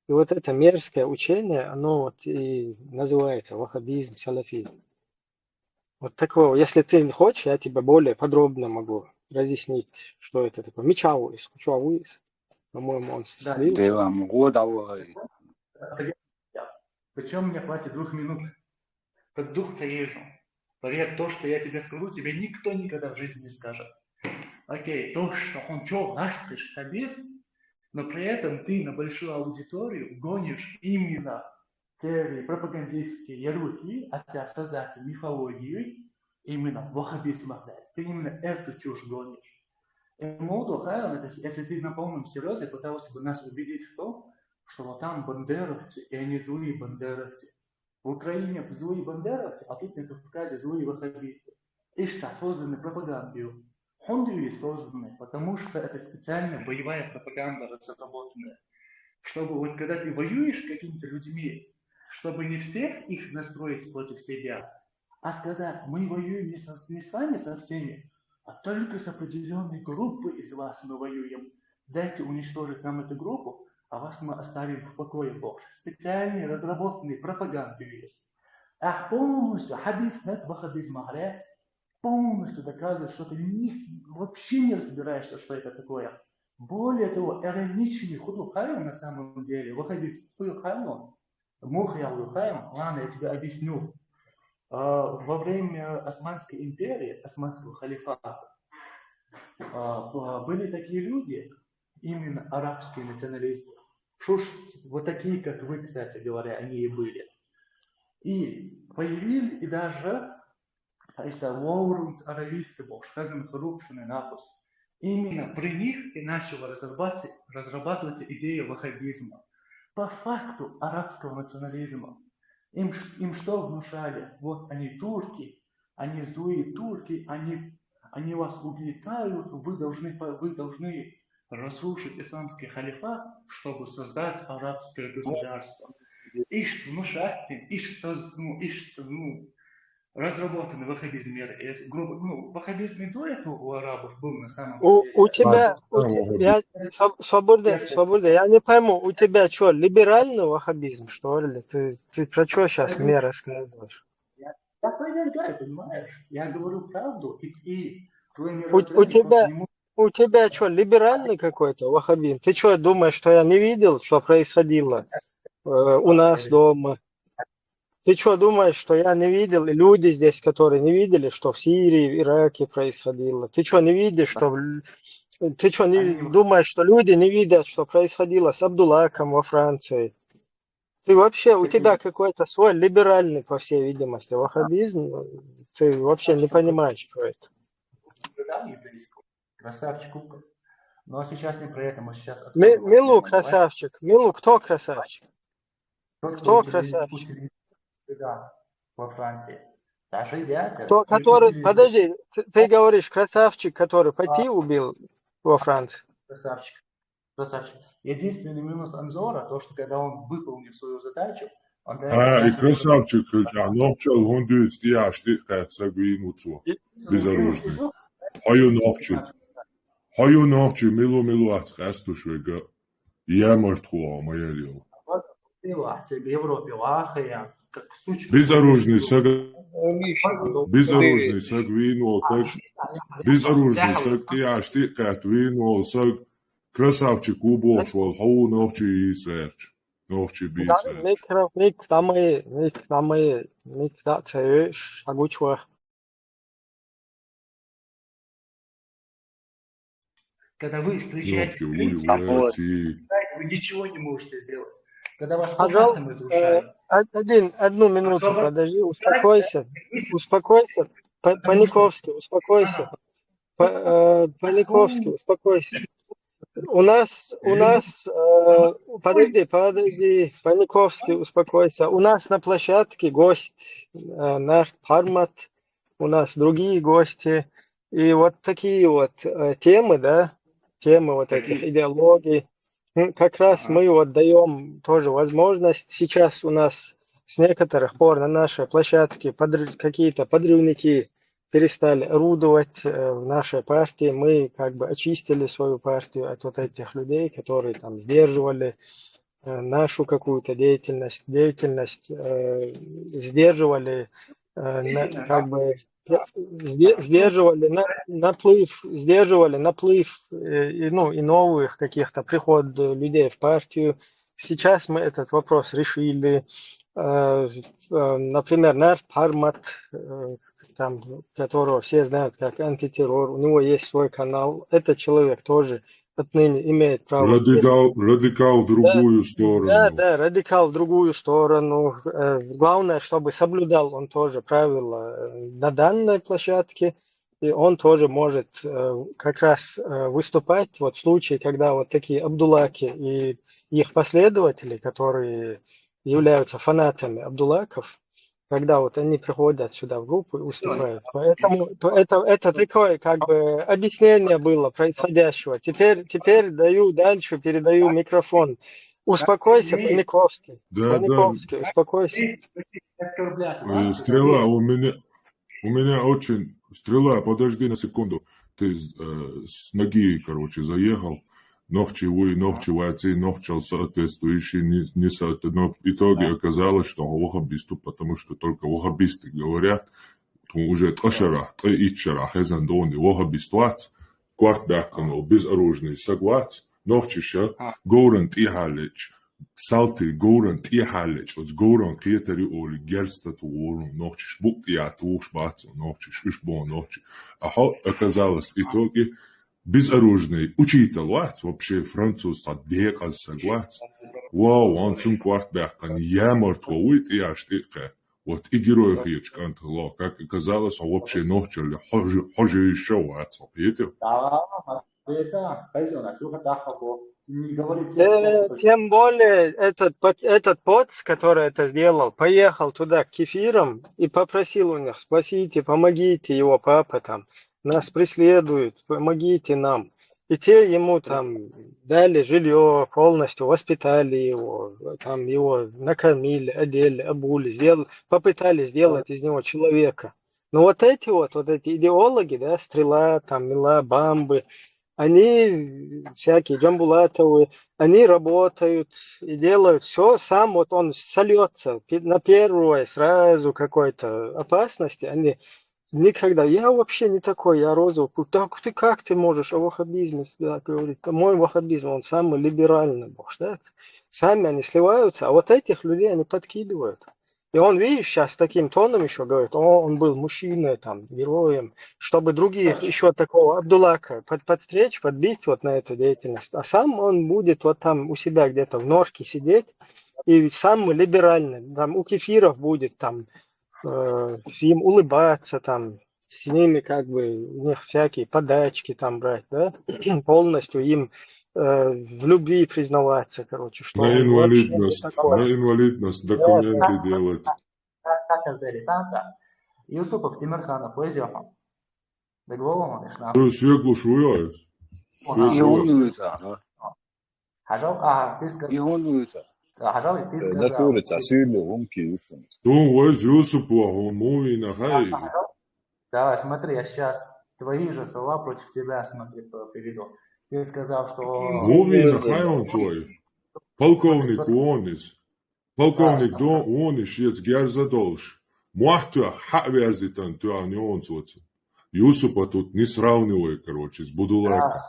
И вот это мерзкое учение, оно вот и называется ваххабизм, салафизм. Вот такого, если ты хочешь, я тебе более подробно могу разъяснить, что это такое. Мичауис, Кучуауис, по-моему, он слился. Да, могу, давай. Причем мне хватит 2 минут. Как дух езжу. Поверь, то, что я тебе скажу, тебе никто никогда в жизни не скажет. Окей, то, что он что, ластишь собес, но при этом ты на большую аудиторию гонишь именно те пропагандистские ярлыки, а тебя создатель мифологии, именно ваххабизм. Ты именно эту чушь гонишь. И молодой Хайрон, если ты на полном серьезе пытался бы нас убедить в том, что вот там бандеровцы, и они злые бандеровцы. В Украине злые бандеровцы, а тут на Кавказе злые ваххабиты. И что, созданы пропагандой. Хондуи созданы, потому что это специальная боевая пропаганда разработанная. Чтобы вот когда ты воюешь с какими-то людьми, чтобы не всех их настроить против себя, а сказать, мы воюем не с вами со всеми, а только с определенной группой из вас мы воюем. Дайте уничтожить нам эту группу, а вас мы оставим в покое больше. Специальные разработанные пропаганды есть. А полностью хадис нет ваххабизма, полностью доказывает, что ты вообще не разбираешься, что это такое. Более того, ироничный худухайм на самом деле, ваххабизм худухайм, мухьял-худухайм, ладно, я тебе объясню. Во время Османской империи, Османского халифата, были такие люди, именно арабские националисты, вот такие, как вы, кстати говоря, они и были. И появились, и даже это Лоуренс арависты, сказано коррупционный напуск. Именно при них и начала разрабатываться идея ваххабизма. По факту арабского национализма. Им что внушали? Вот они турки, они злые турки, они вас угнетают, вы должны разрушить исламский халифат, чтобы создать арабское государство. Ишь внушать им, разработанный ваххабизм есть. Ваххабизм и до этого у арабов был на самом деле. У тебя, свобода, я не пойму, у тебя что, либеральный ваххабизм, что ли? Ты про что сейчас мне рассказываешь? Я опровергаю, понимаешь? Я говорю правду, и твой у тебя что, либеральный какой-то ваххабизм? Ты что, думаешь, что я не видел, что происходило у нас дома? Ты что, думаешь, что я не видел, и люди здесь, которые не видели, что в Сирии, в Ираке происходило? Ты что, не видишь, что... Ты что, не думаешь, что люди не видят, что происходило с Абдуллахом во Франции? Ты вообще, у тебя какой-то свой либеральный, по всей видимости, ваххабизм. Ты вообще не понимаешь, что это. Красавчик указ. Но сейчас не про это, мы сейчас... Милу красавчик. Милу, кто красавчик? Кто красавчик? Да, во Франции. Даже я... Который, подожди, ты говоришь красавчик, который Пати убил во Франции? Красавчик. Единственный минус Анзора, то, что когда он выполнил свою задачу, он... и красавчик, ногчал, он дует стияш, ты как сагвин уцу, безоружный. Хаю ногчи, милу ацкасту швега, я мартхуа, моя лил. В Европе, в Ахае, Безоружный сагвин, как безоружный сагтияш, ты как вин, саг красавчик убошвал, хау ногчи и сэрч. Ногчи бицэрч. Мик дамы, да, цэш, агучва. Когда вы встречаетесь с критикой, вы ничего не можете сделать. когда вас Пожалуйста, понятно разрушают. одну минуту, подожди, успокойся, успокойся. Паниковский, успокойся. Паниковский, успокойся. У нас, подожди, Паниковский, успокойся. У нас на площадке гость, наш Пармат, у нас другие гости. И вот такие вот темы, да, темы вот этих идеологий. Как раз мы вот даем тоже возможность. Сейчас у нас с некоторых пор на нашей площадке какие-то подрывники перестали орудовать в нашей партии. Мы как бы очистили свою партию от вот этих людей, которые там сдерживали нашу какую-то деятельность, сдерживали как бы сдерживали наплыв и новых каких-то приход людей в партию. Сейчас мы этот вопрос решили. Например, наш Пармат, там, которого все знают как антитеррор, у него есть свой канал. Этот человек тоже отныне имеет право... Радикал в другую сторону. Да, радикал в другую сторону. Главное, чтобы соблюдал он тоже правила на данной площадке, и он тоже может как раз выступать вот в случае, когда вот такие Абдуллаки и их последователи, которые являются фанатами Абдуллаков, когда вот они приходят сюда в группу и выступают. Поэтому это такое как бы объяснение было происходящего. Теперь передаю микрофон. Успокойся, Паниковский. Паниковский, успокойся. Стрела, у меня очень... Стрела, подожди на секунду. Ты с ноги, короче, заехал. Ногчевый, соответствующий, не соответствующий. Но в итоге оказалось, что он ваххабисту, потому что только ваххабисты говорят, уже итшара, хезандони, ваххабистват, квартбякано, безоружный, соглас, ногчиша, горан тихалич, салты, горан тихалич, от горан кетери оли, герстат ворон, ногчиш, букият, ушбацо, ногчиш, ишбон, ногчиш. А оказалось в итоге, безоружный учитель, вообще француз, деказ соглас. Вау, он цун квартбякан, ямартовый и аштыка. Вот и герои хиечкан тыло, как оказалось, он вообще ногчили, хоже еще ватсо, видите? Тем более этот поц, который это сделал, поехал туда к кефирам и попросил у них: спасите, помогите, его папа там нас преследует, помогите нам. И те ему там дали жилье, полностью воспитали его, там его накормили, одели, обули, попытались сделать из него человека. Но вот эти идеологи, да, Стрела, там, Мила, Бамбы, они всякие Джамбулатовы, они работают и делают все, сам вот он сольется на первой сразу какой-то опасности, они никогда, я вообще не такой, я розовый, так ты как ты можешь о ваххабизме, да, говорит, мой ваххабизм, он самый либеральный, да? Сами они сливаются, а вот этих людей они подкидывают. И он, видишь, сейчас таким тоном еще говорит: он был мужчиной, там, героем, чтобы других еще такого Абдуллака подстричь, подбить вот на эту деятельность. А сам он будет вот там у себя где-то в норке сидеть, и самый либеральный, там у кефиров будет там, им улыбаться, там, с ними как бы у них всякие подачки там брать, да, полностью им в любви признаваться, короче, что На он вообще не такой. на инвалидность документы делать. Yusupov Timirxanov o'zi-yoqim. Договор ishlar. Свеклушуясь. Хажал, ты сказал. Ты сказал. Да, смотри, я сейчас твои же слова против тебя, смотри, приведу. Ты сказал, что... он твой. Полковник Уонис. Полковник Уонис, ец герзадолш. Муахтуя хавязитан туа нюонцоца. Юсупа тут не сравнивай, короче, с Будулаком.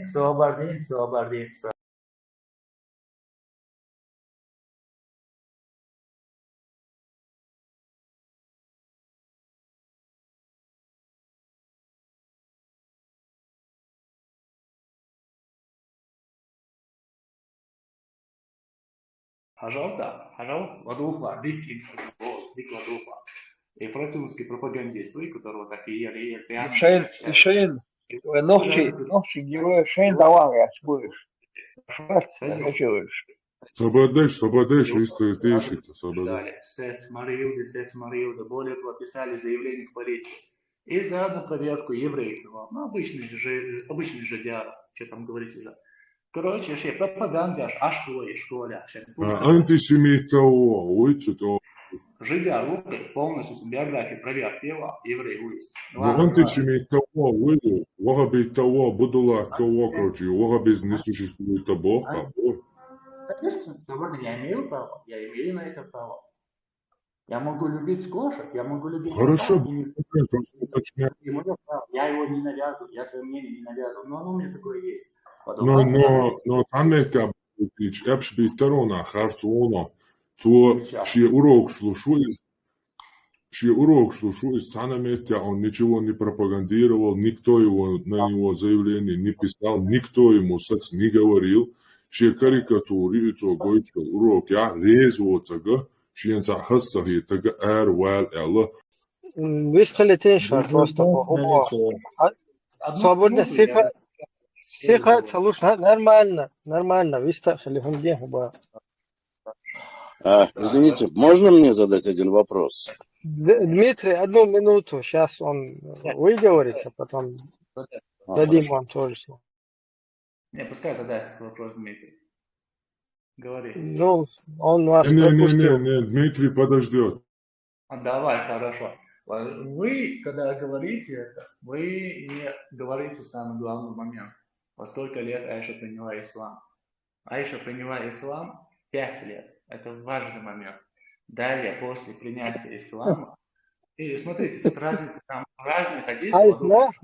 Освобождение. Пожалуйста, Вадуха, биг Вадуха. И французский пропагандист, которого такие Шейн, ногчи героя Шейн давай, будешь. Сободеш, исторически, Сободеш. Сец Мариуда, более того, писали заявление в полицию. И заодно проверку евреев. Ну, обычный же диалог, что там говорить уже. Короче, ще пропаганда, школя. Антисемит того, уйти то. Жидя руки полностью биографию проверки его, еврей улиц. Антисемит того, уйти. Вахабит того, будула кого, короче, вахабит не существует того, Конечно, сегодня я имею право, я имею на это право. Я могу любить кошек, я могу любить... Хорошо, я его не навязываю, я свое мнение не навязываю, но оно у меня такое есть. Но там это apšbīt tarunā harcūno, to šie урокшlu шу из Цанамета, он ничего не пропагандировал, никто его на него заявление не писал, никто ему секс не говорил. Šie karikatūri ico goička urok, ja, lezocaga, šien sahassahi taga ärväl ella. Выстрелите просто. Свободно, сиха, слушай, нормально, выстрелили в где хуба. Извините, можно мне задать один вопрос? Дмитрий, 1 минуту, сейчас он выговорится, потом дадим вам тоже слово. Не, пускай задать вопрос Дмитрий. Говори. Ну, он вас пропустил. Не, Дмитрий подождет. Давай, хорошо. Вы, когда говорите это, вы не говорите самый главный момент. Во сколько лет Аиша приняла ислам? Аиша приняла ислам 5 лет. Это важный момент. Далее, после принятия ислама, и смотрите, тут разница, там разные хадисы. Ислам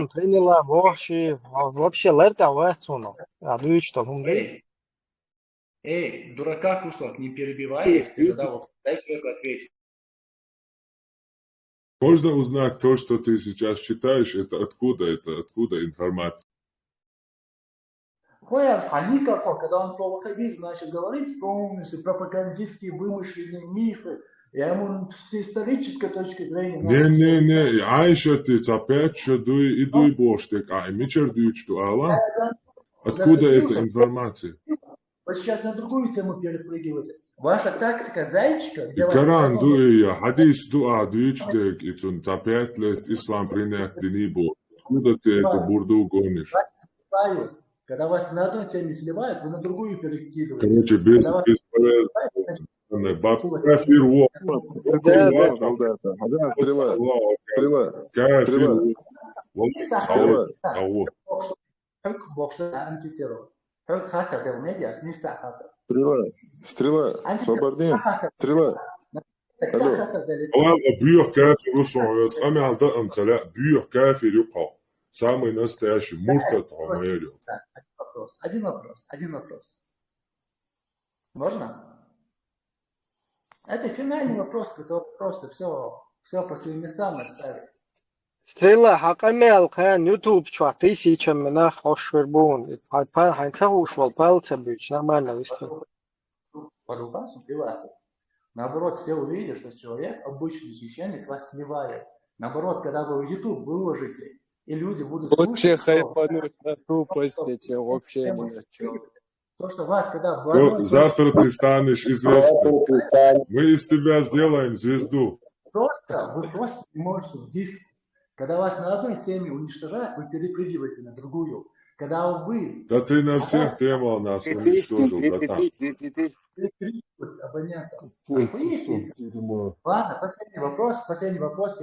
приняла вообще лерта вацуно. Эй, дурака кусок, не перебивай, если задал вопрос, дай человеку ответить. Можно узнать то, что ты сейчас читаешь, это откуда информация? Никакого, когда он про ваххабизм начал говорить, полностью пропагандистские вымышленные мифы, я ему с исторической точки зрения... Не, Аиша, ты опять что иду и боштек, а мичер дючту, ала? Откуда эта информация? Вы сейчас на другую тему перепрыгиваете. Ваша тактика зайчика... Коран дуя, хадис дуа дючтек, и цун опять лет ислам принять динибо. Откуда ты эту бурду гонишь? Когда вас на одной теме сливают, вы на другую перекидываете. Короче, бесполезно. Кафир. Антитеррор. Хакер медиас, не хакер. Стрела, свободнее. Стрела. Бюр кафир усоет. Амалда амцаля бюр кафир юqa. Самый настоящий муртад Омерио. Один вопрос. Можно? Это финальный вопрос, который просто все по своим местам оставит. Стрела, хакамел, каян, YouTube, чувак, 1000 минах, ошвербун. Хайнца ушвал, пальца бич, нормально, выстрел. Наоборот, все увидят, что человек, обычный священник, вас сливает. Наоборот, когда вы в YouTube выложите, и люди будут слушать... Лучше хайпануть на тупости, чем вообще ни на чем. То, что вас, когда... Завтра ты станешь известным. Мы из тебя сделаем звезду. Вы просто не можете в диск. Когда вас на одной теме уничтожают, вы перепрыгиваете на другую. Когда вы... Да ты на всех темах нас уничтожил, братан. Ладно, последний вопрос,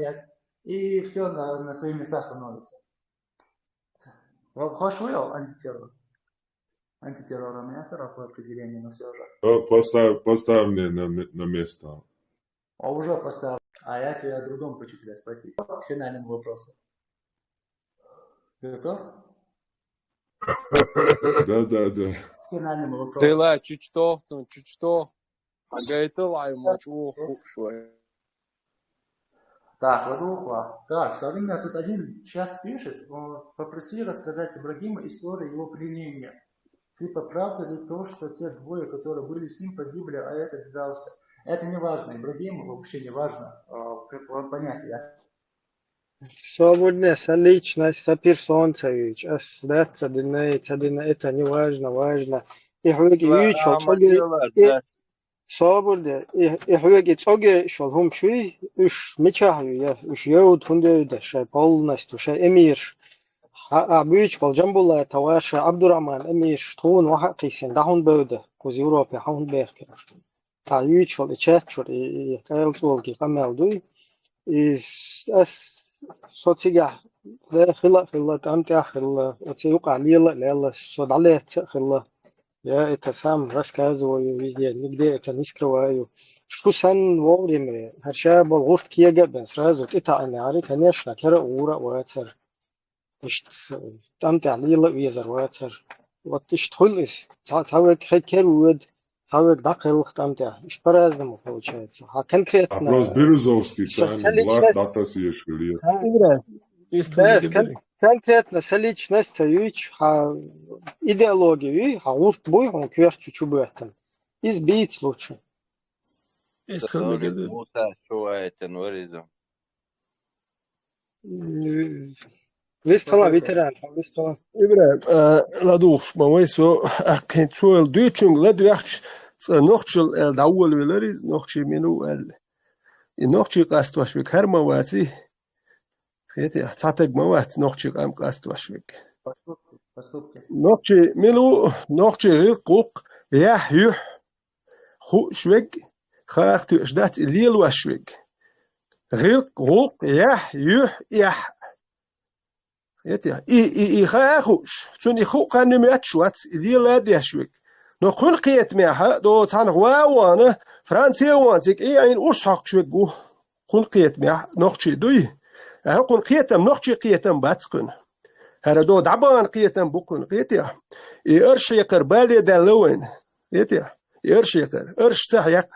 и все на свои места становится. Хошуэл антитеррор. Антитеррор у меня такое определение, но все же. Поставь мне на место. А уже поставил. А я тебя о другом хочу тебя спросить. К финальному вопросу. Ты готов? Да. Финальному вопросу. Стрела, чуть что. А говорит, лайма, чего хупшвай. Так, Ладухва. Так, смотри, меня тут один чат пишет, попроси рассказать Ибрагима историю его пленения. Типа, правда ли то, что те двое, которые были с ним, погибли, а этот сдался? Это не важно, Ибрагиму вообще не важно, как вам понятие. Свободная личность, соперсонцевич, это не важно, важно. И хвеги ючо, свободная, и хвеги цоге, шалхум шуй, уж мечахю, я уж еуд хундеюда, шай полностью, шай эмирш. Абюч полжамбула, таваша Абдурахман, эмирш, тун вахакисин, дахун бeude, куз Европе, хаун бехке. Ючо, и чатчур, и кайлцолги, камелдуй, и صوتيجا لا خلا تامتي خلا وتيوقع ليلا لا صوت عليه خلا يا اتسام راسكاز ويجي نقدر كنسكروايو شو سن ووري هرشا بالغوت كيا جبن سرازو تتا اني عارف هنيش نكره ورا واتر مش تامتي ليلا ويزر واتر وتش تخلص تاوك خير ود تاوك داخل تامتي ايش برازم получается а конкретно Вопрос Березовский, Влад Датасиешвили. Конкретно с личностью, идеологией, урт бой, он кверх чуть-чуть бэтен. Избить лучше. Вестала ветеран, вестала. Ибрагим, ладуш, мамайсо, акентуэл дючунг, ладуяхч, нохчел дауэл велерис, нохчи мину эл. И нохчи каствашвик хармавати. خيتي تعطيك موات نوختي قام قاست واشوك نوختي ملو نوختي غير قوق يح يح خو شوك خاختي اشدات الليل واشوك غير قوق يح يح يح خيتي اي خاخوش توني خو قان ميات شوات الليل لا ديشوك نو كل قيت معها دو تان غواوانا فرنسي وانتك اي عين وشاق شوكو كل قيت مع نوختي دوي هقول قيتم نخشي قيتم باتسكن هردو دعبان قيتم بكون قيتيا يرش يقر بالي دلوين قيتيا يرش يقر ارش تحيق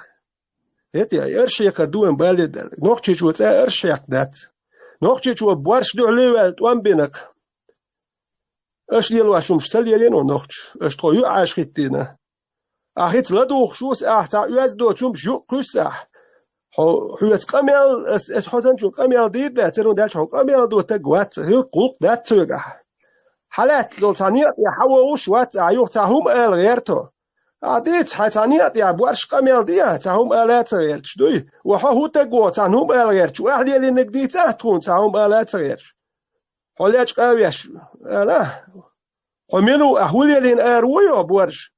قيتيا يرش يقر دوين بالي دل نخشي شو تا ارش يق دات نخشي شو بوارش دو ليوال توان بينك اش ديالو اشوم شتل يلين ونخش اش تو يعاش خيتينا اخيت لدو خشوس احتا ياز دو توم جو قسح حوت قميل اس حسن شو قميل دير ده ترون ده شو قميل دو تقوات هي قوق ده تجا حالات لو ثانية يا حووش وات عيوه تاهم الغيرتو عديت ثانية يا بوارش قميل دي تاهم الات غير شدوي وحو تقوى تاهم الغير شو أهلي اللي نقدي تحتون تاهم الات غير حوليش قويش لا قميلو أهولي اللي نأرويو بوارش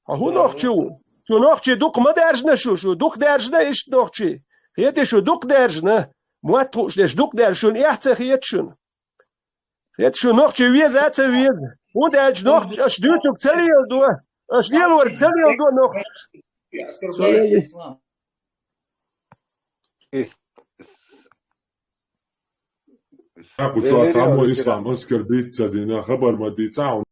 هو نخشو شو نخشي دوق ما درجنا شو دوق درجنا إيش نخشي هيتي شو دوق درجنا ما تروش ليش دوق درجون يحتى هيتشون هيت شو نخشي ويز أتى ويز ودرج نخش أش دوتك تليل دو أش ديالور تليل دو نخش Ako čovjek samo islam oskrbica dina خبر ما ديتا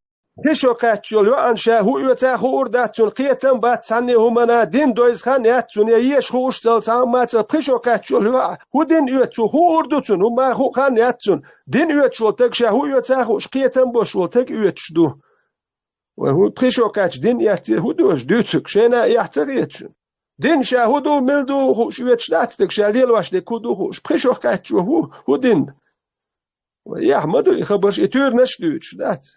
هشو كاتشول وانشا هو يتاخو ارداتون قيتم بات سني همنا دين دويز خان ياتون يش خوش تل سام ما تخشو كاتشول هو دين يتو هو اردوتون هما هو خان ياتون دين يتشول تكشا هو يتاخو قيتم بوشول تك يتشدو وهو تخشو كاتش دين ياتي هو دوش دوتك شينا يحتريتشن دين شاهدو ملدو خوش يتشدات تكشا ليل واش دكودو خوش تخشو كاتشو هو دين يا احمد يخبرش يتور نشدوش دات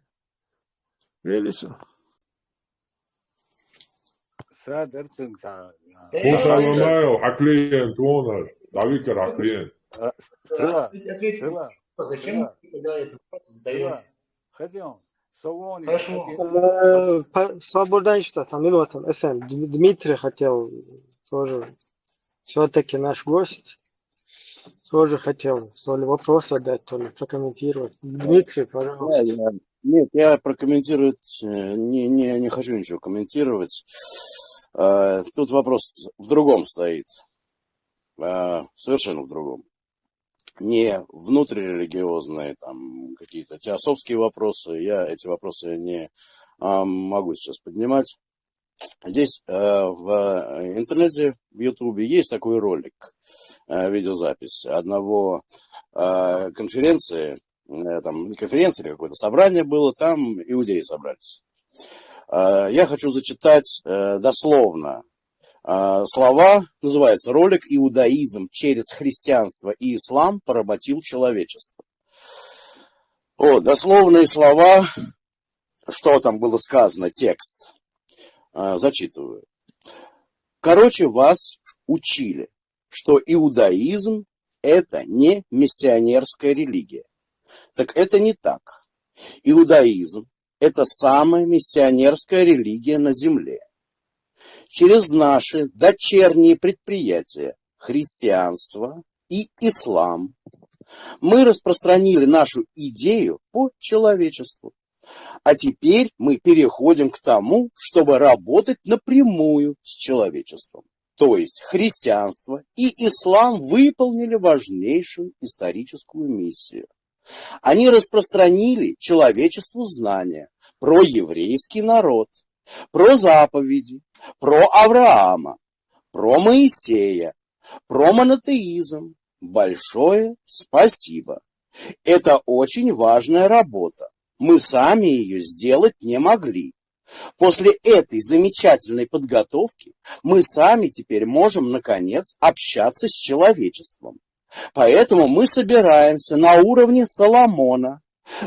Велисо. Послушай, а клиент, он же, Давикер, а клиент. Зачем когда эти вопросы задаете? Свобода что там, Милотон, СМ, Дмитрий хотел тоже, все-таки наш гость, тоже хотел то ли вопрос задать, то ли прокомментировать. Дмитрий, пожалуйста. Нет, я прокомментировать не хочу ничего комментировать. Тут вопрос в другом стоит. Совершенно в другом. Не внутрирелигиозные там какие-то теософские вопросы. Я эти вопросы не могу сейчас поднимать. Здесь в интернете, в Ютубе есть такой ролик, видеозапись одного конференции, там не конференция или какое-то собрание было, там иудеи собрались. Я хочу зачитать дословно слова, называется ролик «Иудаизм через христианство и ислам поработил человечество». Вот, дословные слова, что там было сказано, текст. Зачитываю. Короче, вас учили, что иудаизм – это не миссионерская религия. Так это не так. Иудаизм – это самая миссионерская религия на земле. Через наши дочерние предприятия христианство и ислам мы распространили нашу идею по человечеству. А теперь мы переходим к тому, чтобы работать напрямую с человечеством. То есть христианство и ислам выполнили важнейшую историческую миссию. Они распространили человечеству знания про еврейский народ, про заповеди, про Авраама, про Моисея, про монотеизм. Большое спасибо. Это очень важная работа. Мы сами ее сделать не могли. После этой замечательной подготовки мы сами теперь можем, наконец, общаться с человечеством. Поэтому мы собираемся на уровне Соломона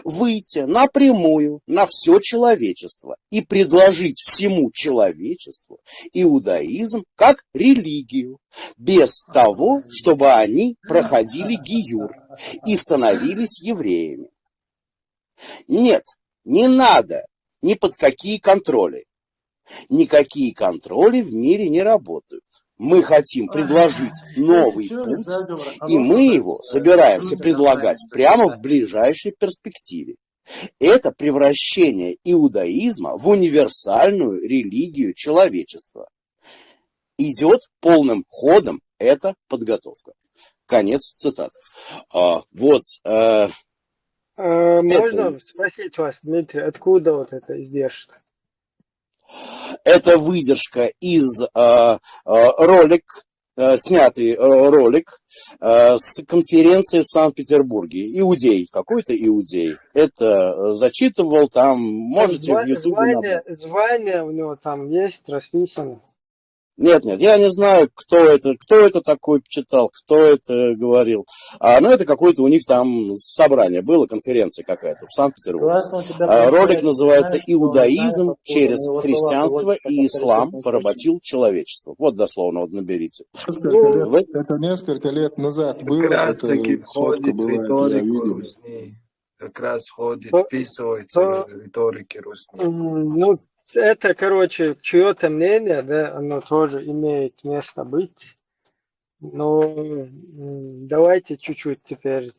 выйти напрямую на все человечество и предложить всему человечеству иудаизм как религию, без того, чтобы они проходили гиюр и становились евреями. Нет, не надо ни под какие контроли. Никакие контроли в мире не работают. Мы хотим предложить новый путь, и мы его собираемся предлагать прямо в ближайшей перспективе. Это превращение иудаизма в универсальную религию человечества. Идет полным ходом эта подготовка. Конец цитаты. Можно спросить вас, Дмитрий, откуда вот эта издержка? Это выдержка из снятый ролик с конференции в Санкт-Петербурге. Иудей, какой-то иудей. Это зачитывал, там можете в Ютубе. Звание у него там есть расписано. Нет, я не знаю, кто это такой читал, кто это говорил. Но это какое-то у них там собрание было, конференция какая-то в Санкт-Петербурге. Ролик называется «Иудаизм через христианство и ислам поработил человечество». Вот дословно, вот наберите. Это несколько лет назад было. Как раз таки входит в риторику русни. Как раз вписывается в риторики русни. Это, короче, чье-то мнение, да, оно тоже имеет место быть. Но давайте чуть-чуть теперь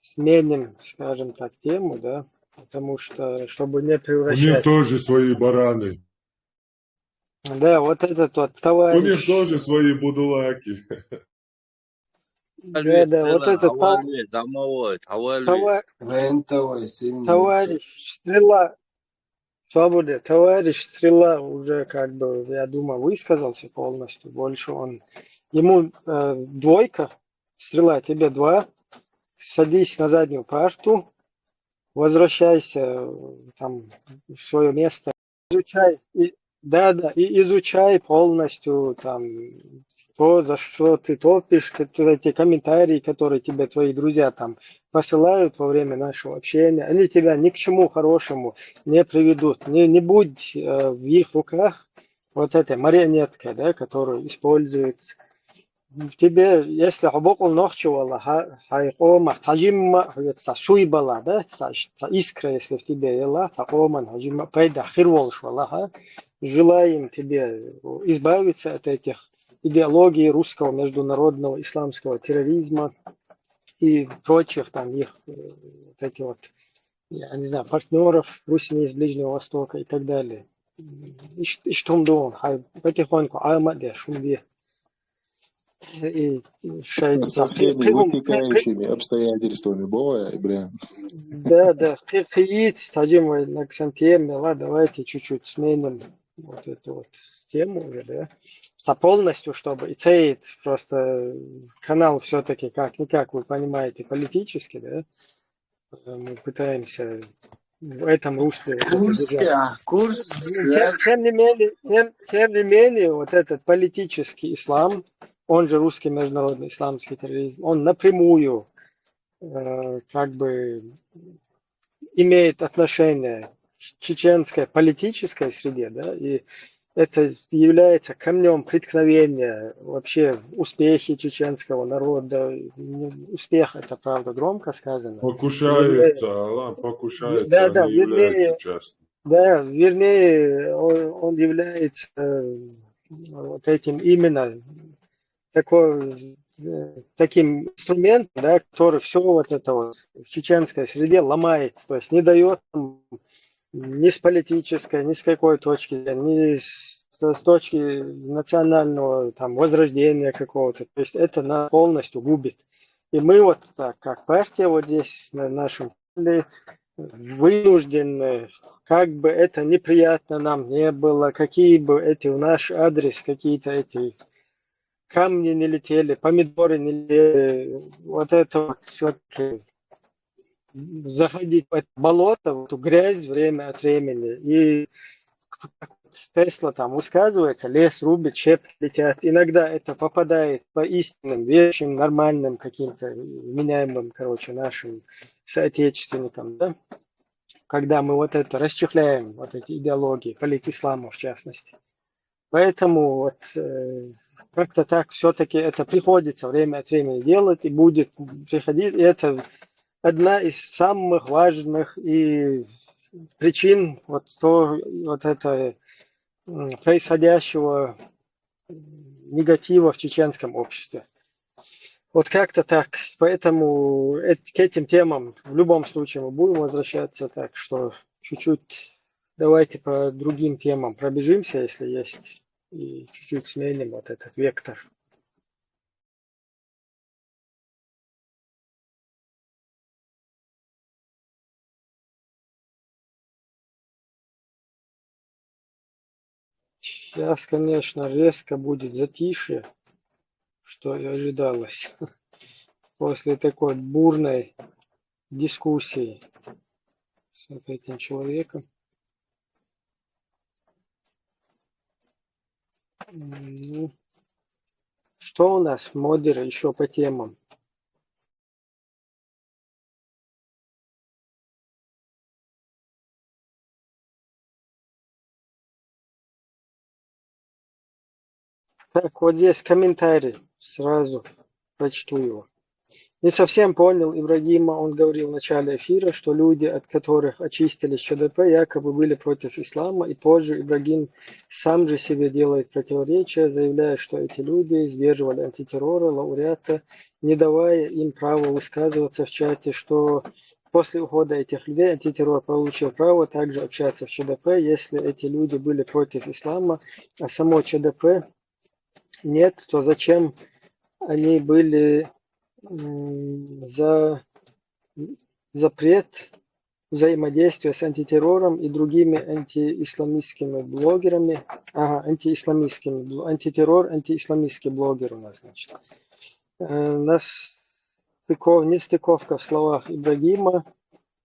сменим, скажем так, тему, да, потому что, чтобы не превращать... У них тоже свои бараны. Да, вот этот вот товарищ... У них тоже свои будулаки. Да, вот этот товарищ Стрела... Свобода, товарищ Стрела уже, как бы, я думаю, высказался полностью. Больше он... Ему двойка, Стрела, тебе 2. Садись на заднюю парту, возвращайся там в свое место, изучай, и изучай полностью там то, за что ты топишь, эти комментарии, которые тебе твои друзья там посылают во время нашего общения, они тебя ни к чему хорошему не приведут. Не будь в их руках вот этой марионеткой, да, которую используют. В тебе, если хабокул нохчувала, хайкома, таджимма, суйбала, да, искра, если в тебе ела, такоман, хаджимма, пайда хирволшвала, желаем тебе избавиться от этих идеологий русского международного исламского терроризма и прочих там их вот эти вот, я не знаю, партнеров Русни из Ближнего Востока и так далее. И что он думал? Потихоньку, амаде, шумби. И вытекающими обстоятельствами бывает, бля. Да, таджим на ксантеме, ладно, давайте чуть-чуть сменим вот эту вот тему уже, да, полностью, чтобы и цеит просто канал все-таки как-никак, вы понимаете, политически, да, мы пытаемся в этом русле Курс тем не менее, вот этот политический ислам, он же русский международный исламский терроризм, он напрямую как бы имеет отношение к чеченской политической среде, да, и это является камнем преткновения вообще успехи чеченского народа. Успех, это правда громко сказано. Покушается, не является частным. Да, вернее, он является вот этим именно таким инструментом, да, который все вот это вот в чеченской среде ломает, то есть не дает ни с политической, ни с какой точки, ни с точки национального там возрождения какого-то. То есть это нас полностью губит. И мы вот так, как партия вот здесь на нашем поле, вынуждены, как бы это неприятно нам не было, какие бы эти в наш адрес какие-то эти камни не летели, помидоры не летели, вот это вот все-таки заходить в это болото, в эту грязь время от времени. И Тесла там высказывается, лес рубит, щепки летят. Иногда это попадает по истинным, вещам, нормальным каким-то, меняемым, нашим соотечественникам, да? Когда мы вот это расчехляем, вот эти идеологии, политислама в частности. Поэтому вот как-то так все-таки это приходится время от времени делать и будет приходить. И это одна из самых важных и причин вот это происходящего негатива в чеченском обществе. Вот как-то так. Поэтому к этим темам в любом случае мы будем возвращаться. Так что чуть-чуть давайте по другим темам пробежимся, если есть, и чуть-чуть сменим вот этот вектор. Сейчас, конечно, резко будет затишье, что и ожидалось после такой бурной дискуссии с вот этим человеком. Ну, что у нас, модеры, еще по темам? Так, вот здесь комментарий, сразу прочту его. Не совсем понял Ибрагима, он говорил в начале эфира, что люди, от которых очистились ЧДП, якобы были против ислама, и позже Ибрагим сам же себе делает противоречия, заявляя, что эти люди сдерживали антитеррора, лауреата, не давая им права высказываться в чате, что после ухода этих людей антитеррор получил право также общаться в ЧДП, если эти люди были против ислама, а само ЧДП нет, то зачем они были за запрет взаимодействия с антитеррором и другими антиисламистскими блогерами. Антитеррор, антиисламистский блогер у нас, значит. Нестыковка в словах Ибрагима.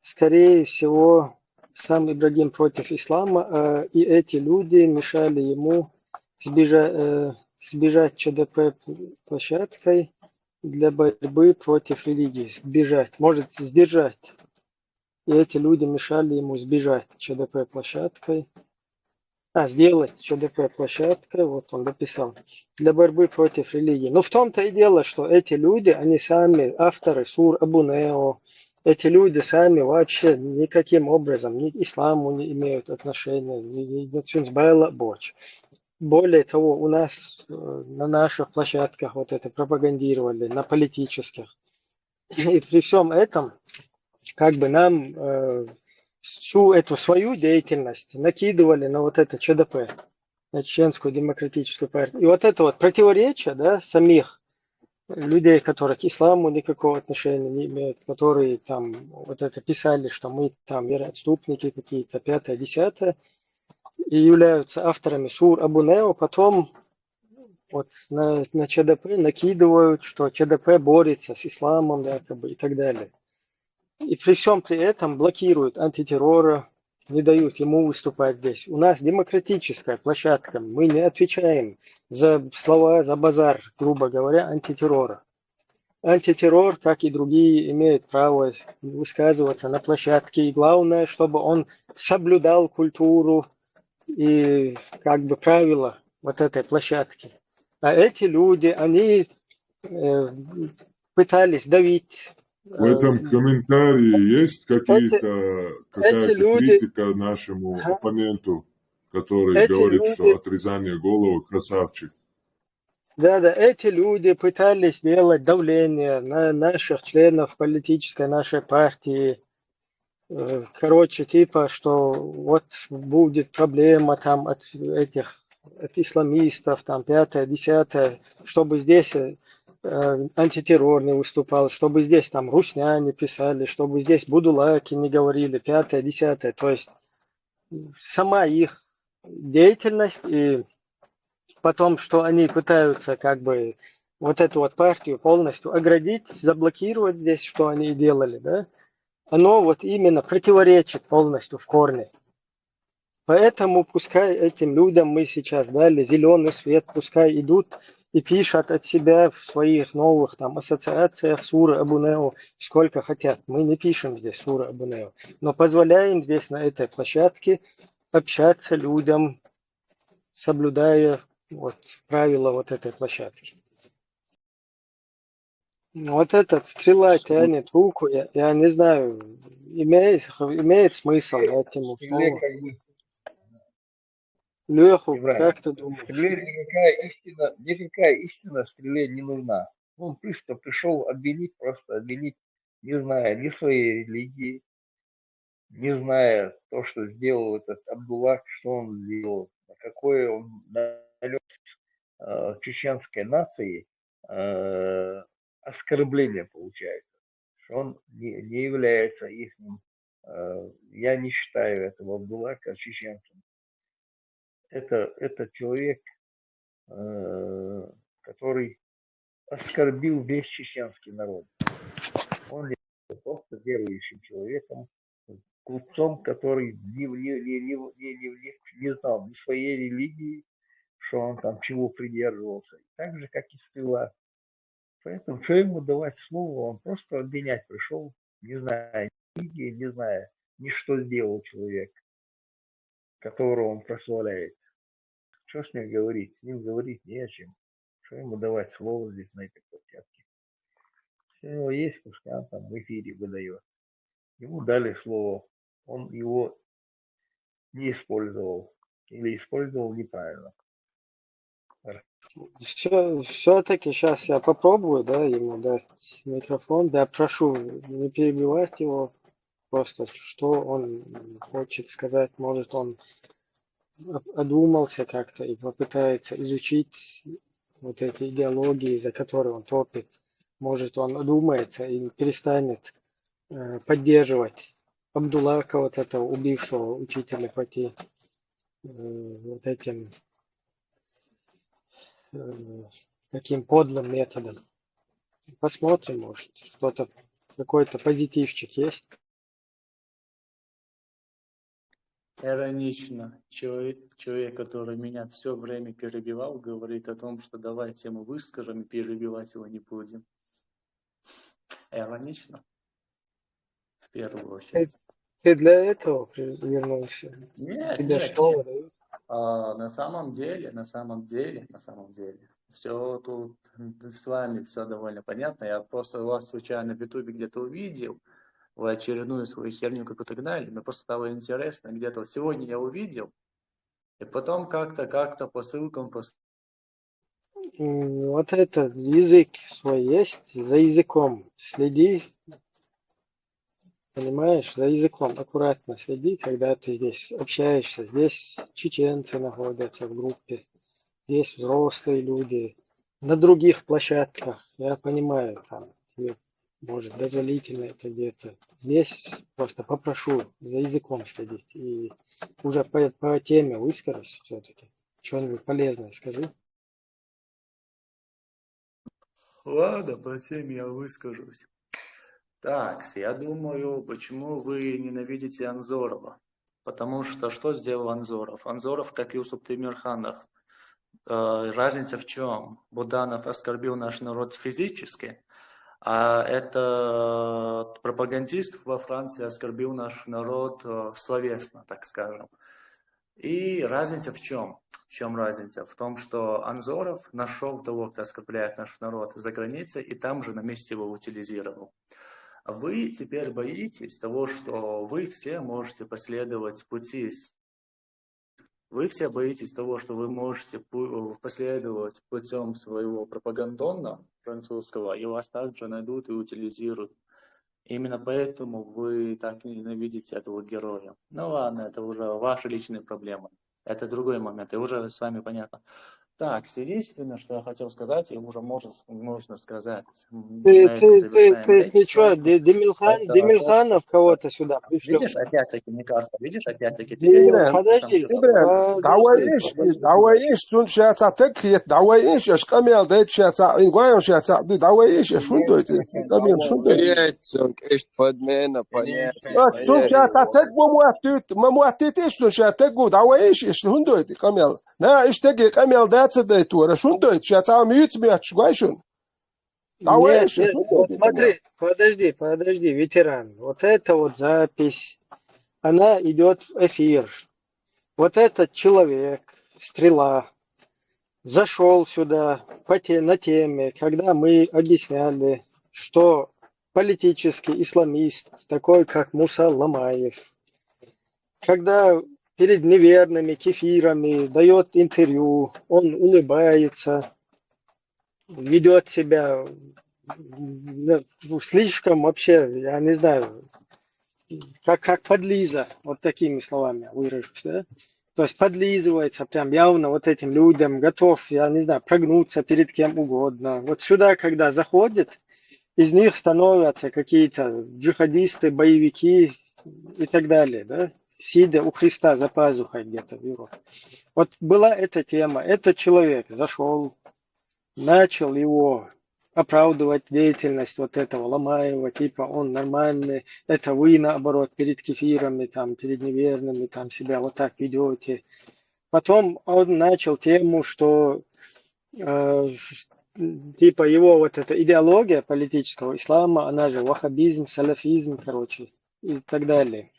Скорее всего, сам Ибрагим против ислама, и эти люди мешали ему сбежать ЧДП площадкой для борьбы против религии. Может сдержать. И эти люди мешали ему сбежать ЧДП площадкой. Сделать ЧДП площадкой, вот он дописал, для борьбы против религии. Но в том-то и дело, что эти люди, они сами авторы сур Абу Нео, эти люди сами вообще никаким образом ни к исламу не имеют отношения, ни к Цюнцбайла Боч. Более того, у нас на наших площадках вот это пропагандировали, на политических. И при всем этом, как бы нам всю эту свою деятельность накидывали на вот это ЧДП, на Чеченскую демократическую партию. И вот это вот противоречие, да, самих людей, которые к исламу никакого отношения не имеют, которые там вот это писали, что мы там вероотступники какие-то, 5-10, и являются авторами сур Абу Нео, потом вот на ЧДП накидывают, что ЧДП борется с исламом якобы и так далее. И при всем при этом блокируют антитеррора, не дают ему выступать здесь. У нас демократическая площадка, мы не отвечаем за слова, за базар, грубо говоря, антитеррора. Антитеррор, как и другие, имеет право высказываться на площадке. И главное, чтобы он соблюдал культуру и как бы правила вот этой площадки. А эти люди, они пытались давить. В этом комментарии есть какая-то критика нашему оппоненту, который говорит, что отрезание головы красавчик? Да, эти люди пытались делать давление на наших членов политической нашей партии. Короче, типа, что вот будет проблема там от исламистов, там 5-е, 10-е, чтобы здесь антитеррор не выступал, чтобы здесь там русня не писали, чтобы здесь будулаки не говорили, 5-е, 10-е. То есть сама их деятельность и потом, что они пытаются как бы вот эту вот партию полностью оградить, заблокировать здесь, что они делали, да, оно вот именно противоречит полностью в корне. Поэтому пускай этим людям мы сейчас дали зеленый свет, пускай идут и пишут от себя в своих новых там ассоциациях суры Абу Нео сколько хотят. Мы не пишем здесь суры Абу Нео, но позволяем здесь на этой площадке общаться людям, соблюдая вот правила вот этой площадки. Вот этот стрела тянет руку, я не знаю, имеет смысл этому слову. Леху, как ты думаешь? Стреле никакая истина стреле не нужна. Он просто пришел обелить, не зная ни своей религии, не зная то, что сделал этот Абдуллах, что он сделал, какое он нанес чеченской нации оскорбление получается. Что он не является их, я не считаю этого Абдуллаха чеченцем. Это человек, который оскорбил весь чеченский народ. Он был просто верующим человеком, глупцом, который не знал ни своей религии, что он там чего придерживался. Так же, как и стрела. Поэтому что ему давать слово? Он просто обвинять пришел, не зная ни религии, не зная ни что сделал человек, которого он прославляет. Что с ним говорить? С ним говорить не о чем. Что ему давать слово здесь на этой площадке? Если у него есть, пускай он там в эфире выдает. Ему дали слово, он его не использовал или использовал неправильно. Все-таки сейчас я попробую, да, ему дать микрофон. Да, прошу не перебивать его, просто что он хочет сказать. Может, он одумался как-то и попытается изучить вот эти идеологии, за которые он топит. Может, он одумается и перестанет поддерживать Абдуллаха, вот этого убившего учителя Фати, вот этим таким подлым методом. Посмотрим, может, что-то, какой-то позитивчик есть. Иронично. Человек, который меня все время перебивал, говорит о том, что давайте мы выскажем и перебивать его не будем. Иронично. В первую очередь. Ты для этого вернулся? Нет, Тебе нет, что нет. дают? На самом деле, все тут с вами все довольно понятно. Я просто вас случайно в Ютубе где-то увидел, вы очередную свою херню какую-то гнали, мне просто стало интересно, где-то вот сегодня я увидел, и потом как-то по ссылкам, Вот этот язык свой есть, за языком следи, понимаешь, за языком аккуратно следи, когда ты здесь общаешься. Здесь чеченцы находятся в группе, здесь взрослые люди, на других площадках, я понимаю, там тебе может, дозволительно это где-то. Здесь просто попрошу за языком следить и уже по теме выскажусь все-таки. Что-нибудь полезное скажу. Ладно, по теме я выскажусь. Так, я думаю, почему вы ненавидите Анзорова? Потому что сделал Анзоров? Анзоров, как Юсуп Темирханов. Разница в чем? Буданов оскорбил наш народ физически, а это пропагандист во Франции оскорбил наш народ словесно, так скажем. И разница в чем? В чем разница? В том, что Анзоров нашел того, кто оскорбляет наш народ за границей, и там же на месте его утилизировал. Вы теперь боитесь того, что вы все можете последовать пути. Вы все боитесь того, что вы можете последовать путем своего пропагандона французского, и вас также найдут и утилизируют. Именно поэтому вы так ненавидите этого героя. Ну ладно, это уже ваши личные проблемы. Это другой момент, и уже с вами понятно. Так, единственное, что я хотел сказать, и уже можно сказать. Ты что, Демирханов кого-то сюда пришлет? Видишь, опять-таки, мне кажется, подожди. دعوایش چون شاید تکیت دعوایش اش قمیل دید شاید این قایم شاید دی دعوایش شون دوید قمیل شون دوید Echt подмена, понятно. چون شاید تک مواتیت اش تو شاید تک گو دعوایش اش شون دوید قمیل نه اش تکی قمیل دید دید تو شون دوید شاید میت میت شون دعوایش Нет, вот смотри, подожди, ветеран. Вот эта вот запись, она идет в эфир. Вот этот человек, стрела, зашел сюда на теме, когда мы объясняли, что политический исламист, такой как Муса Ламаев, когда перед неверными кефирами дает интервью, он улыбается, ведет себя слишком вообще, я не знаю, как подлиза, вот такими словами выражусь, да? То есть подлизывается прям явно вот этим людям, готов, я не знаю, прогнуться перед кем угодно. Вот сюда, когда заходит, из них становятся какие-то джихадисты, боевики и так далее, да? Сидя у Христа за пазухой где-то в Европе. Вот была эта тема, этот человек зашел, начал его оправдывать деятельность вот этого Ламаева, типа он нормальный, это вы наоборот перед кефирами, там, перед неверными, там себя вот так ведете. Потом он начал тему, что типа его вот эта идеология политического ислама, она же ваххабизм, салафизм, короче, и так далее.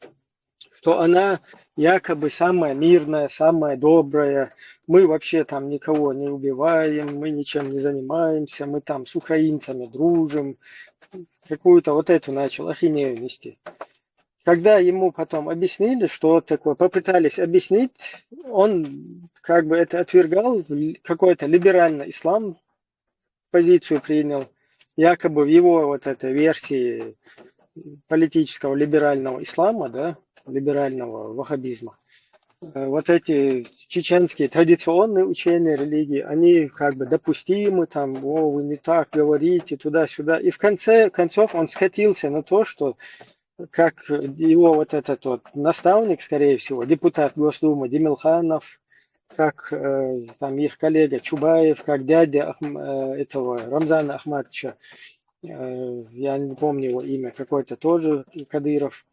Что она якобы самая мирная, самая добрая, мы вообще там никого не убиваем, мы ничем не занимаемся, мы там с украинцами дружим, какую-то вот эту начал ахинею нести. Когда ему потом объяснили, что такое, попытались объяснить, он как бы это отвергал, какой-то либеральный ислам позицию принял, якобы в его вот этой версии политического либерального ислама, да, либерального ваххабизма. Вот эти чеченские традиционные учения религии, они как бы допустимы, там, о, вы не так говорите, туда-сюда. И в конце концов он скатился на то, что как его вот этот вот наставник, скорее всего, депутат Госдумы Демирханов, как там их коллега Чубаев, как дядя этого Рамзана Ахматовича, я не помню его имя, какой-то тоже Кадыров.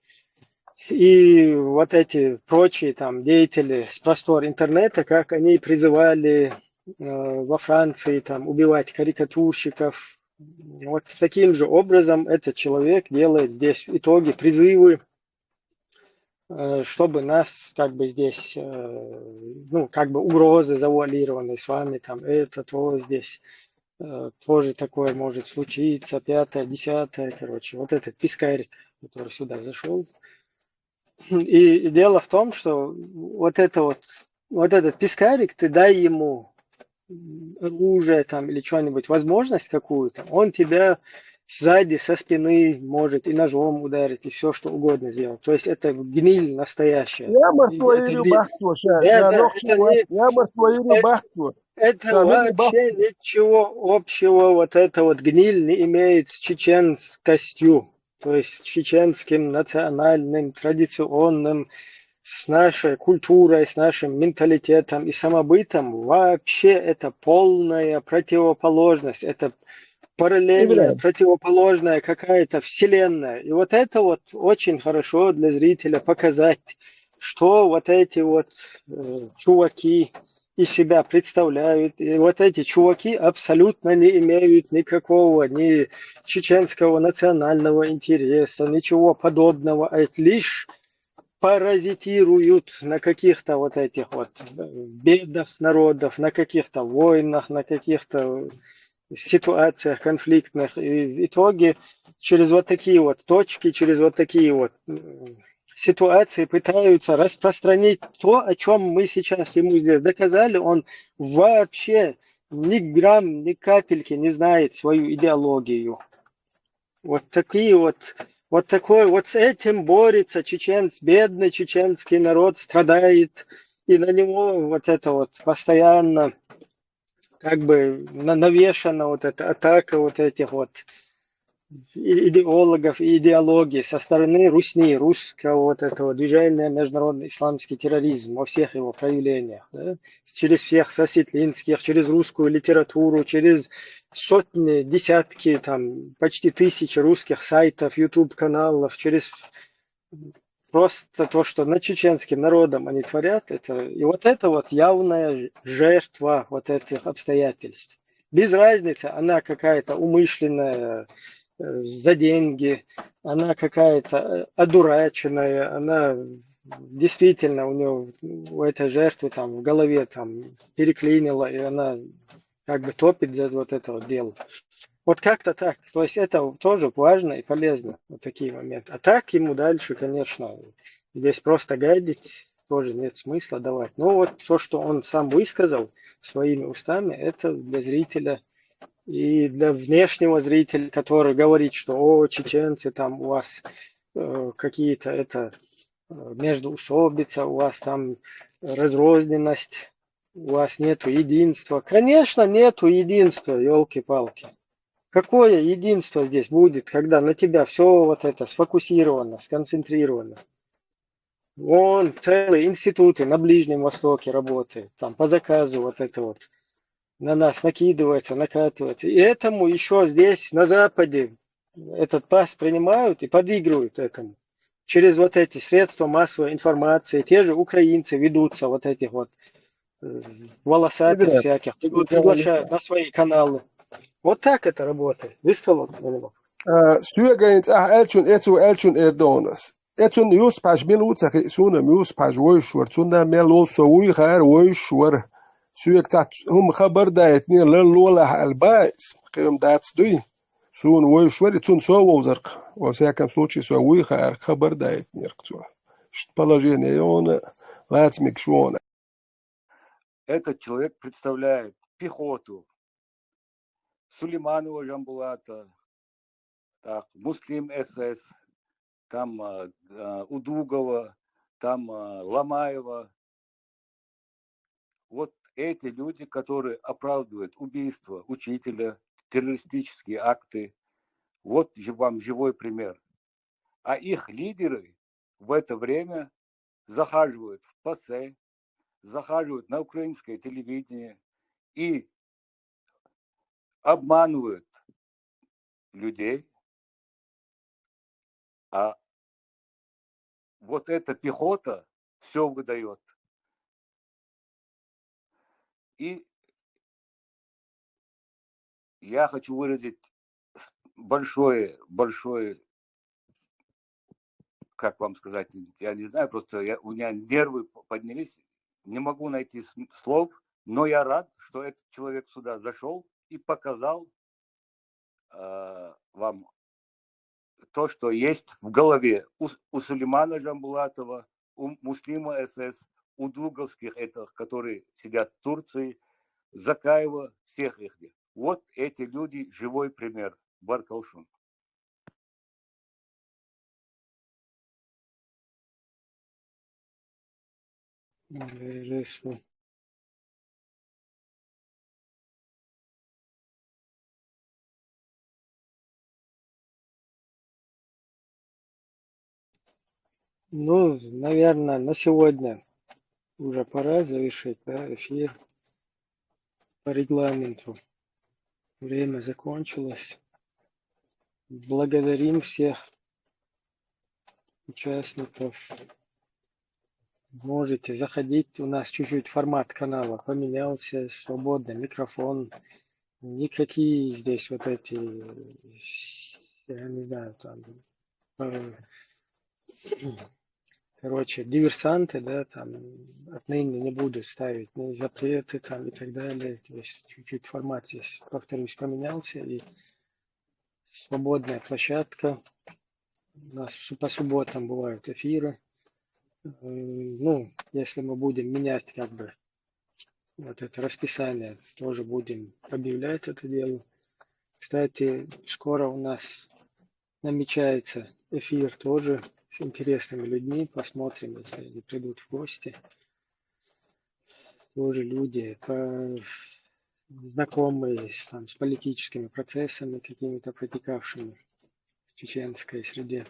И вот эти прочие там деятели с простор интернета, как они призывали во Франции там убивать карикатурщиков. Вот таким же образом этот человек делает здесь в итоге призывы, чтобы нас как бы здесь, ну как бы угрозы завуалированные с вами, там это, то здесь тоже такое может случиться, 5-е, 10-е, короче, вот этот пискарик, который сюда зашел. И дело в том, что вот этот пискарик, ты дай ему оружие там или что-нибудь, возможность какую-то, он тебя сзади, со спины может и ножом ударить, и все что угодно сделать. То есть это гниль настоящая. Я мертвую бахту, Это вообще ничего общего, вот эта вот гниль не имеет с чеченскостью, то есть с чеченским национальным, традиционным, с нашей культурой, с нашим менталитетом и самобытом. Вообще это полная противоположность, это параллельная, противоположная какая-то вселенная. И вот это вот очень хорошо для зрителя показать, что вот эти вот чуваки из себя представляют. И вот эти чуваки абсолютно не имеют никакого ни чеченского национального интереса, ничего подобного. А это лишь паразитируют на каких-то вот этих вот бедах народов, на каких-то войнах, на каких-то ситуациях конфликтных. И в итоге через вот такие вот точки, через вот такие вот ситуации пытаются распространить то, о чем мы сейчас ему здесь доказали. Он вообще ни грамм, ни капельки не знает свою идеологию. Вот такие вот такой, вот с этим борется чеченец, бедный чеченский народ страдает, и на него вот это вот постоянно как бы навешана вот эта атака вот этих вот идеологов и идеологии со стороны Русни, русского вот этого движения международный исламский терроризм во всех его проявлениях. Да? Через всех сосветлинских, через русскую литературу, через сотни, десятки, там, почти тысячи русских сайтов, YouTube-каналов, через просто то, что над чеченским народом они творят, и вот это вот явная жертва вот этих обстоятельств. Без разницы, она какая-то умышленная, за деньги, она какая-то одураченная, она действительно у этой жертвы там в голове там переклинила, и она как бы топит за вот это вот дело. Вот как-то так. То есть это тоже важно и полезно, вот такие моменты. А так ему дальше, конечно, здесь просто гайдить тоже нет смысла давать. Но вот то, что он сам высказал своими устами, это для зрителя и для внешнего зрителя, который говорит, что о, чеченцы, там у вас какие-то междоусобица, у вас там разрозненность, у вас нету единства. Конечно, нету единства, елки-палки. Какое единство здесь будет, когда на тебя все вот это сфокусировано, сконцентрировано? Вон целые институты на Ближнем Востоке работают, там по заказу вот это вот на нас накидывается, накатывается. И этому еще здесь, на Западе, этот пас принимают и подыгрывают этому. Через вот эти средства массовой информации, те же украинцы ведутся вот этих вот волосатых всяких, приглашают на свои каналы. Вот так это работает. Выстало. Styrgains elčun erdonas. Etun jus pas minūtes sunam jus pas voišur sunam melo soui khair voišur. Syektat khabar daetni lola albais. Qim dats dui. Sun voišur tun совозарк. Во всяком случае соui khair khabar daetni ркцу. Положение он лацмик шона. Этот человек представляет пехоту Сулейманова Жамбулата, так, Муслим СС, там Удугова, там Ломаева. Вот эти люди, которые оправдывают убийство учителя, террористические акты, вот вам живой пример. А их лидеры в это время захаживают в ПАСЕ, захаживают на украинское телевидение и обманывают людей. А вот эта пехота все выдает. И я хочу выразить большое, как вам сказать, я не знаю, просто у меня нервы поднялись, не могу найти слов, но я рад, что этот человек сюда зашел и показал вам то, что есть в голове у Сулеймана Жамбулатова, у Муслима СС, у дуговских этих, которые сидят в Турции, Закаева, всех их. Вот эти люди живой пример. Баркалшун. Хорошо. Ну, наверное, на сегодня уже пора завершить, да, эфир по регламенту. Время закончилось. Благодарим всех участников. Можете заходить. У нас чуть-чуть формат канала поменялся. Свободно, микрофон. Никакие здесь вот эти, я не знаю, там, короче, диверсанты, да, там, отныне не буду ставить ни запреты там и так далее. То есть чуть-чуть формат здесь, повторюсь, поменялся. И свободная площадка. У нас по субботам бывают эфиры. Ну, если мы будем менять как бы вот это расписание, тоже будем объявлять это дело. Кстати, скоро у нас намечается эфир тоже с интересными людьми. Посмотрим, если они придут в гости. Тоже люди знакомые там, с политическими процессами, какими-то протекавшими в чеченской среде.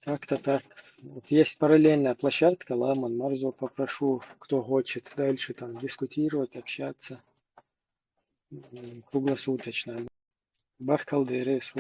Как-то так. Вот есть параллельная площадка Ламан Марзо. Попрошу, кто хочет дальше там дискутировать, общаться круглосуточно. Бахкалдерес.